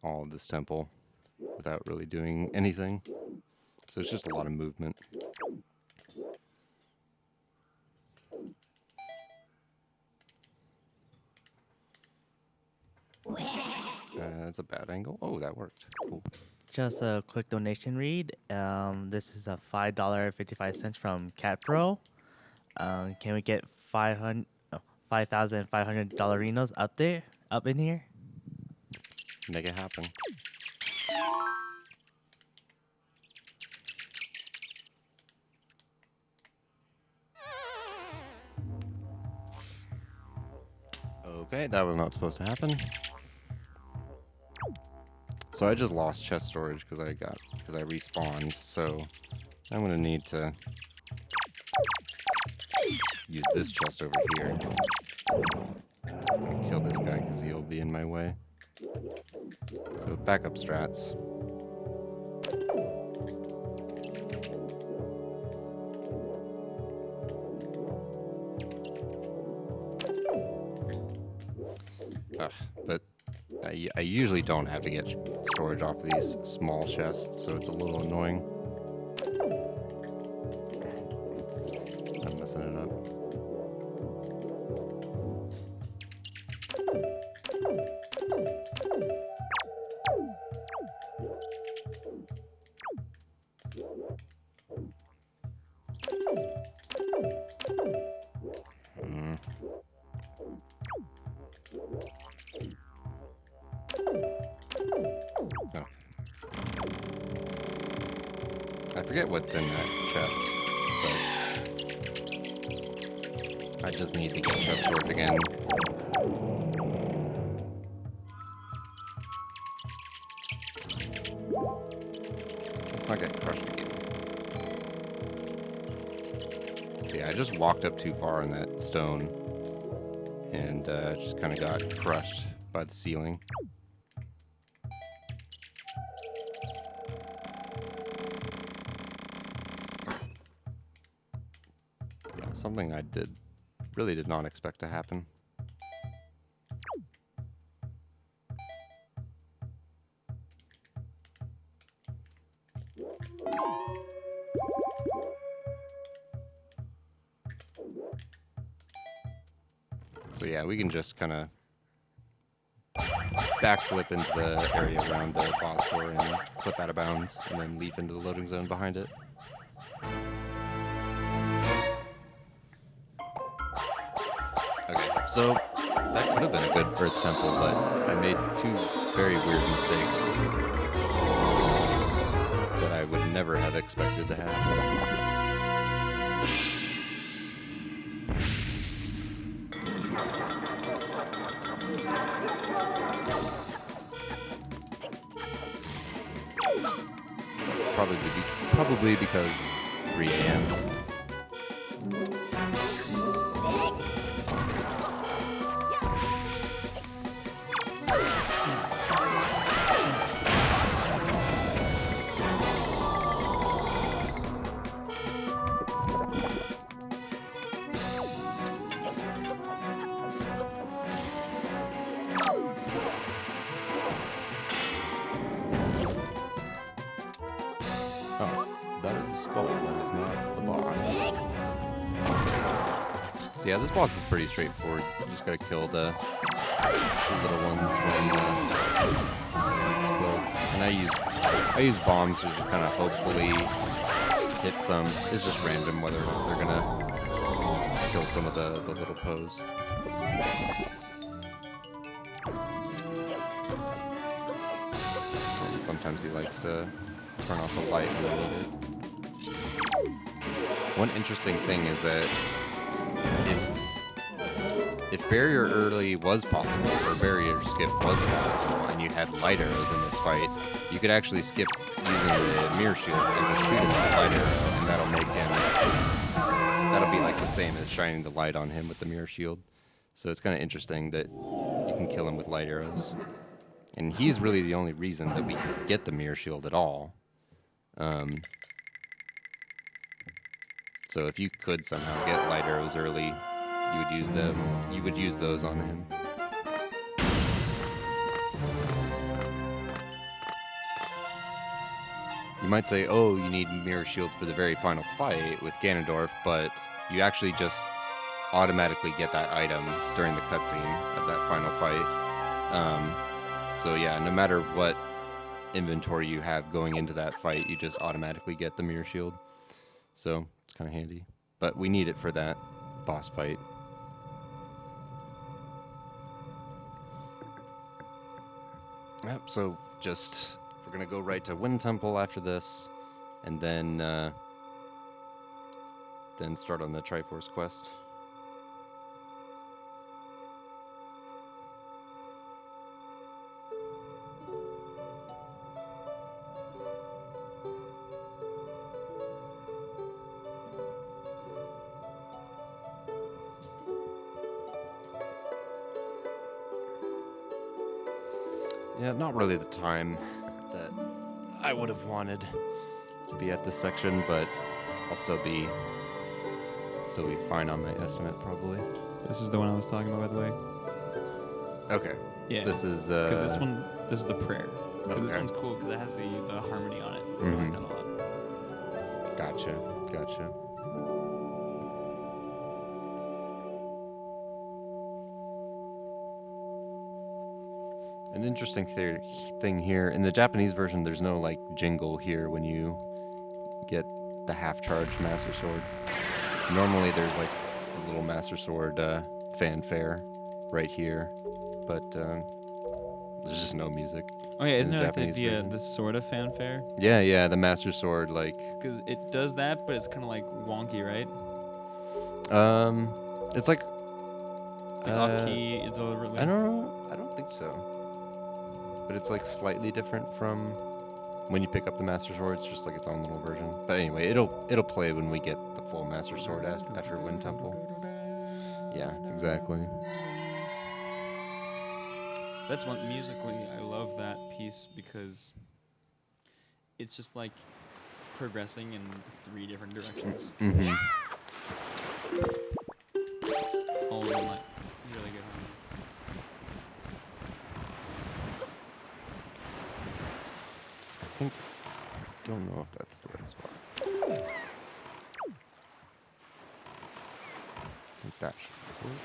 all of this temple without really doing anything. So it's just a lot of movement. That's a bad angle. Oh, that worked. Cool. Just a quick donation read. This is a $5.55 from Cat Pro. Can we get 5,500 dollarinos up in here? Make it happen. Okay, that was not supposed to happen. So I just lost chest storage because I respawned. So I'm gonna need to use this chest over here. I'm gonna kill this guy because he'll be in my way. So backup strats. But I usually don't have to get storage off these small chests, so it's a little annoying. I'm messing it up. Oh. I forget what's in that chest, but I just need to get chest storage again. Let's not get crushed again. So yeah, I just walked up too far in that stone and just kind of got crushed by the ceiling. Yeah, something I really did not expect to happen. So yeah, we can just kind of backflip into the area around the boss door and flip out of bounds, and then leap into the loading zone behind it. Okay, so that could have been a good Earth Temple, but I made two very weird mistakes that I would never have expected to happen. Probably because 3 a.m. So yeah, this boss is pretty straightforward. You just gotta kill the little ones when it explodes. And I use bombs to just kind of hopefully hit some. It's just random whether or not they're gonna kill some of the little foes. Sometimes he likes to turn off the light when I need it. One interesting thing is that if barrier early was possible, or barrier skip was possible, and you had light arrows in this fight, you could actually skip using the mirror shield and just shoot him with the light arrow, and that'll be like the same as shining the light on him with the mirror shield. So it's kind of interesting that you can kill him with light arrows. And he's really the only reason that we get the mirror shield at all. So if you could somehow get light arrows early, you would use them. You would use those on him. You might say, "Oh, you need mirror shield for the very final fight with Ganondorf," but you actually just automatically get that item during the cutscene of that final fight. So yeah, no matter what inventory you have going into that fight, you just automatically get the mirror shield. So it's kind of handy. But we need it for that boss fight. Yep, so we're going to go right to Wind Temple after this, and then start on the Triforce quest. Yeah, not really the time that I would have wanted to be at this section, but I'll still be fine on my estimate probably. This is the one I was talking about, by the way. Okay. Yeah. This is Because this is the prayer. Because this okay. one's cool because it has the harmony on it. I like that a lot. Gotcha. An interesting thing here in the Japanese version, there's no like jingle here when you get the half-charged Master Sword. Normally, there's like the little Master Sword fanfare right here, but there's just no music. Oh yeah, isn't in it the like Japanese version. the sort of fanfare? Yeah, the Master Sword like. Because it does that, but it's kind of like wonky, right? It's like. It's like off key deliberately. I don't know. I don't think so. But it's like slightly different from when you pick up the Master Sword. It's just like its own little version. But anyway, it'll play when we get the full Master Sword after Wind Temple. Yeah, exactly. That's one musically. I love that piece because it's just like progressing in 3 different directions. Mm-hmm. All in like really good harmony. Don't know if that's the right spot. I think that should work.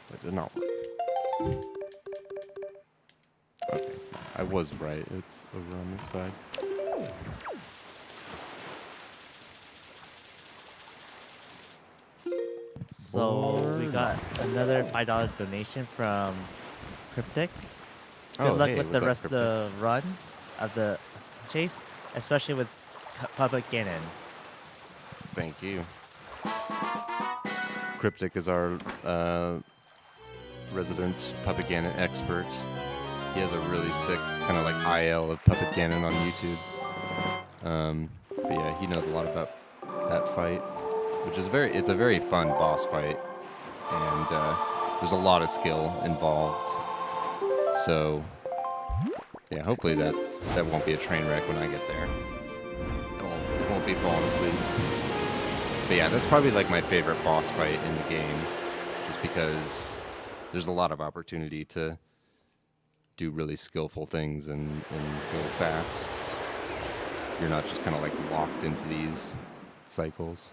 That did not work. Okay, I was right. It's over on this side. So we got another $5 donation from Cryptic. Good luck with the rest of the run of the chase, especially with Public Ganon. Thank you. Cryptic is our resident Puppet Ganon expert. He has a really sick kind of like IL of Puppet Ganon on YouTube. But yeah, he knows a lot about that fight, which is it's a very fun boss fight, and there's a lot of skill involved. So yeah, hopefully that won't be a train wreck when I get there. It won't be falling asleep. But yeah, that's probably like my favorite boss fight in the game, just because there's a lot of opportunity to do really skillful things and go fast. You're not just kind of like locked into these cycles.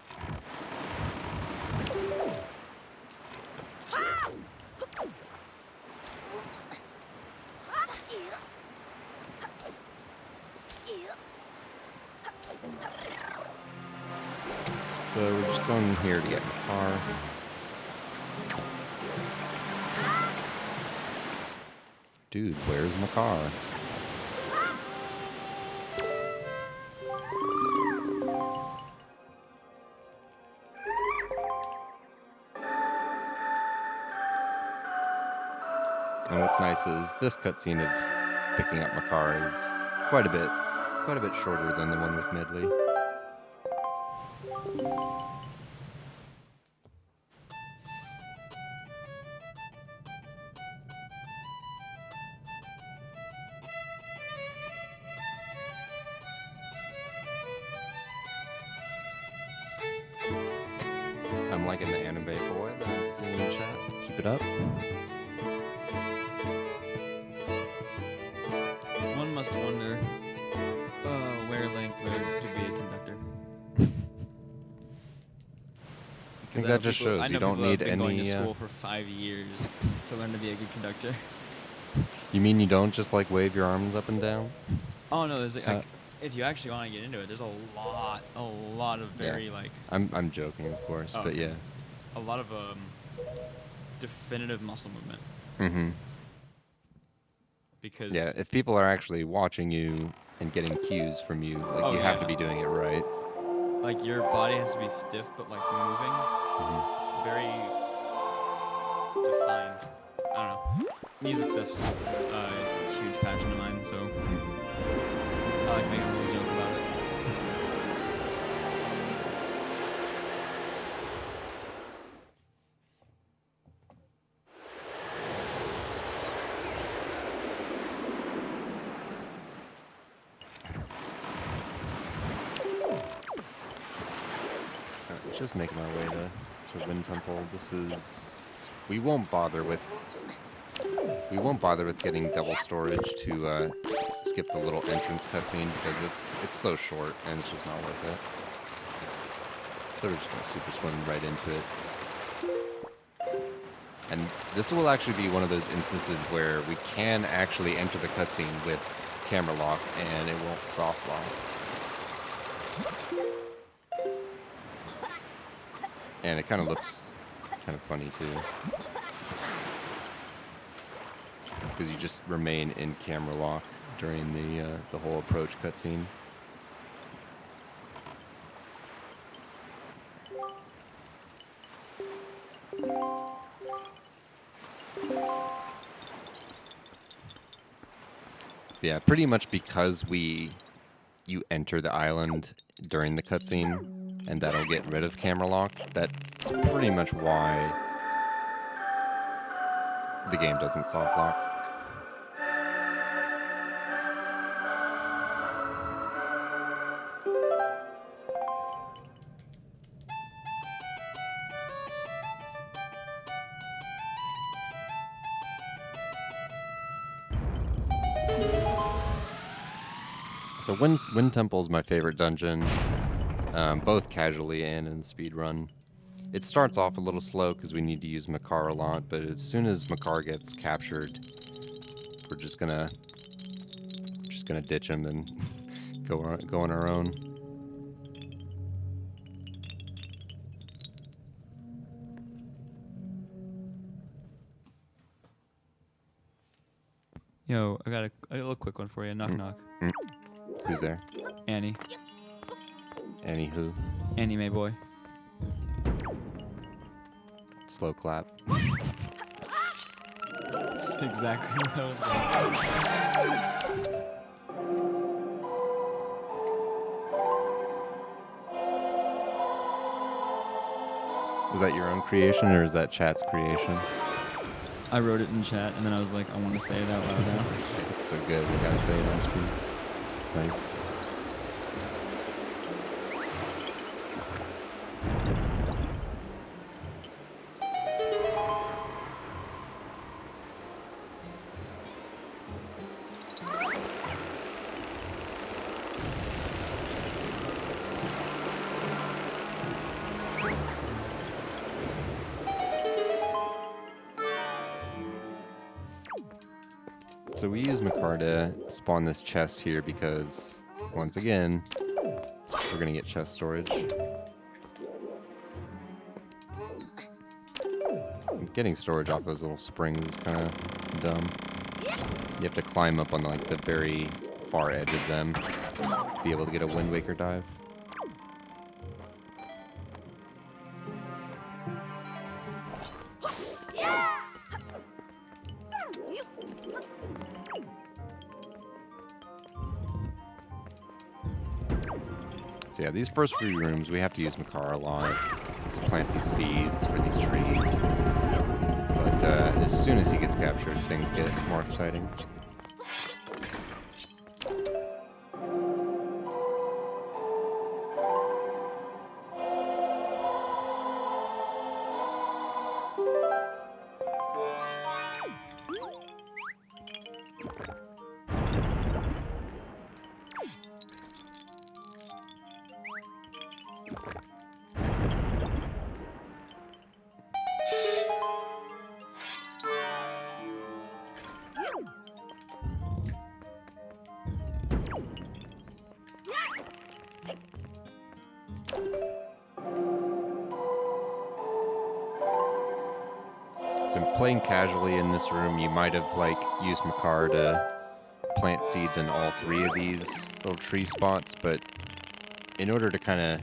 So we're just going here to get in the car. Dude, where's my car? And what's nice is this cutscene of picking up my car is quite a bit shorter than the one with Medley. I'm liking the anime boy that I'm seeing in chat. Keep it up. One must wonder where Link learned to be a conductor. I think that just shows you don't need been going to any. school for 5 years to learn to be a good conductor. You mean you don't just like wave your arms up and down? Oh no, there's like, if you actually want to get into it, there's a lot of very like I'm joking, of course, Oh. but yeah. a lot of definitive muscle movement Mm-hmm. because Yeah, if people are actually watching you and getting cues from you, like Oh, you have yeah. to be doing it right. like your body has to be stiff but like moving, Mhm. very defined. I don't know. Music stuff's a huge passion of mine, so I like making a little joke about it. Just making our way to Wind Temple. This is we won't bother with getting double storage to skip the little entrance cutscene because it's so short and it's just not worth it. So we're just gonna super swim right into it. And this will actually be one of those instances where we can actually enter the cutscene with camera lock and it won't soft lock. And it kind of looks kind of funny too. Because you just remain in camera lock during the whole approach cutscene. Yeah, pretty much because you enter the island during the cutscene, and that'll get rid of camera lock. That's pretty much why the game doesn't soft lock. So Wind Temple is my favorite dungeon, both casually and in speedrun. It starts off a little slow because we need to use Makar a lot, but as soon as Makar gets captured, we're just gonna ditch him and go on our own. Yo, I got a little quick one for you. Knock knock. Who's there? Annie. Anywho, Annie May boy. slow clap. Exactly what I was going. Is that your own creation or is that chat's creation? I wrote it in chat and then I was like, I want to say it out loud now. It's so good. We gotta say it on screen. Nice. So we use Makar to spawn this chest here because, once again, we're gonna get chest storage. Getting storage off those little springs is kind of dumb. You have to climb up on like the very far edge of them to be able to get a Wind Waker dive. So yeah, these first few rooms, we have to use Makar a lot to plant these seeds for these trees. But as soon as he gets captured, things get more exciting. So playing casually in this room, you might have like used Makar to plant seeds in all three of these little tree spots, but in order to kind of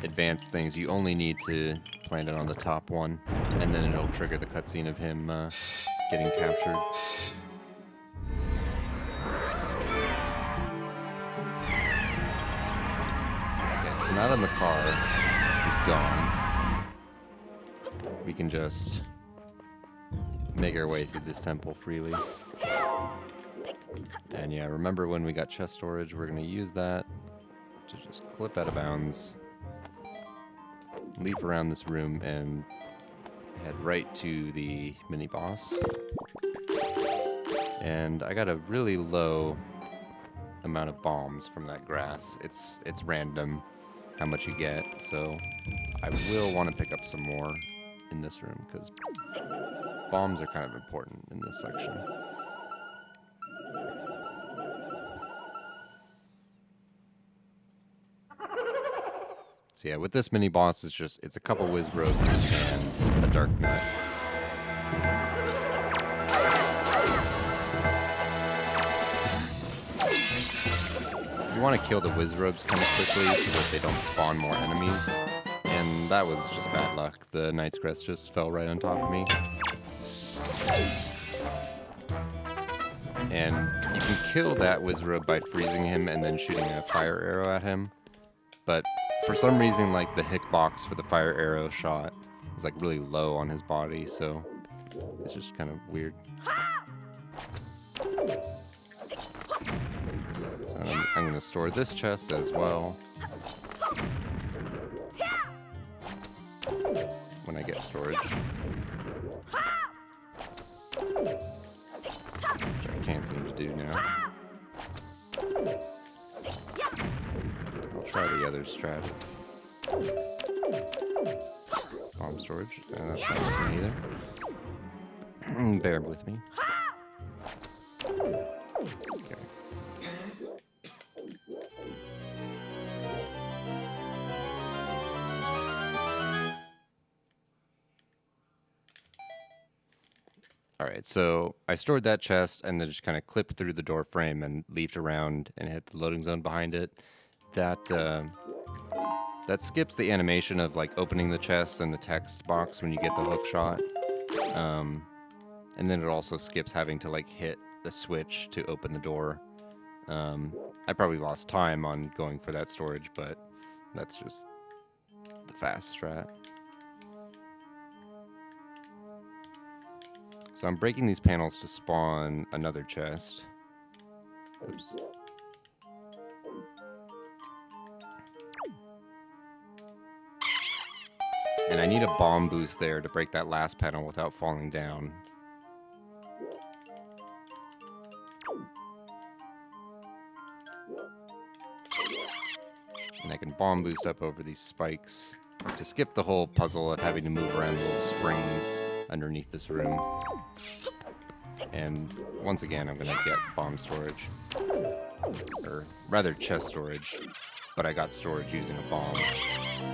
advance things, you only need to plant it on the top one, and then it'll trigger the cutscene of him getting captured. Okay, so now that Makar is gone, we can just make our way through this temple freely. And yeah, remember when we got chest storage, we're going to use that to just clip out of bounds, leap around this room, and head right to the mini-boss. And I got a really low amount of bombs from that grass. It's random how much you get, so I will want to pick up some more in this room, because bombs are kind of important in this section. So yeah, with this mini boss, it's a couple whiz ropes and a dark nut. You want to kill the whiz ropes kind of quickly so that they don't spawn more enemies. And that was just bad luck. The Knight's Crest just fell right on top of me. And you can kill that Wizrobe by freezing him and then shooting a fire arrow at him. But for some reason, like, the hitbox for the fire arrow shot was like really low on his body, so it's just kind of weird. So I'm going to store this chest as well when I get storage. Which I can't seem to do now. I'll try the other strat. Bomb storage. That's not working either. Bear with me. Okay. Alright, so I stored that chest and then just kind of clipped through the door frame and leafed around and hit the loading zone behind it. That skips the animation of like opening the chest and the text box when you get the hook shot. And then it also skips having to like hit the switch to open the door. I probably lost time on going for that storage, but that's just the fast strat. So I'm breaking these panels to spawn another chest. Oops. And I need a bomb boost there to break that last panel without falling down. And I can bomb boost up over these spikes to skip the whole puzzle of having to move around the little springs underneath this room. And once again, I'm gonna get bomb storage. Or rather chest storage, but I got storage using a bomb.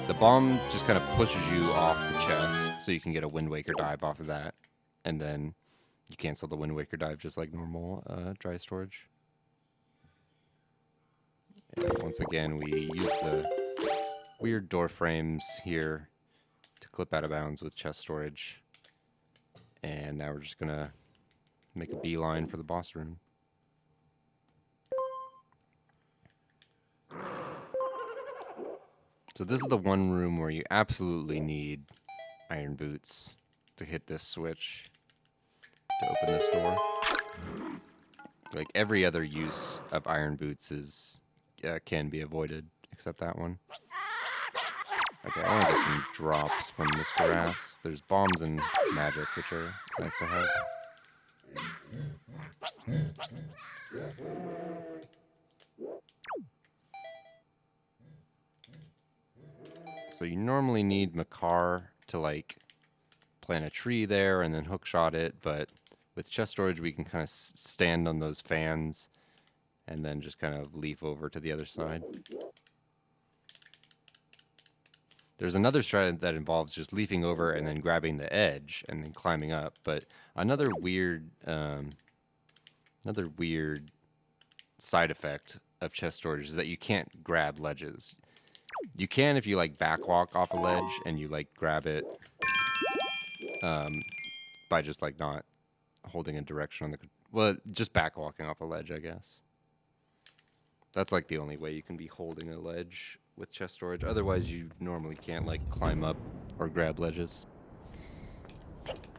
The bomb just kind of pushes you off the chest, so you can get a Wind Waker dive off of that. And then you cancel the Wind Waker dive just like normal dry storage. And once again, we use the weird door frames here to clip out of bounds with chest storage. And now we're just gonna make a beeline for the boss room. So this is the one room where you absolutely need iron boots to hit this switch to open this door. Like every other use of iron boots is can be avoided except that one. Okay, I want to get some drops from this grass. There's bombs and magic, which are nice to have. So you normally need Makar to like plant a tree there and then hookshot it, but with chest storage we can kind of stand on those fans and then just kind of leaf over to the other side. There's another strat that involves just leafing over and then grabbing the edge and then climbing up, but another weird side effect of chest storage is that you can't grab ledges. You can if you like backwalk off a ledge and you like grab it by just like not holding a direction on the, well, just backwalking off a ledge, I guess. That's like the only way you can be holding a ledge with chest storage. Otherwise, you normally can't like climb up or grab ledges.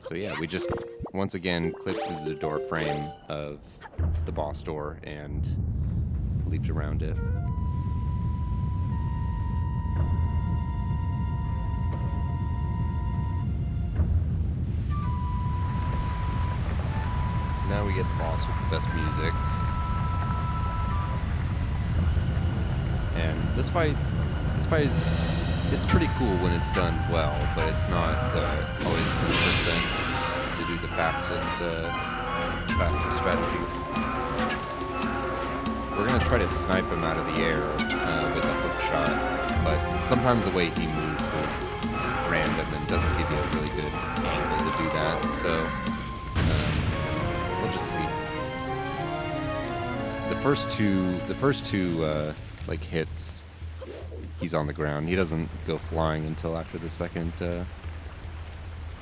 So yeah, we just once again clipped through the door frame of the boss door and leaped around it. So now we get the boss with the best music. And this fight is, it's pretty cool when it's done well, but it's not always consistent to do the fastest strategies. We're gonna try to snipe him out of the air with a hook shot, but sometimes the way he moves is random and doesn't give you a really good angle to do that. So we'll just see. The first two like hits, he's on the ground. He doesn't go flying until after the second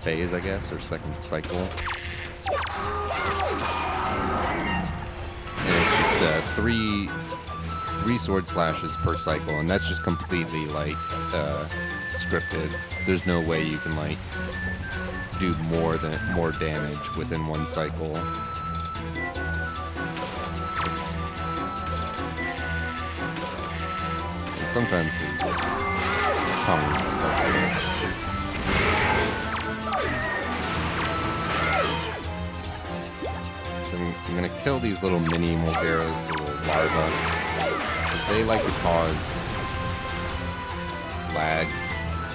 phase, I guess, or second cycle. And it's just three sword slashes per cycle, and that's just completely like scripted. There's no way you can like do more damage within one cycle. Sometimes these tongues are So I'm gonna kill these little mini Mulgaros, the little larvae, because they like to cause lag,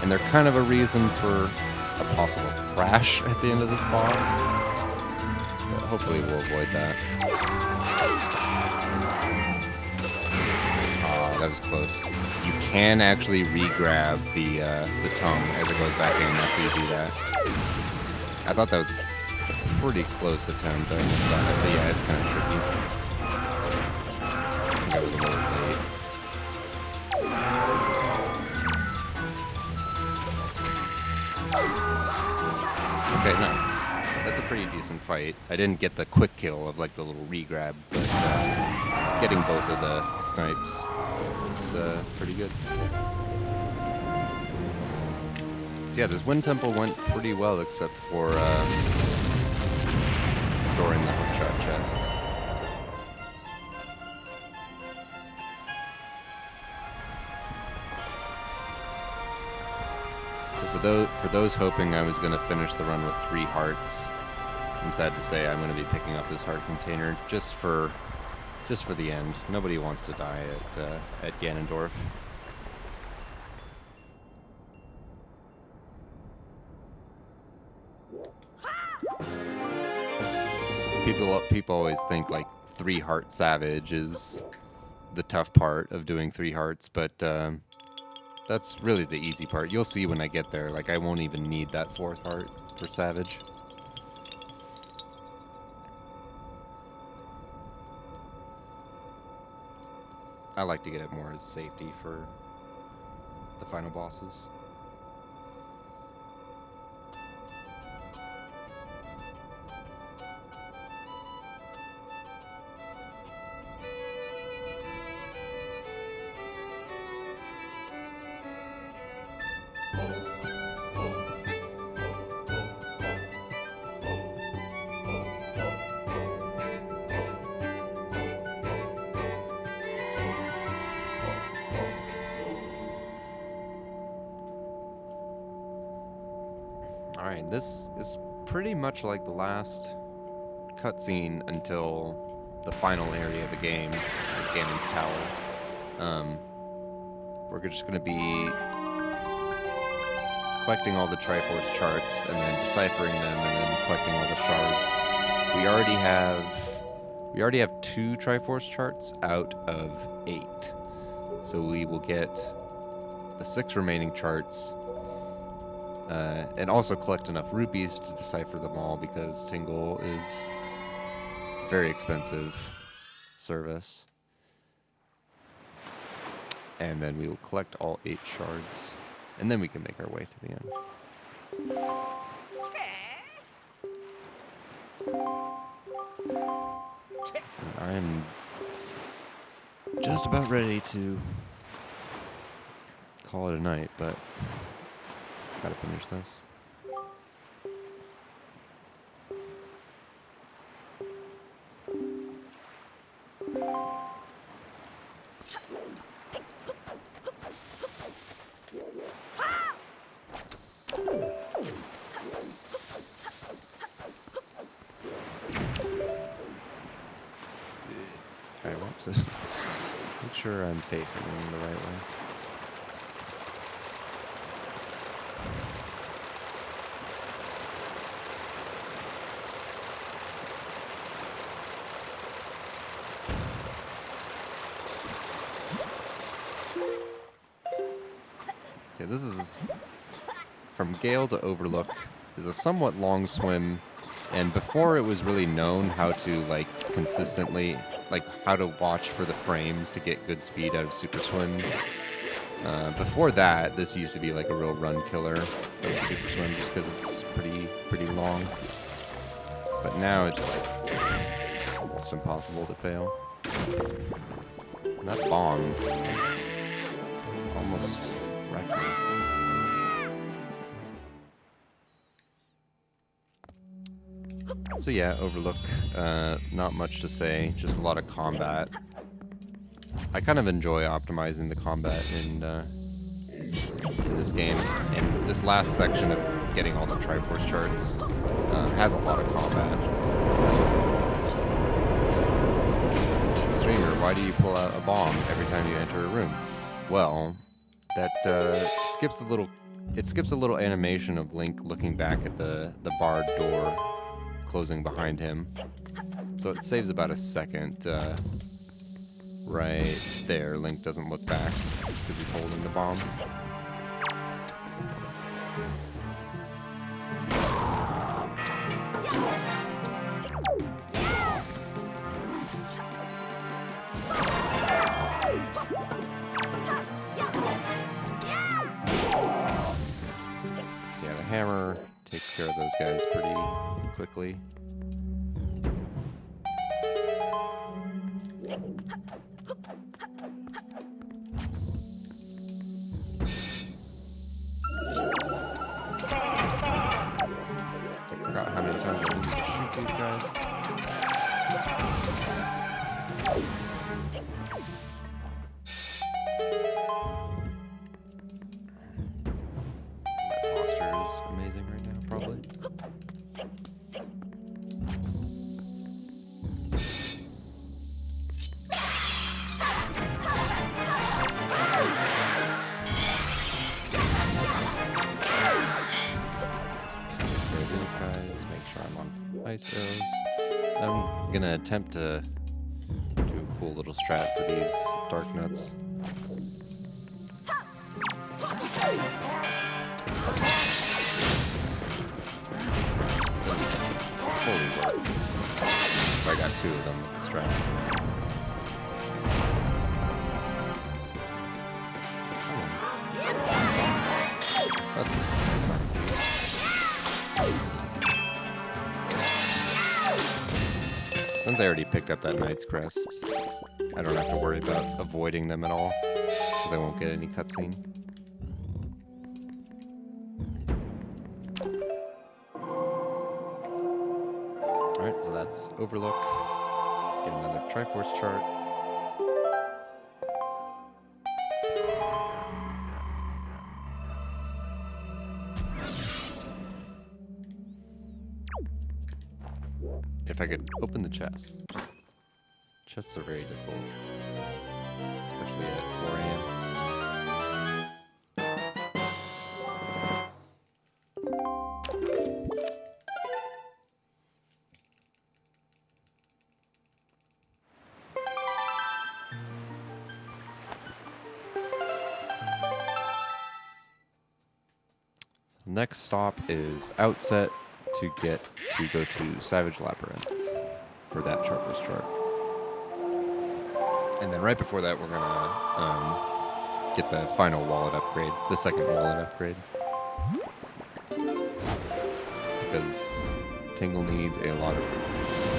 and they're kind of a reason for a possible crash at the end of this boss. But hopefully we'll avoid that. That was close. You can actually re-grab the tongue as it goes back in after you do that. I thought that was a pretty close attempt. I almost got it, but yeah, it's kind of tricky. I think I was a little late. Okay, nice. That's a pretty decent fight. I didn't get the quick kill of like the little re-grab, but getting both of the snipes was pretty good. So yeah, this Wind Temple went pretty well, except for storing the hookshot chest. So for those hoping I was going to finish the run with 3 hearts, I'm sad to say I'm going to be picking up this heart container just for the end. Nobody wants to die at Ganondorf. People always think like 3-heart Savage is the tough part of doing 3 hearts, but that's really the easy part. You'll see when I get there. Like I won't even need that 4th heart for Savage. I like to get it more as safety for the final bosses. Alright, this is pretty much like the last cutscene until the final area of the game, like Ganon's Tower. We're just going to be collecting all the Triforce charts and then deciphering them and then collecting all the shards. We already have 2 Triforce charts out of 8. So we will get the 6 remaining charts and also collect enough rupees to decipher them all because Tingle is a very expensive service. And then we will collect all 8 shards, and then we can make our way to the end. I am just about ready to call it a night, but gotta finish this. I want to make sure I'm facing them the right way. Okay, this is from Gale to Overlook is a somewhat long swim, and before it was really known how to like consistently how to watch for the frames to get good speed out of super swims. Before that, this used to be like a real run killer for the super swim just because it's pretty long. But now it's like almost impossible to fail. And that bomb almost wrecked me. So yeah, Overlook, not much to say, just a lot of combat. I kind of enjoy optimizing the combat in this game, and this last section of getting all the Triforce charts has a lot of combat. Streamer, why do you pull out a bomb every time you enter a room? Well, that skips a little animation of Link looking back at the barred door closing behind him. So it saves about a second right there. Link doesn't look back because he's holding the bomb. So yeah, the hammer takes care of those guys pretty quickly. I forgot how many times I need to shoot these guys. My posture is amazing right now, probably. These guys, make sure I'm on ice arrows. I'm gonna attempt to do a cool little strat for these dark nuts. Doesn't fully work. But I got 2 of them with the strat. That's sorry. Since I already picked up that Knight's Crest, I don't have to worry about avoiding them at all, because I won't get any cutscene. Alright, so that's Overlook. Get another Triforce chart. If I could open the chest. Chests are very difficult, especially at 4 a.m. Next stop is Outset to go to Savage Labyrinth for that Triforce chart. And then right before that, we're gonna get the final wallet upgrade, the second wallet upgrade. Because Tingle needs a lot of rupees.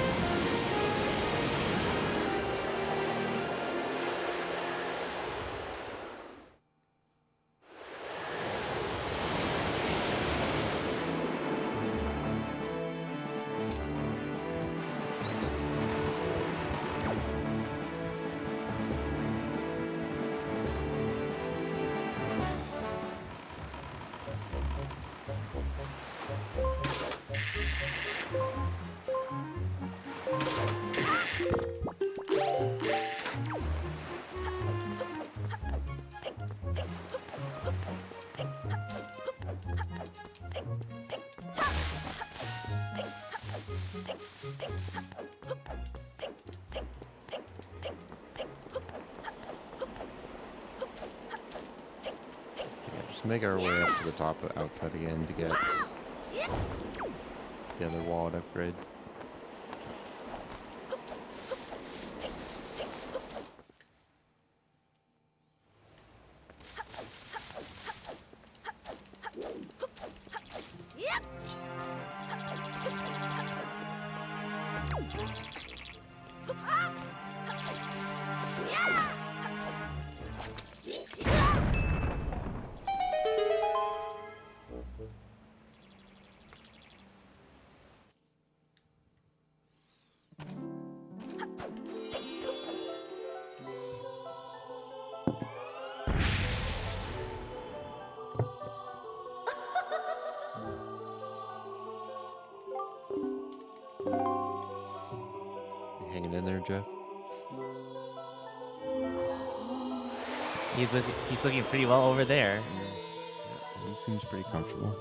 Make our way up to the top of Outside again to get the other wallet upgrade. Hanging in there, Jeff? He's looking pretty well over there. Yeah, he seems pretty comfortable.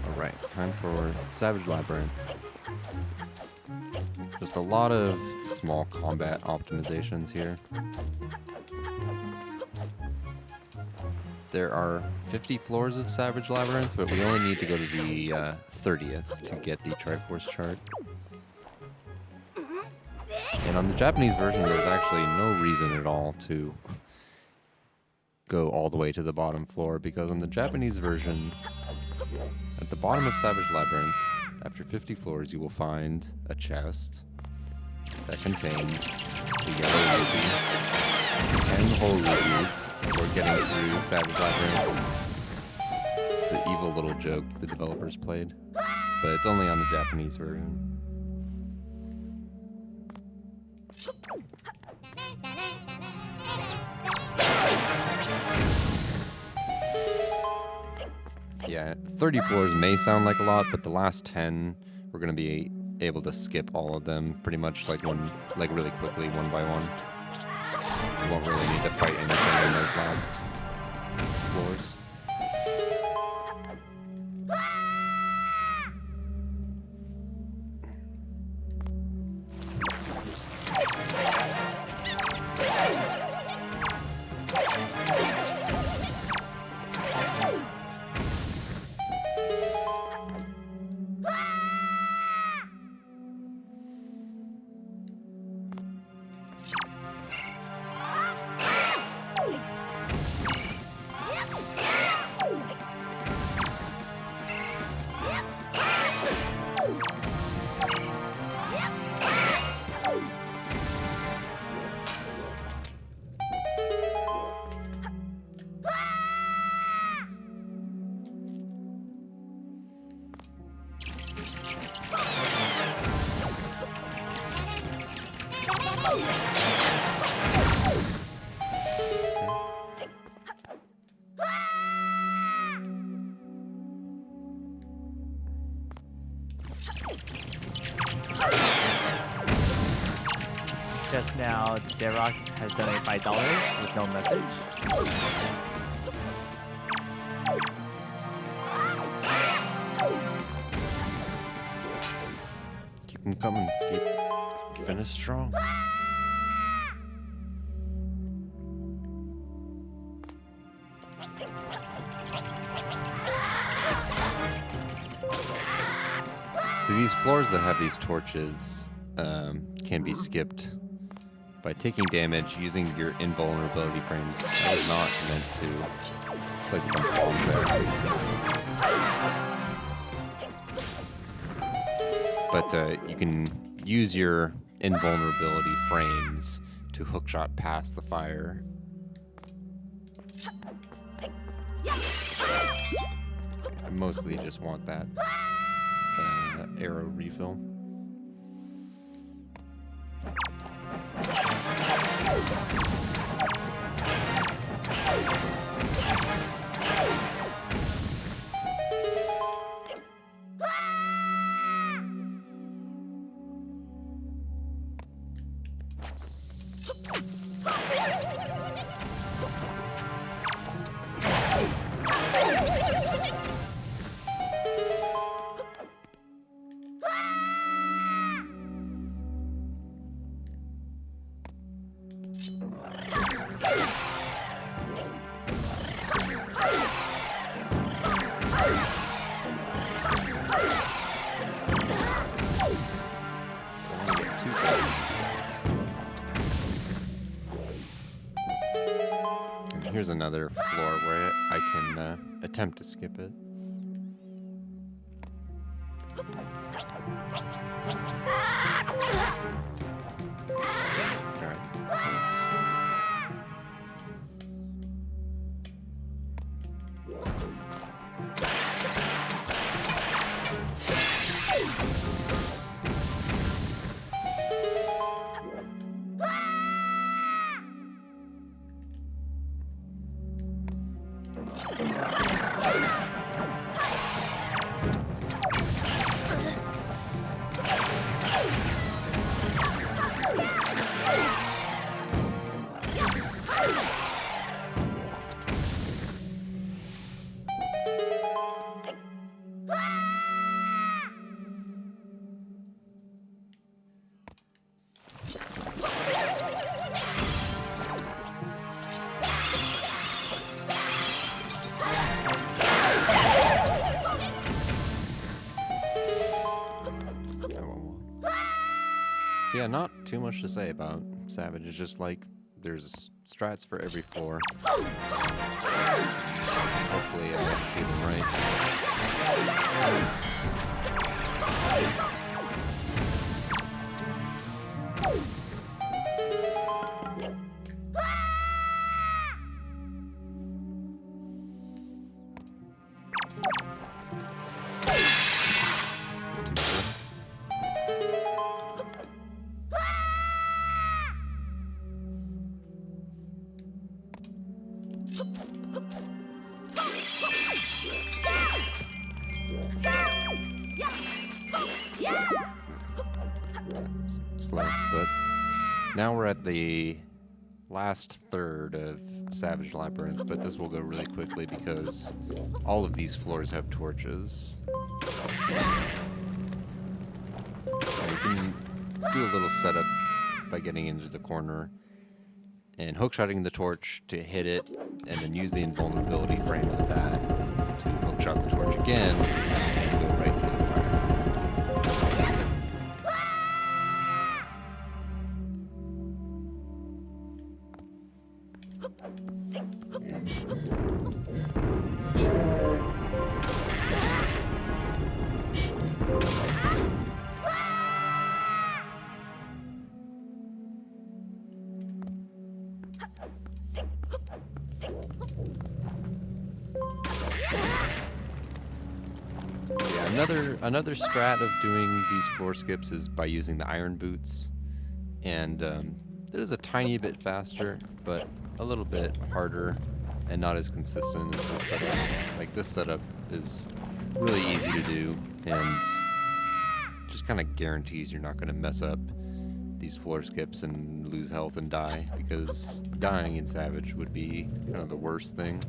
Alright, time for Savage Labyrinth. Just a lot of small combat optimizations here. There are 50 floors of Savage Labyrinth, but we only need to go to the 30th to get the Triforce chart. And on the Japanese version, there's actually no reason at all to go all the way to the bottom floor, because on the Japanese version, at the bottom of Savage Labyrinth, after 50 floors, you will find a chest that contains the yellow ruby, 10 whole rubies for getting through Savage Labyrinth. It's an evil little joke the developers played, but it's only on the Japanese version. Yeah, 30 floors may sound like a lot, but the last 10, we're going to be able to skip all of them pretty much like really quickly, one by one. You won't really need to fight anything in those last floors. Just now, Derrock has donated $5 with no message. Keep them coming. Keep finish strong. So these floors that have these torches can be skipped by taking damage using your invulnerability frames. I was not meant to place a bunch of bombs there. But you can use your invulnerability frames to hookshot past the fire. I mostly just want that arrow refill. Here's another floor where I can attempt to skip it. Alright. So yeah, not too much to say about Savage. It's just like there's strats for every floor. Hopefully I do them right. slow. But now we're at the last third of Savage Labyrinth, but this will go really quickly because all of these floors have torches. And we can do a little setup by getting into the corner and hookshotting the torch to hit it, and then use the invulnerability frames of that to hookshot the torch again and go right through the fire. Yeah, another strat of doing these floor skips is by using the iron boots, and it is a tiny bit faster, but a little bit harder and not as consistent as this setup. Like, this setup is really easy to do and just kind of guarantees you're not going to mess up these floor skips and lose health and die, because dying in Savage would be kind of the worst thing.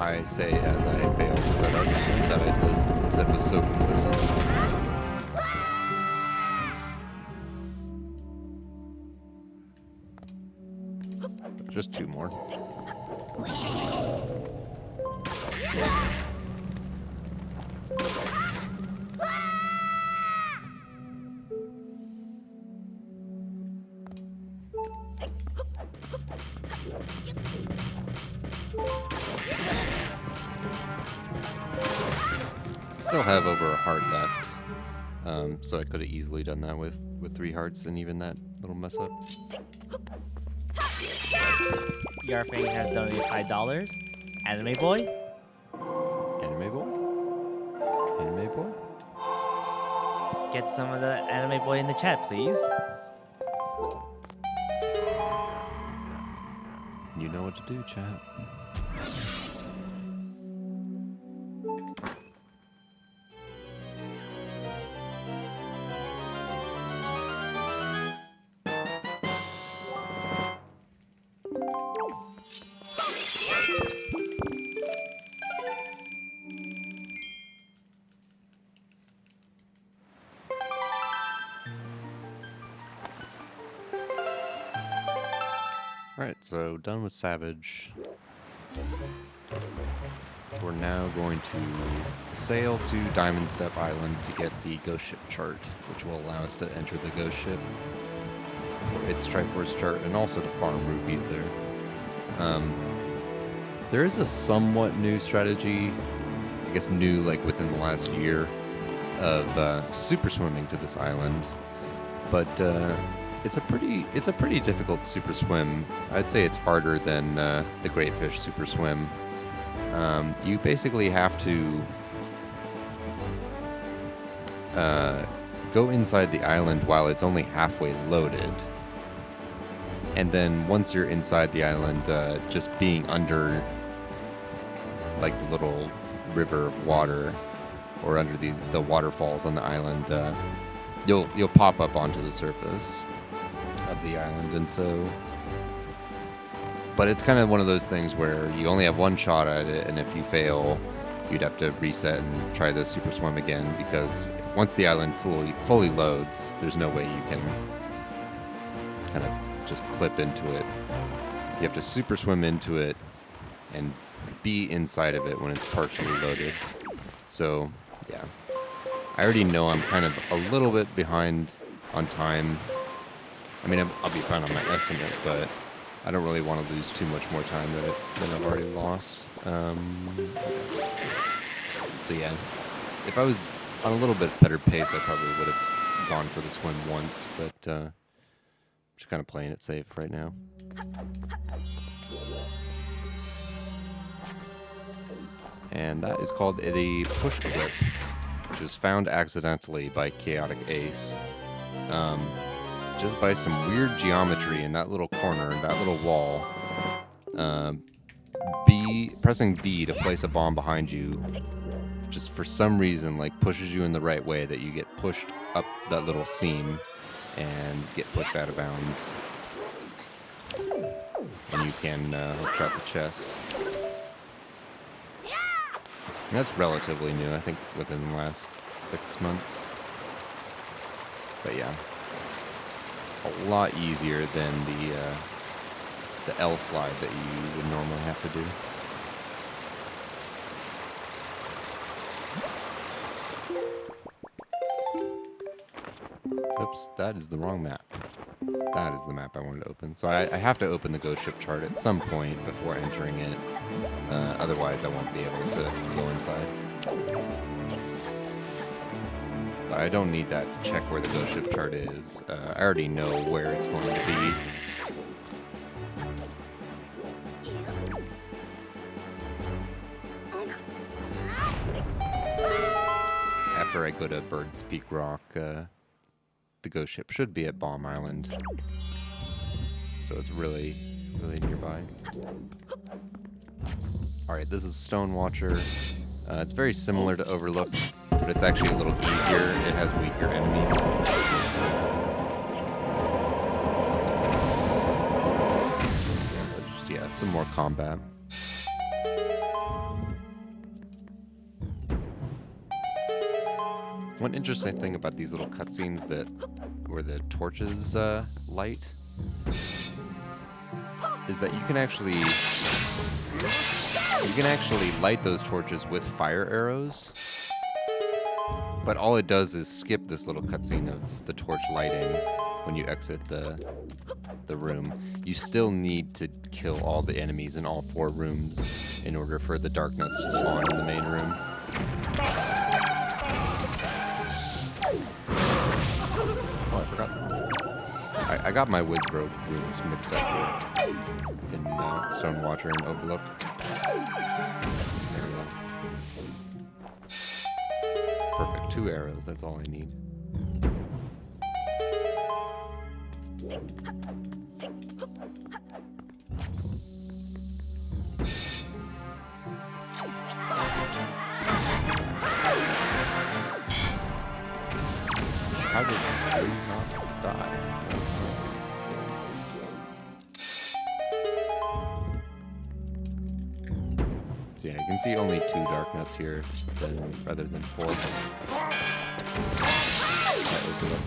I say as I failed the setup that I said was so consistent. Just two more. Still have over a heart left, so I could have easily done that with 3 hearts and even that little mess up. Yarfang has donated $5. Anime Boy, Anime boy? Anime boy? get some of the Anime Boy in the chat, please. You know what to do, chat. Alright, so done with Savage. We're now going to sail to Diamond Step Island to get the ghost ship chart, which will allow us to enter the ghost ship for its Triforce chart and also to farm rupees there. There is a somewhat new strategy, I guess new like within the last year, of super swimming to this island, but it's a pretty difficult super swim. I'd say it's harder than the Great Fish super swim. You basically have to go inside the island while it's only halfway loaded. And then once you're inside the island, just being under like the little river of water or under the waterfalls on the island, you'll pop up onto the surface of the island. And so, but it's kind of one of those things where you only have one shot at it, and if you fail, you'd have to reset and try the super swim again, because once the island fully loads, there's no way you can kind of just clip into it. You have to super swim into it and be inside of it when it's partially loaded. So yeah, I already know I'm kind of a little bit behind on time. I mean, I'll be fine on my estimate, but I don't really want to lose too much more time than I've already lost. So yeah, if I was on a little bit better pace, I probably would have gone for the swim once, but just kind of playing it safe right now. and that is called the push clip, which was found accidentally by Chaotic Ace. Just by some weird geometry in that little corner, that little wall. Pressing B to place a bomb behind you, just for some reason, like pushes you in the right way that you get pushed up that little seam and get pushed out of bounds. And you can hook shot the chest. And that's relatively new, I think within the last 6 months. But yeah, a lot easier than the L slide that you would normally have to do. Oops, that is the wrong map. That is the map I wanted to open. So I have to open the ghost ship chart at some point before entering it. Otherwise, I won't be able to go inside. But I don't need that to check where the ghost ship chart is. I already know where it's going to be. After I go to Bird's Peak Rock, the ghost ship should be at Bomb Island. So it's really, really nearby. Alright, this is Stone Watcher. It's very similar to Overlook, but it's actually a little easier. It has weaker enemies. But just, yeah, some more combat. One interesting thing about these little cutscenes where the torches light is that you can actually light those torches with fire arrows, but all it does is skip this little cutscene of the torch lighting when you exit the room. You still need to kill all the enemies in all 4 rooms in order for the dark nuts to spawn in the main room. Oh, I forgot. I got my Wizbro rooms mixed up here in Stone Watcher and Overlook. There we go. Perfect. 2 arrows. That's all I need. How did you not die? So yeah, you can see only 2 dark nuts here rather than 4. That Overlook.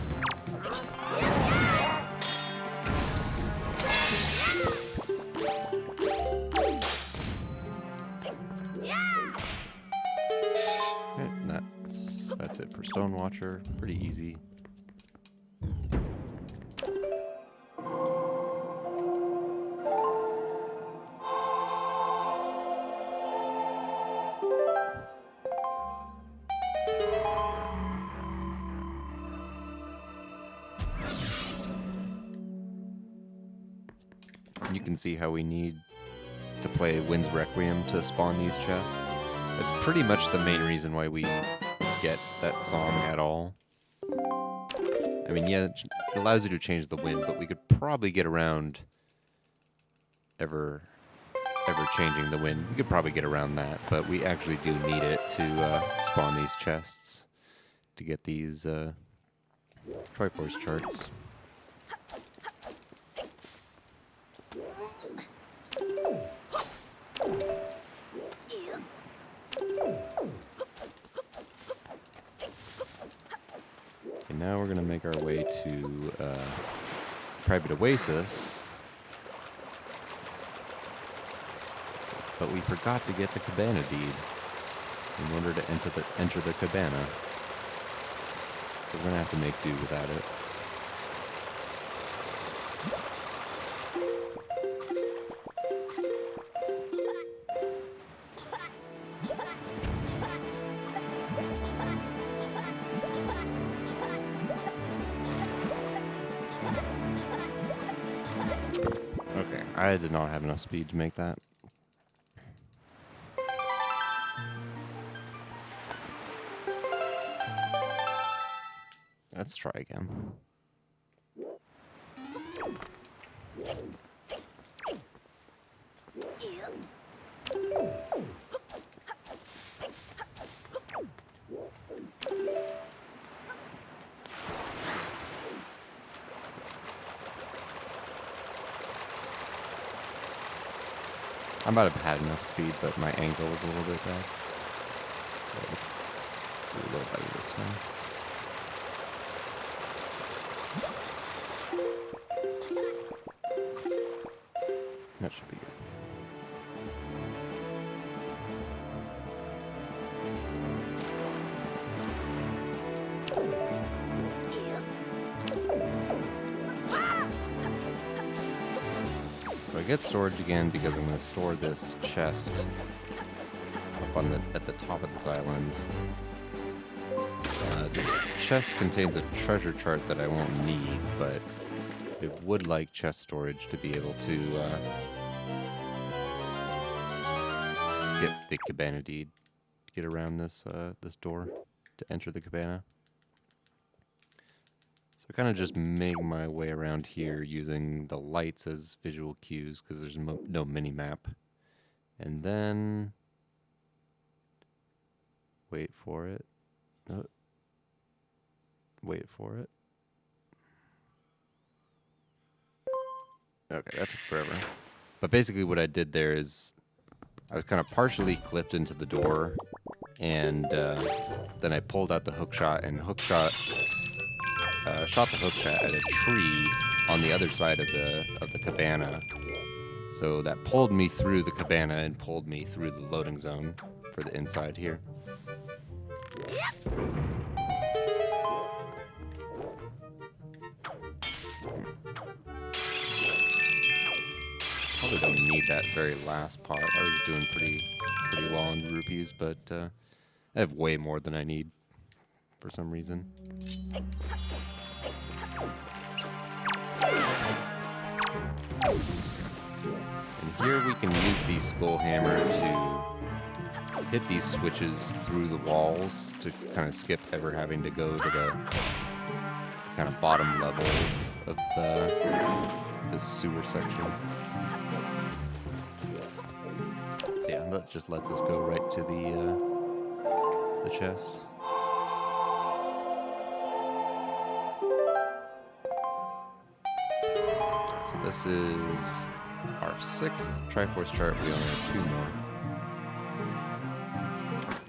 Okay, that's it for Stone Watcher. Pretty easy. You can see how we need to play Wind's Requiem to spawn these chests. That's pretty much the main reason why we get that song at all. I mean, yeah, it allows you to change the wind, but we could probably get around ever changing the wind. We could probably get around that, but we actually do need it to spawn these chests to get these Triforce charts. And now we're going to make our way to Private Oasis. But we forgot to get the Cabana deed in order to enter the Cabana. So we're going to have to make do without it. Okay, I did not have enough speed to make that. let's try again. I might have had enough speed, but my angle was a little bit bad. So let's do a little better this time. That should be good. So I get storage again because I'm going to store this chest up on at the top of this island. This chest contains a treasure chart that I won't need, but I would like chest storage to be able to skip the cabana deed to get around this this door to enter the cabana. So I kind of just make my way around here using the lights as visual cues because there's no mini-map. And then... wait for it. Wait for it. Okay, that took forever. But basically what I did there is I was kind of partially clipped into the door, and then I pulled out the hook shot, and shot the hook shot at a tree on the other side of the cabana. So that pulled me through the cabana and pulled me through the loading zone for the inside here. Probably don't need that very last pot. I was doing pretty well on rupees, but I have way more than I need for some reason. And here we can use the skull hammer to hit these switches through the walls to kind of skip ever having to go to the kind of bottom levels of the sewer section. So yeah, that just lets us go right to the chest. So this is our 6th Triforce chart. We only have 2 more.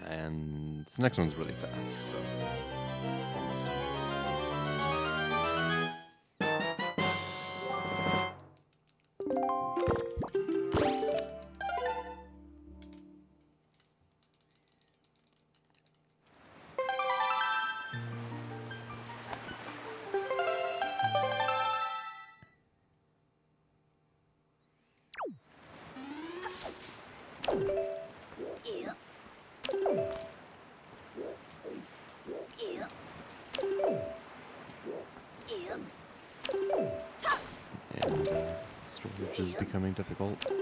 And this next one's really fast, so almost done. And storage is becoming difficult. So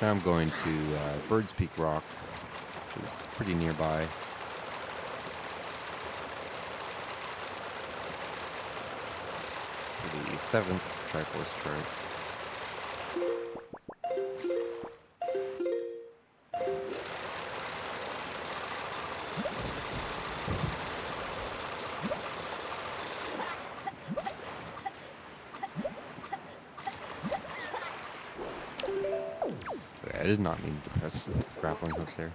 now I'm going to Bird's Peak Rock, which is pretty nearby. For the 7th Triforce chart. I did not mean to press the grappling hook there.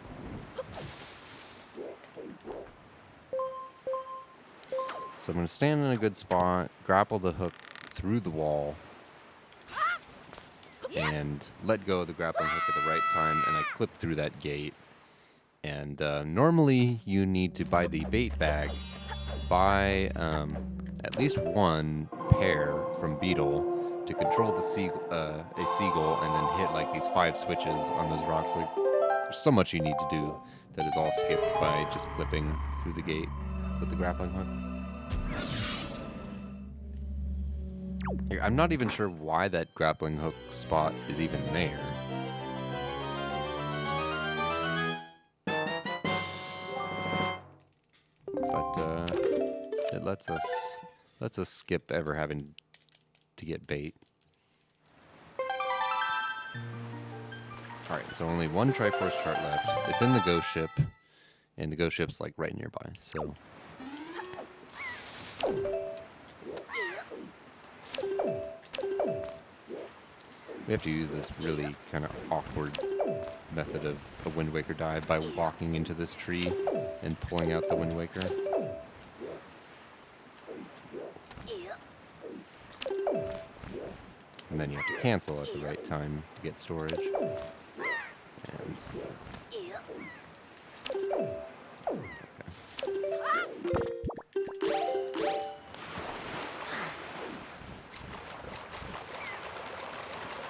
So I'm going to stand in a good spot, grapple the hook through the wall, and let go of the grappling hook at the right time, and I clip through that gate. And normally you need to buy the bait bag, buy at least 1 pair from Beetle to control the a seagull, and then hit like these 5 switches on those rocks. Like, there's so much you need to do that is all skipped by just clipping through the gate with the grappling hook. I'm not even sure why that grappling hook spot is even there. lets us skip ever having to get bait. All right, so only one Triforce chart left. It's in the ghost ship, and the ghost ship's like right nearby. So we have to use this really kind of awkward method of a Wind Waker dive by walking into this tree and pulling out the Wind Waker. And then you have to cancel at the right time to get storage. And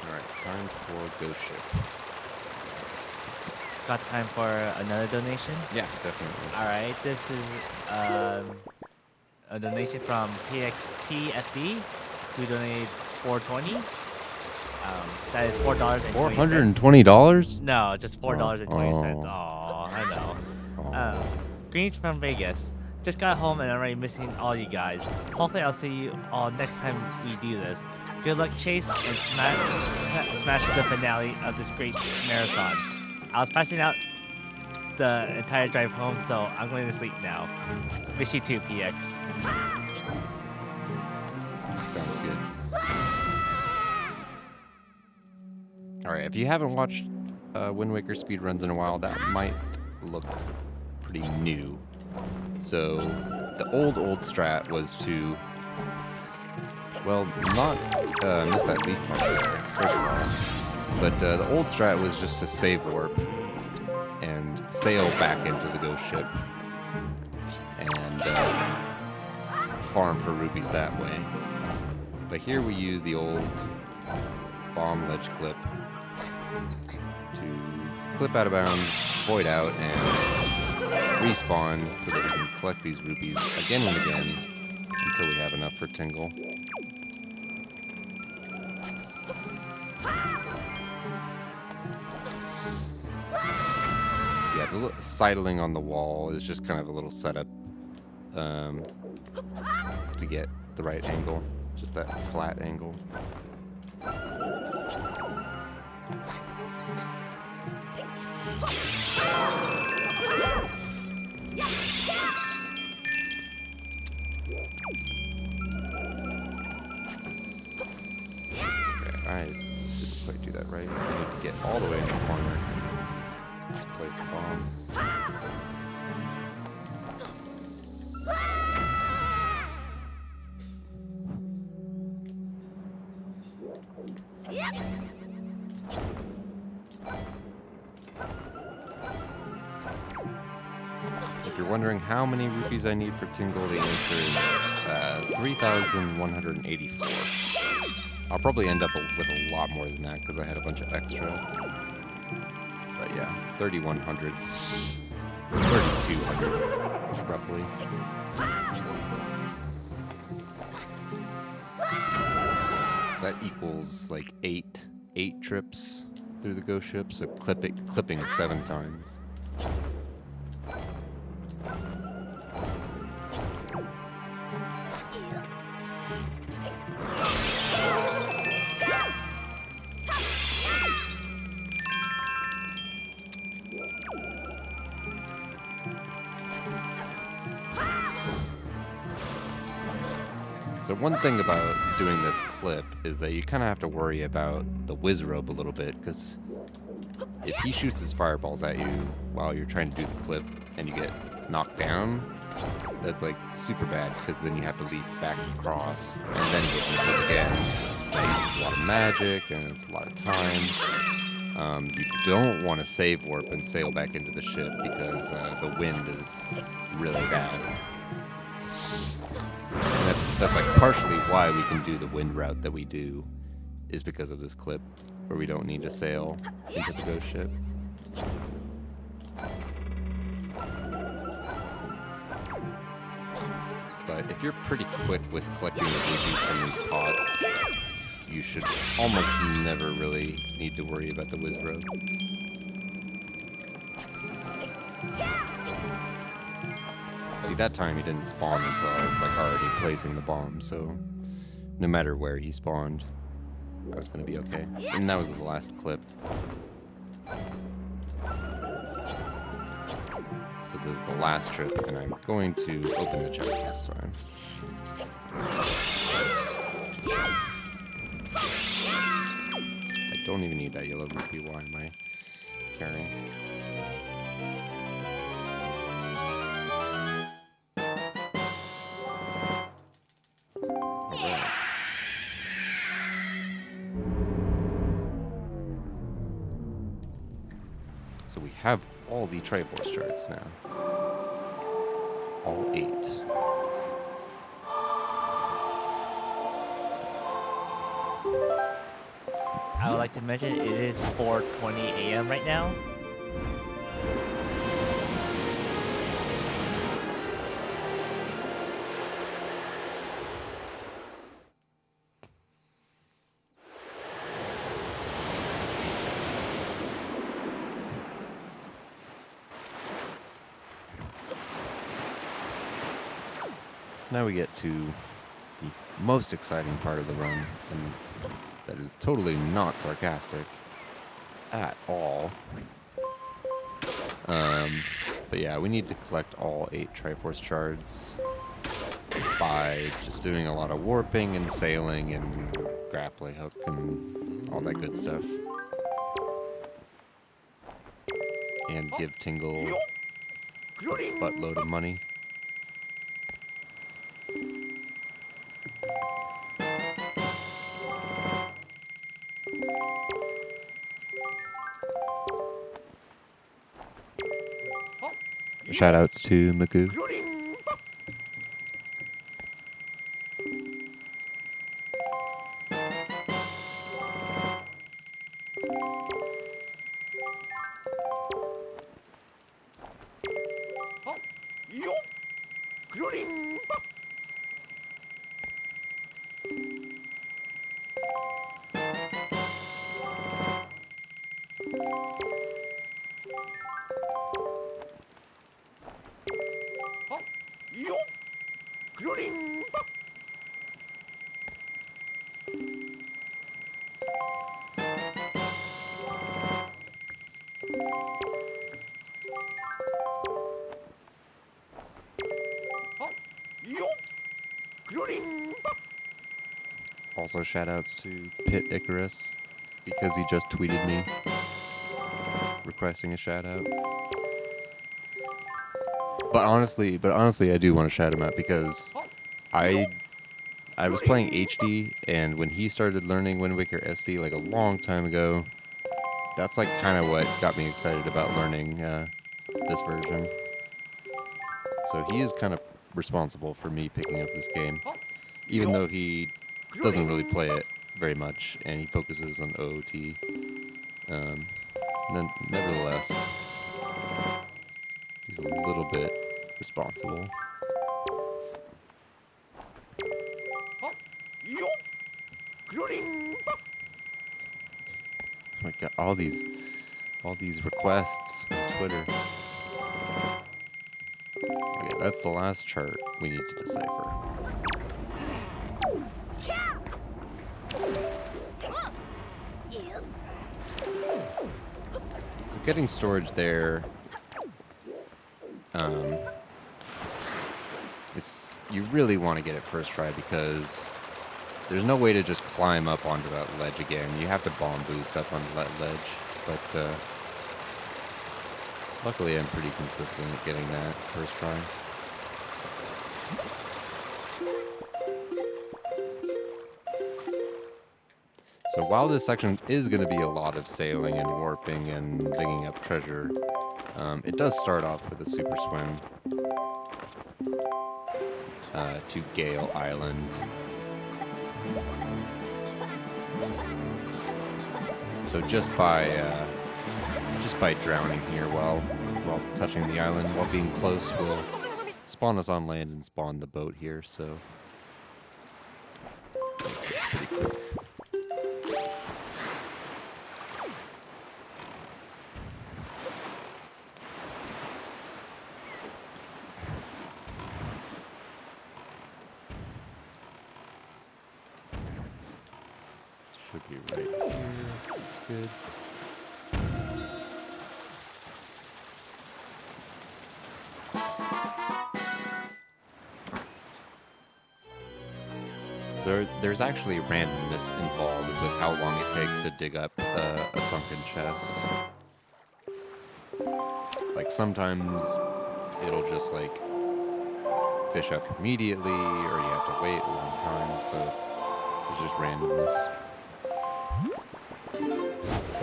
Alright, time for Ghost Ship. Got time for another donation? Yeah, definitely. All right, this is a donation from PXTFD, who donated $4.20. That is $4.20. $420? No, just $4.20. Oh. Aw, I know. Oh. Greens from Vegas. Just got home and I'm already missing all you guys. Hopefully I'll see you all next time we do this. Good luck, Chase, and smash the finale of this great marathon. I was passing out the entire drive home, so I'm going to sleep now. Miss you too, PX. Sounds good. Alright, if you haven't watched Wind Waker speedruns in a while, that might look pretty new. So, the old strat was to, well, not miss that leaf part there, first of all. But the old strat was just to save warp and sail back into the ghost ship and farm for rupees that way. But here we use the old bomb ledge clip to clip out of bounds, void out, and respawn so that we can collect these rupees again and again until we have enough for Tingle. Yeah, the sidling on the wall is just kind of a little setup to get the right angle, just that flat angle. Okay, I didn't quite do that right. I need to get all the way in the corner. Place the bomb. If you're wondering how many rupees I need for Tingle, the answer is 3,184. I'll probably end up with a lot more than that because I had a bunch of extra. But yeah, 3,100. 3,200, roughly. So that equals like eight trips through the ghost ship, so clipping 7 times. So one thing about doing this clip is that you kind of have to worry about the Wizrobe a little bit, because if he shoots his fireballs at you while you're trying to do the clip and you get knocked down, that's like super bad, because then you have to leap back across and then get the clip again. That uses a lot of magic and it's a lot of time. You don't want to save warp and sail back into the ship because the wind is really bad. And that's like partially why we can do the wind route that we do, is because of this clip where we don't need to sail into the ghost ship. But if you're pretty quick with collecting the rupees from these pots, you should almost never really need to worry about the Wizrobe. See, that time he didn't spawn until I was like already placing the bomb, so no matter where he spawned, I was gonna be okay. And that was the last clip. So this is the last trip, and I'm going to open the chest this time. I don't even need that yellow rupee. Why am I carrying? Alright. So we have all the Triforce shards now. All 8. I would like to mention it is 4:20 a.m. right now. So now we get to the most exciting part of the run, and that is totally not sarcastic at all. But yeah, we need to collect all 8 Triforce shards by just doing a lot of warping and sailing and grappling hook and all that good stuff. And give Tingle a buttload of money. Shoutouts to Magoo. Also shoutouts to Pit Icarus because he just tweeted me requesting a shoutout. But honestly, I do want to shout him out because I was playing HD, and when he started learning Wind Waker SD like a long time ago, that's like kind of what got me excited about learning this version. So he is kind of responsible for me picking up this game, even though he doesn't really play it very much, and he focuses on OOT. Nevertheless, he's a little bit responsible. Oh my god, all these requests on Twitter. Okay, that's the last chart we need to decipher. So getting storage there, you really want to get it first try because there's no way to just climb up onto that ledge again. You have to bomb boost up onto that ledge, but luckily I'm pretty consistent at getting that first try. So while this section is going to be a lot of sailing and warping and digging up treasure, it does start off with a super swim to Gale Island. So just by drowning here while touching the island, while being close, will spawn us on land and spawn the boat here. So makes this pretty quick. Should be right here. That's good. So there's actually randomness involved with how long it takes to dig up a sunken chest. Like sometimes it'll just like fish up immediately, or you have to wait a long time. So there's just randomness,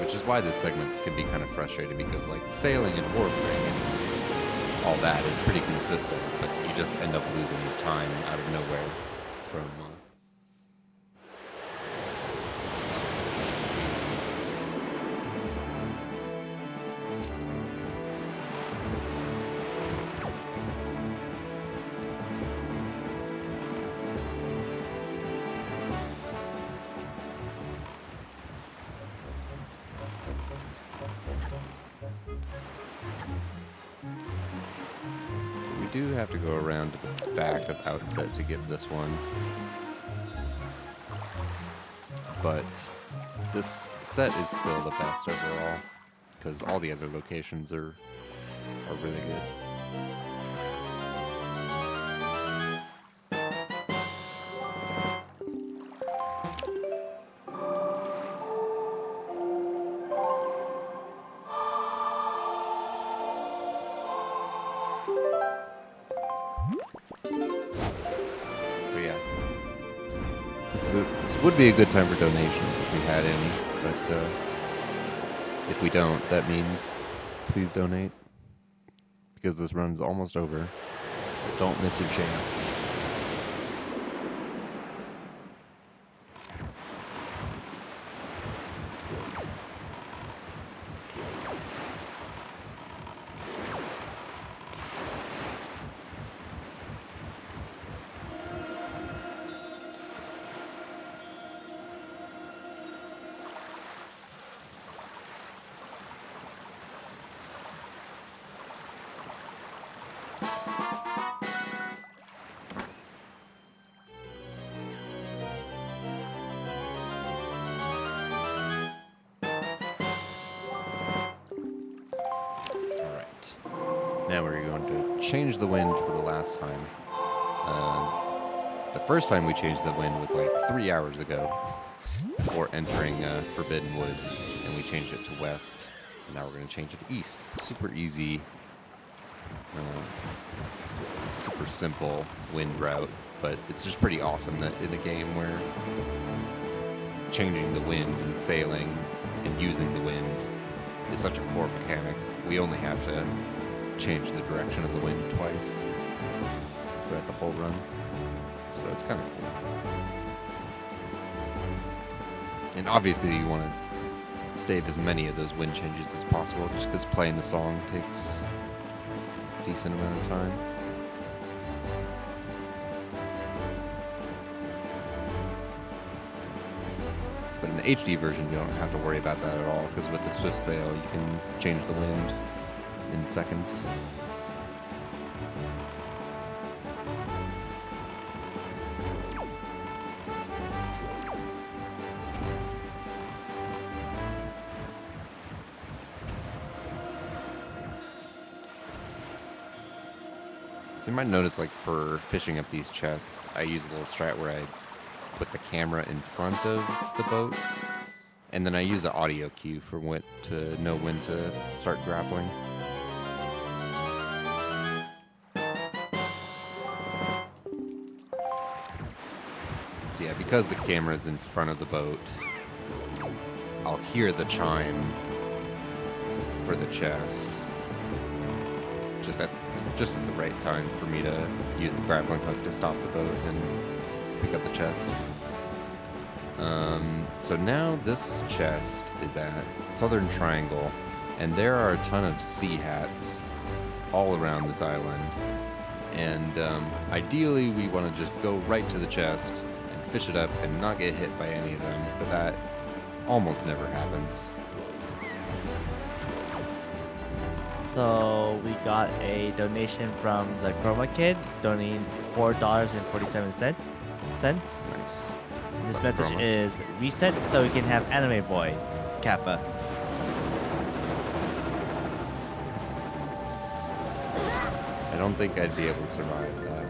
which is why this segment can be kind of frustrating because like sailing and warping and all that is pretty consistent, but you just end up losing your time out of nowhere from. Do have to go around to the back of Outset to get this one, but this set is still the best overall because all the other locations are really good. This would be a good time for donations if we had any, but if we don't, that means please donate because this run's almost over. So don't miss your chance. Now we're going to change the wind for the last time. The first time we changed the wind was like 3 hours ago before entering Forbidden Woods, and we changed it to west. And now we're going to change it to east. Super easy, super simple wind route, but it's just pretty awesome that in a game where changing the wind and sailing and using the wind is such a core mechanic, we only have to change the direction of the wind twice throughout the whole run. So it's kind of cool. And obviously you want to save as many of those wind changes as possible just because playing the song takes a decent amount of time. But in the HD version you don't have to worry about that at all because with the Swift Sail you can change the wind in seconds. So you might notice, like, for fishing up these chests, I use a little strat where I put the camera in front of the boat, and then I use an audio cue for when to know when to start grappling. So yeah, because the camera's in front of the boat, I'll hear the chime for the chest just at the right time for me to use the grappling hook to stop the boat and pick up the chest. So now this chest is at Southern Triangle, and there are a ton of sea hats all around this island. And ideally, we want to just go right to the chest and fish it up and not get hit by any of them, but that almost never happens. So we got a donation from the Chroma Kid, donating $4.47. Nice. This Sup, message Chroma? is reset so we can have Anime Boy, Kappa. I don't think I'd be able to survive that.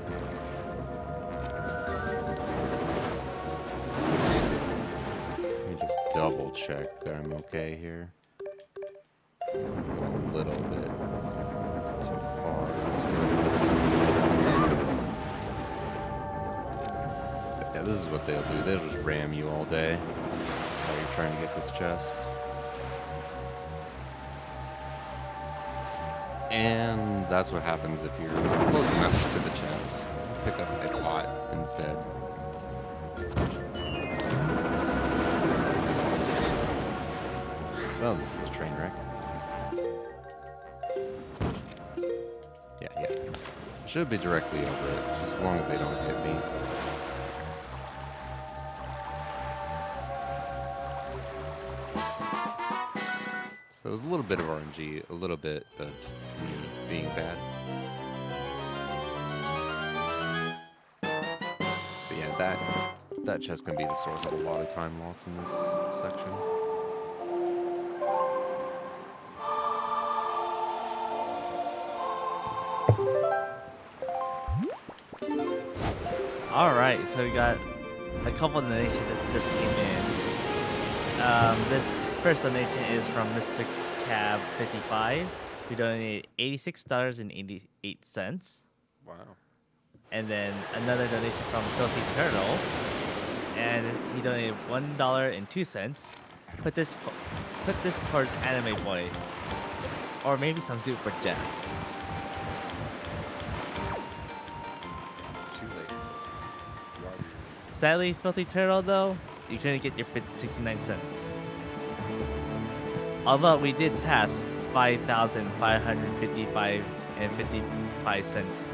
Let me just double check that I'm okay here. I'm a little bit too far. But yeah, this is what they'll do. They'll just ram you all day while you're trying to get this chest. And that's what happens if you're not close enough to the chest. Pick up a pot instead. Oh, this is a train wreck. Yeah. Should be directly over it, just as long as they don't hit me. So it was a little bit of RNG, a little bit of me being bad. But yeah, that chest can be the source of a lot of time loss in this section. Alright, so we got a couple of donations that just came in. This first donation is from Mr. Cab55, who donated $86.88. Wow. And then another donation from Filthy Turtle, and he donated $1.02. Put this towards Anime Boy, or maybe some Super Jack. It's too late. You already... Sadly, Filthy Turtle, though, you couldn't get your 69 cents. Although we did pass 5,555 and 55 cents.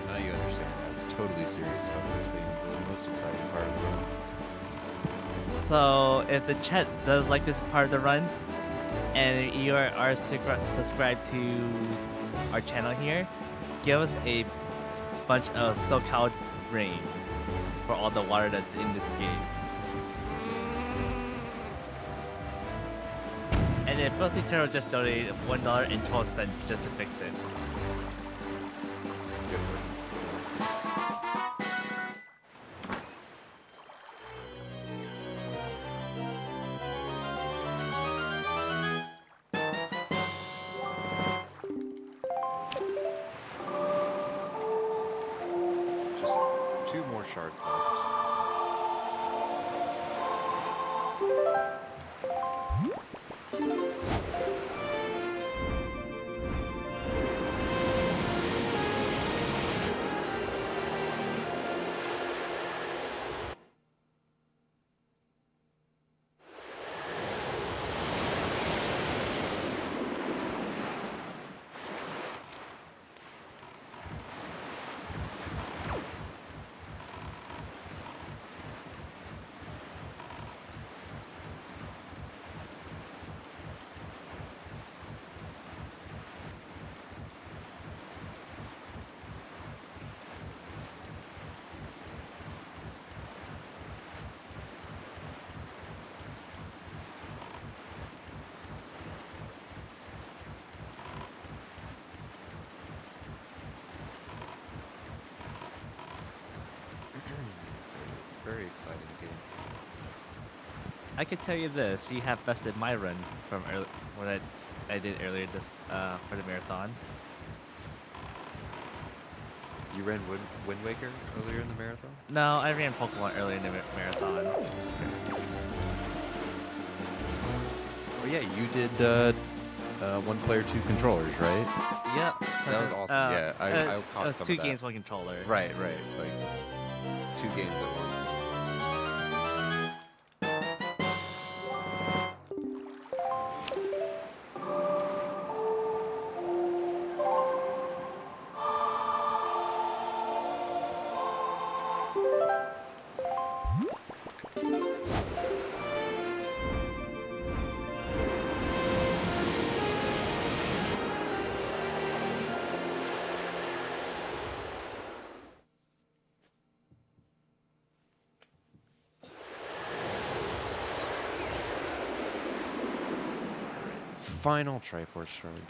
Now you understand I was totally serious about this being the most exciting part of the run. So if the chat does like this part of the run, and you are subscribed to our channel here, give us a bunch of SoCal rain for all the water that's in this game. And then Filthy Turtle just donated $1.12 just to fix it. Good work. Just 2 more shards left. Very exciting game. I could tell you this: you have bested my run from what I did earlier this for the marathon. You ran Wind Waker earlier in the marathon? No, I ran Pokemon earlier in the marathon. Oh yeah, you did 1 player 2 controllers, right? Yep. That was awesome. Yeah, I caught it was some 2 of that. games, 1 controller. Right. Like 2 games at once. Final Triforce Shard.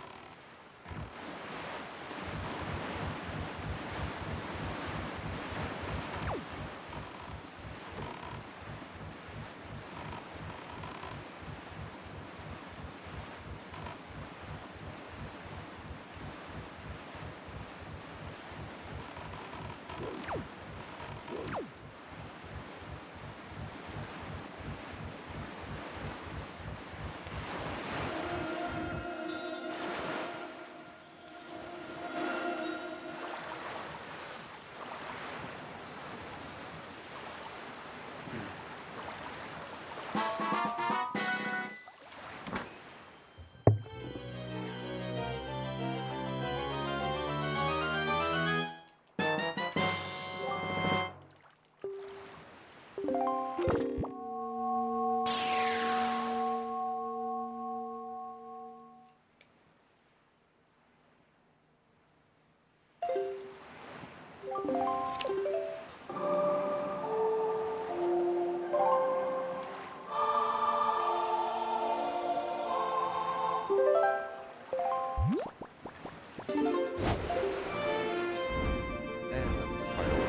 And that's the final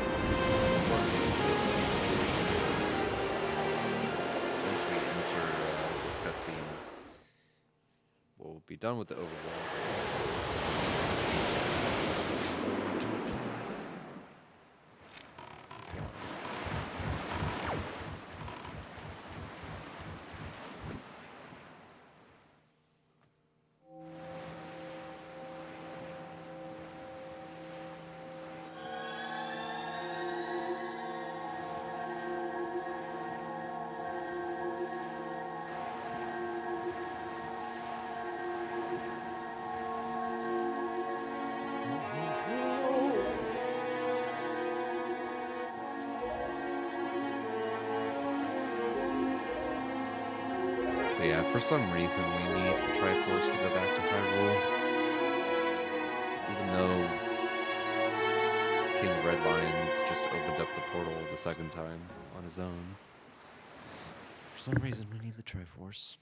one. Once we enter this cutscene, we'll be done with the overworld. Slow into it, please. So yeah, for some reason we need the Triforce to go back to Hyrule. Even though King Red Lions just opened up the portal the second time on his own. For some reason we need the Triforce.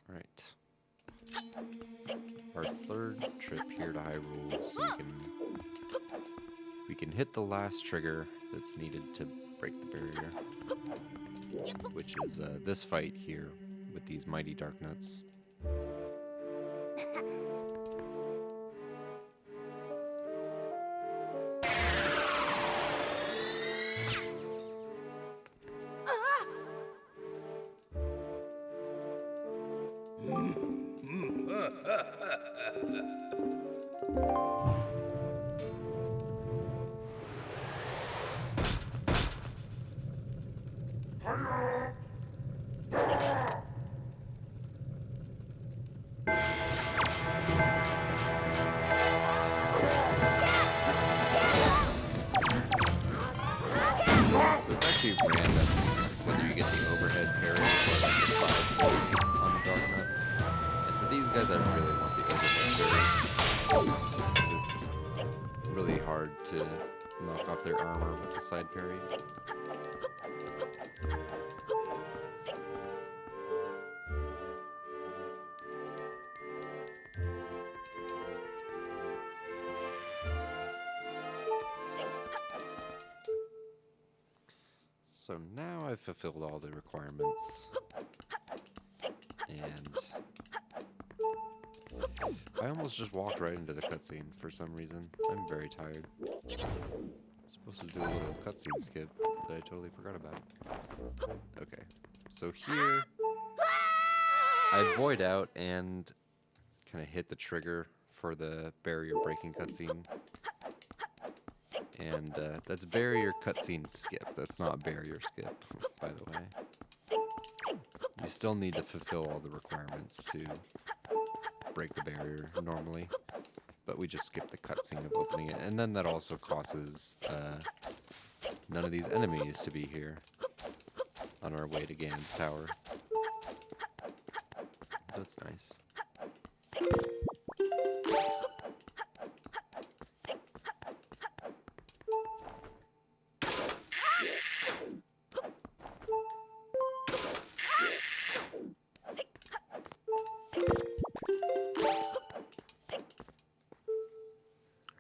Right. Our third trip here to Hyrule, so we can hit the last trigger that's needed to break the barrier, which is this fight here with these mighty dark nuts. So it's actually random whether you get the overhead parry or like the side parry on the dark nuts. And for these guys, I really want the overhead parry because it's really hard to knock off their armor with the side parry. So now I've fulfilled all the requirements, and I almost just walked right into the cutscene for some reason. I'm very tired. I'm supposed to do a little cutscene skip that I totally forgot about. Okay, so here I void out and kind of hit the trigger for the barrier breaking cutscene. And that's barrier cutscene skip. That's not barrier skip, by the way. You still need to fulfill all the requirements to break the barrier normally, but we just skip the cutscene of opening it. And then that also causes none of these enemies to be here on our way to Ganon's tower. So it's nice.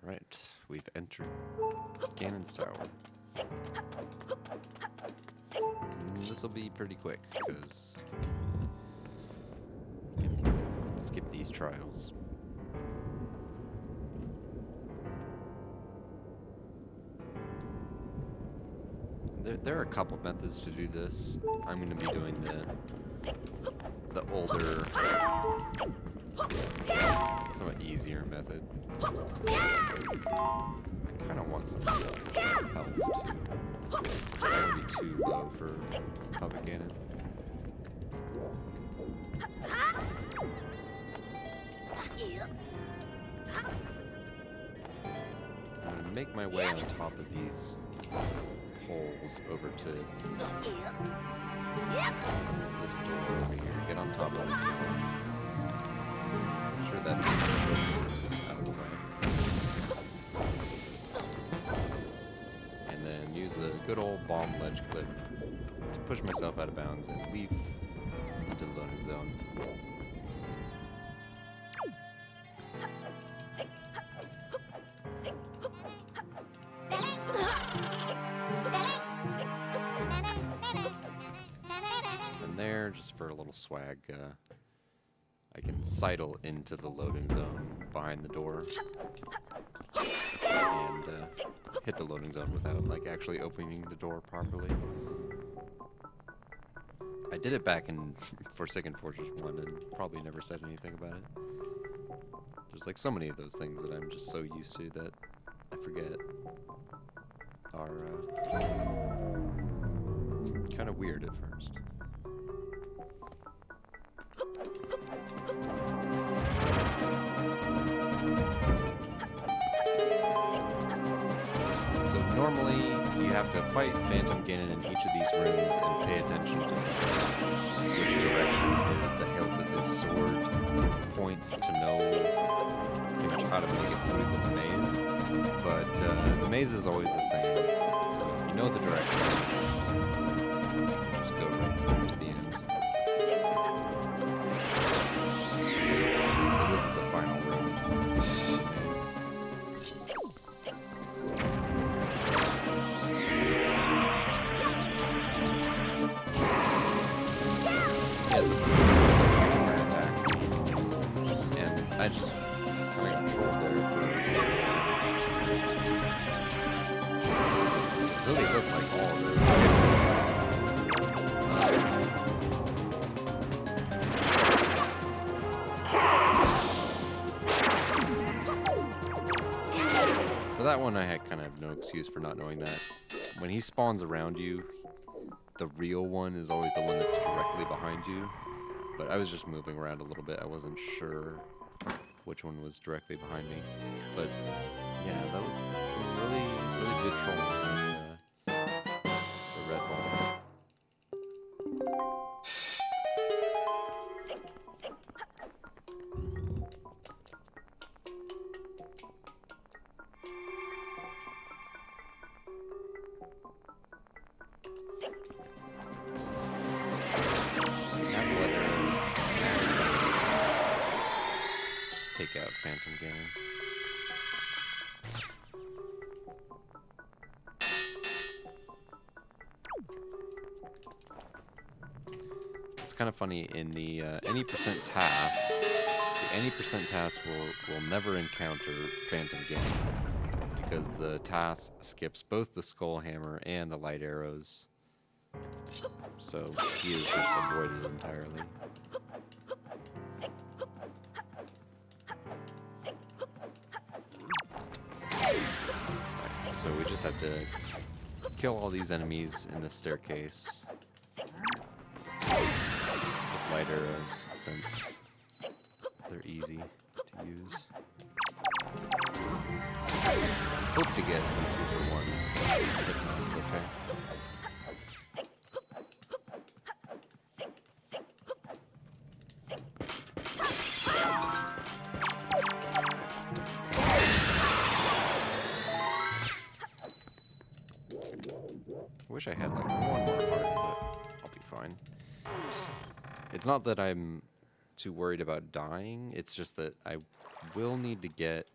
Right, we've entered Ganon's tower. This will be pretty quick because we can skip these trials. There are a couple methods to do this. I'm going to be doing the older, somewhat easier method. I kind of want some health too. That would be too low for Puppet Ganon. I'm gonna make my way on top of these poles over to this door over here. Get on top of this door. Make sure that is out of the way. And then use a good old bomb ledge clip to push myself out of bounds and leap into the loading zone. And there, just for a little swag, I can sidle into the loading zone behind the door and hit the loading zone without like actually opening the door properly. I did it back in Forsaken Fortress 1 and probably never said anything about it. There's like so many of those things that I'm just so used to that I forget are kind of weird at first. So normally you have to fight Phantom Ganon in each of these rooms and pay attention to which direction the hilt of his sword points to know pretty much how to make it through this maze. But the maze is always the same, so if you know the directions, you can just go right through to the end. So this is the final room. He has different attacks that he can use, and I just kind of controlled there for some reason. It really looked like all of those. For that one, I had kind of no excuse for not knowing that. When he spawns around you, the real one is always the one that's directly behind you. But I was just moving around a little bit. I wasn't sure which one was directly behind me. But yeah, that was some really, really good trolling with the red balls. Take out Phantom Ganon. It's kind of funny in the any percent task. The any percent task will never encounter Phantom Ganon because the task skips both the Skull Hammer and the light arrows, so he is just avoided entirely. So we just have to kill all these enemies in the staircase with light arrows, since they're easy to use. Hope to get some 2-for-1s. If not, it's okay. I wish I had like one more heart, but I'll be fine. It's not that I'm too worried about dying, it's just that I will need to get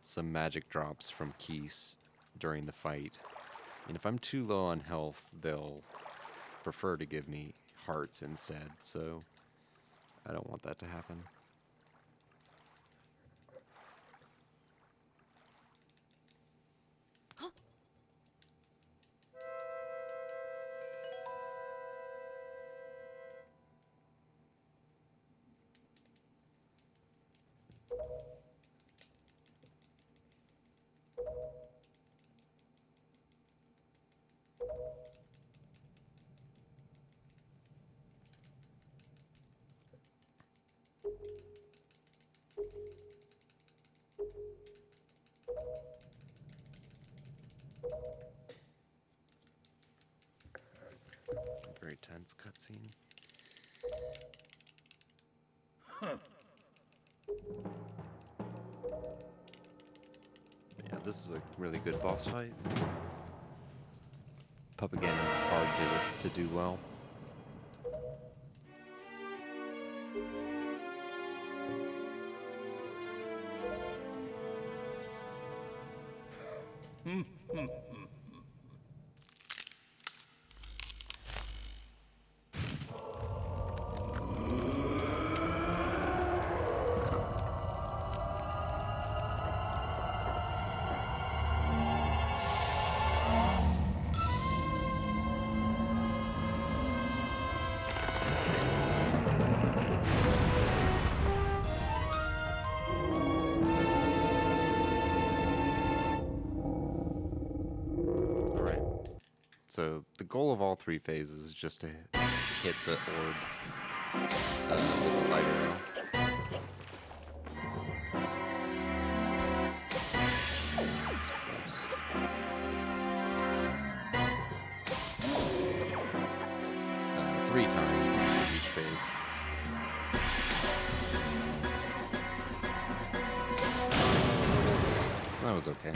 some magic drops from Keese during the fight. And if I'm too low on health, they'll prefer to give me hearts instead, so I don't want that to happen. Very tense cutscene. Yeah, this is a really good boss fight. Puppet game is hard to do well. So the goal of all 3 phases is just to hit the orb with the light arrow. Three times for each phase. That was okay.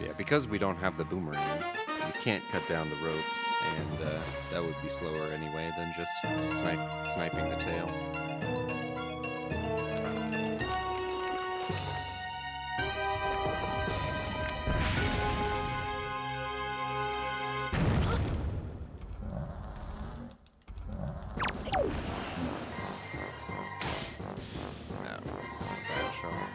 Yeah, because we don't have the boomerang, we can't cut down the ropes, and that would be slower anyway than just sniping the tail. That was a bad shot.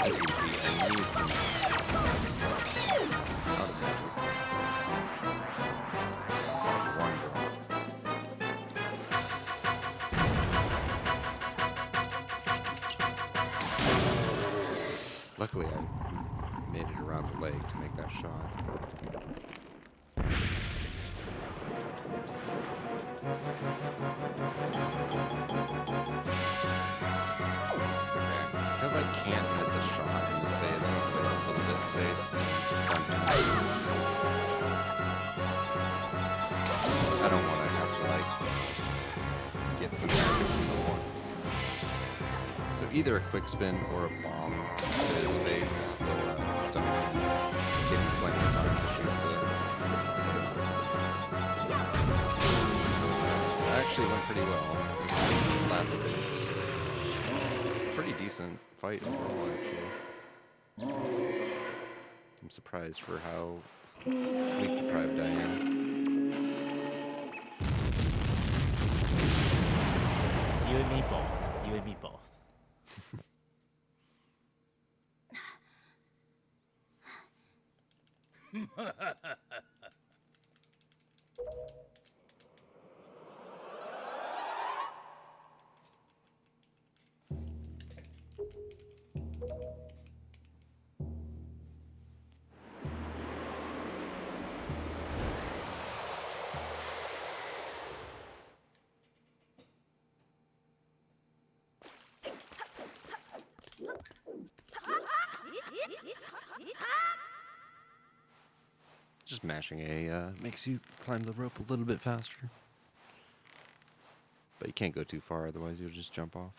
As you can see, I need some drops out of magic. One drop. Luckily, I made it around the leg to make that shot. Because I can't miss a shot in this phase, I'm going to play it a little bit safe and stun him. I don't want to have to, like, get some damage from the once. So either a quick spin or a bomb to his face will stun him, give him plenty of time to shoot the That actually went pretty well. This last phase. Pretty decent fight overall, actually. I'm surprised for how sleep deprived I am. You and me both. You and me both. Just mashing A makes you climb the rope a little bit faster. But you can't go too far, otherwise you'll just jump off.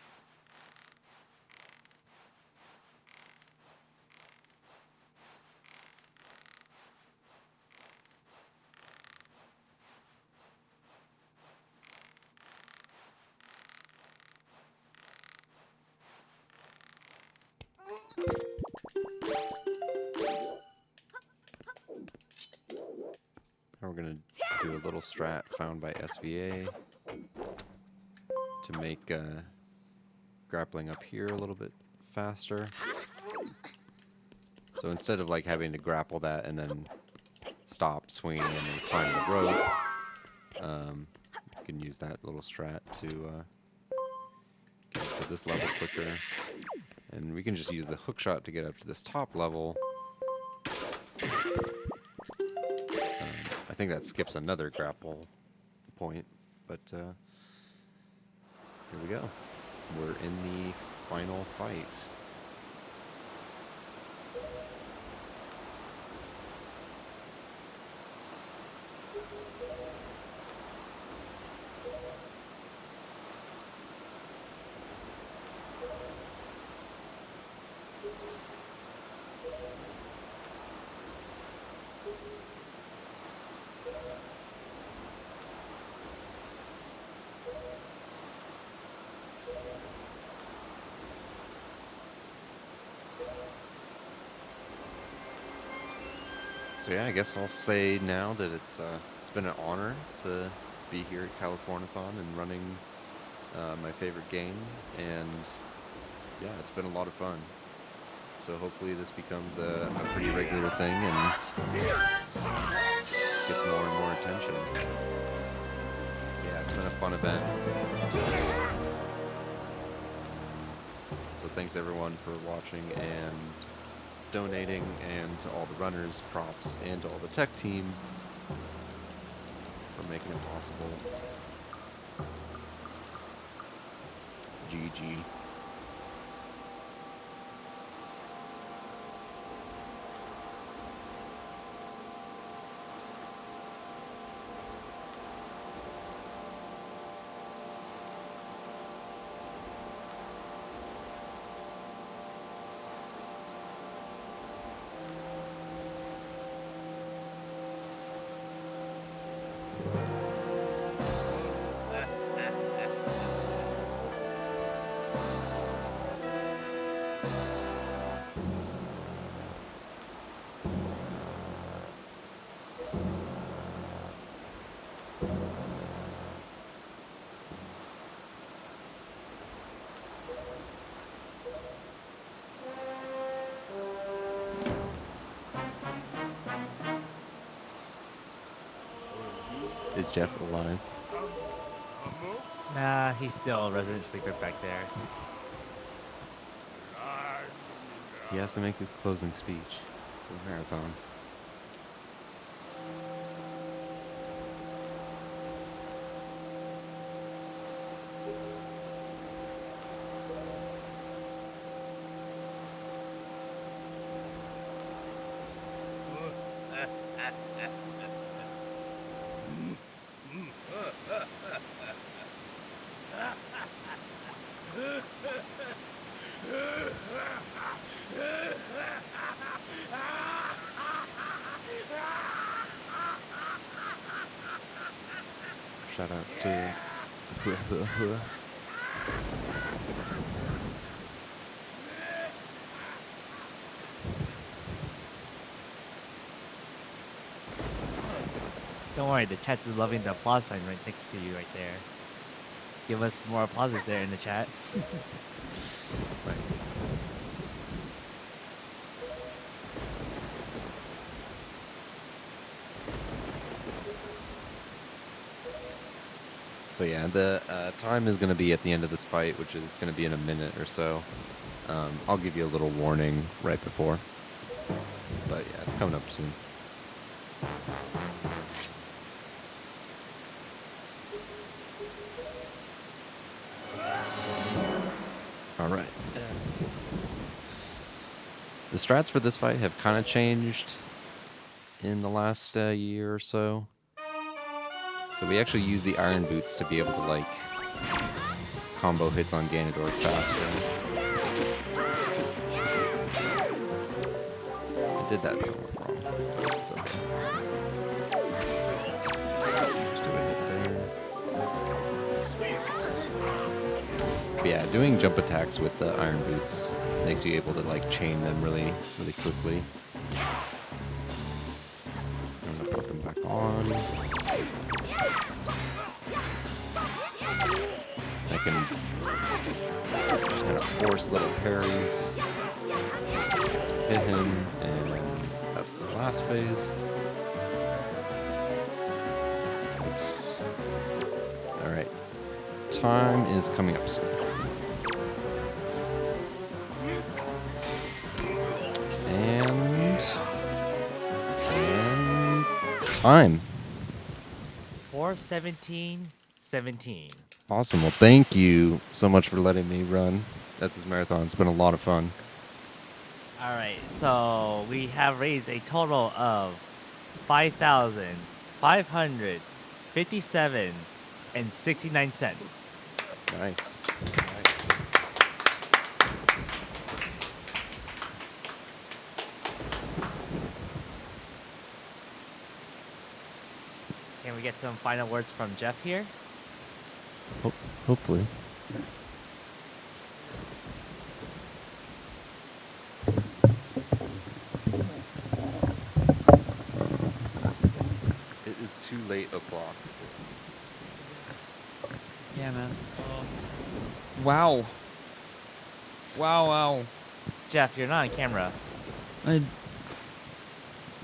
Now we're going to do a little strat found by SVA to make grappling up here a little bit faster. So instead of like having to grapple that and then stop swinging and then climb the rope, you can use that little strat to get up to this level quicker. And we can just use the hook shot to get up to this top level. I think that skips another grapple point, but here we go. We're in the final fight. So yeah, I guess I'll say now that it's been an honor to be here at Californithon and running my favorite game, and yeah, it's been a lot of fun. So hopefully this becomes a pretty regular thing and gets more and more attention. Yeah, it's been a fun event. So thanks everyone for watching and donating, and to all the runners, props, and to all the tech team for making it possible. GG. Is Jeff alive? Nah, he's still a resident sleeper back there. He has to make his closing speech for the marathon. Shoutouts to Don't worry, the chat is loving the applause sign right next to you right there. Give us more applauses there in the chat. Nice. So yeah, the time is going to be at the end of this fight, which is going to be in a minute or so. I'll give you a little warning right before. But yeah, it's coming up soon. All right. The strats for this fight have kind of changed in the last year or so. So we actually use the iron boots to be able to like combo hits on Ganondorf faster. I did that somewhat wrong. It's okay. Just do a hit there. But yeah, doing jump attacks with the iron boots makes you able to like chain them really quickly. I'm gonna put them back on. I can just kind of force little parries. Hit him, and that's the last phase. Oops. Alright. Time is coming up soon. And time. 4:17:17. Awesome. Well, thank you so much for letting me run at this marathon. It's been a lot of fun. All right, so we have raised a total of 5,557 and 69 cents. Nice. Can we get some final words from Jeff here? Hopefully. It is too late o'clock. Yeah, man. Wow. Wow. Jeff, you're not on camera.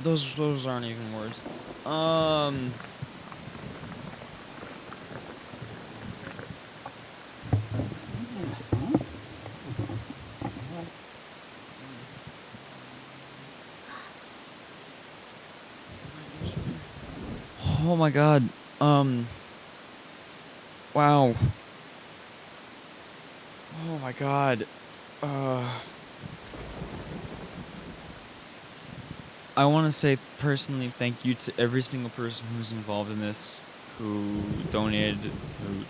Those aren't even words. Oh my god. Wow. Oh my god. I want to say personally thank you to every single person who's involved in this, who donated, who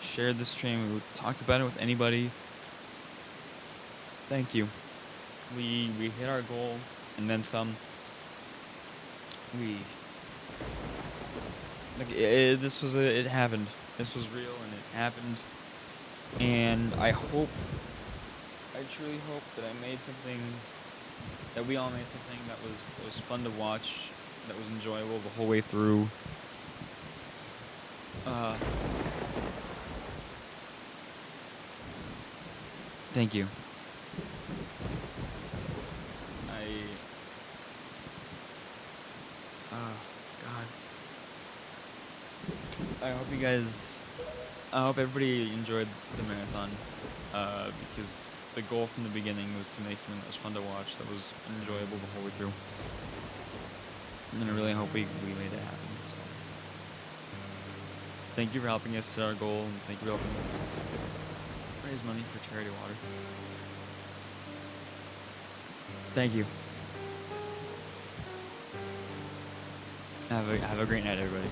shared the stream, who talked about it with anybody. Thank you. We hit our goal and then some. It happened. This was real and it happened. And I truly hope that I made something, that we all made something that was fun to watch, that was enjoyable the whole way through. Thank you. I hope everybody enjoyed the marathon, because the goal from the beginning was to make something that was fun to watch, that was enjoyable the whole way through. And I really hope we made that happen. So, thank you for helping us hit our goal, and thank you for helping us raise money for charity water. Thank you. Have a great night, everybody.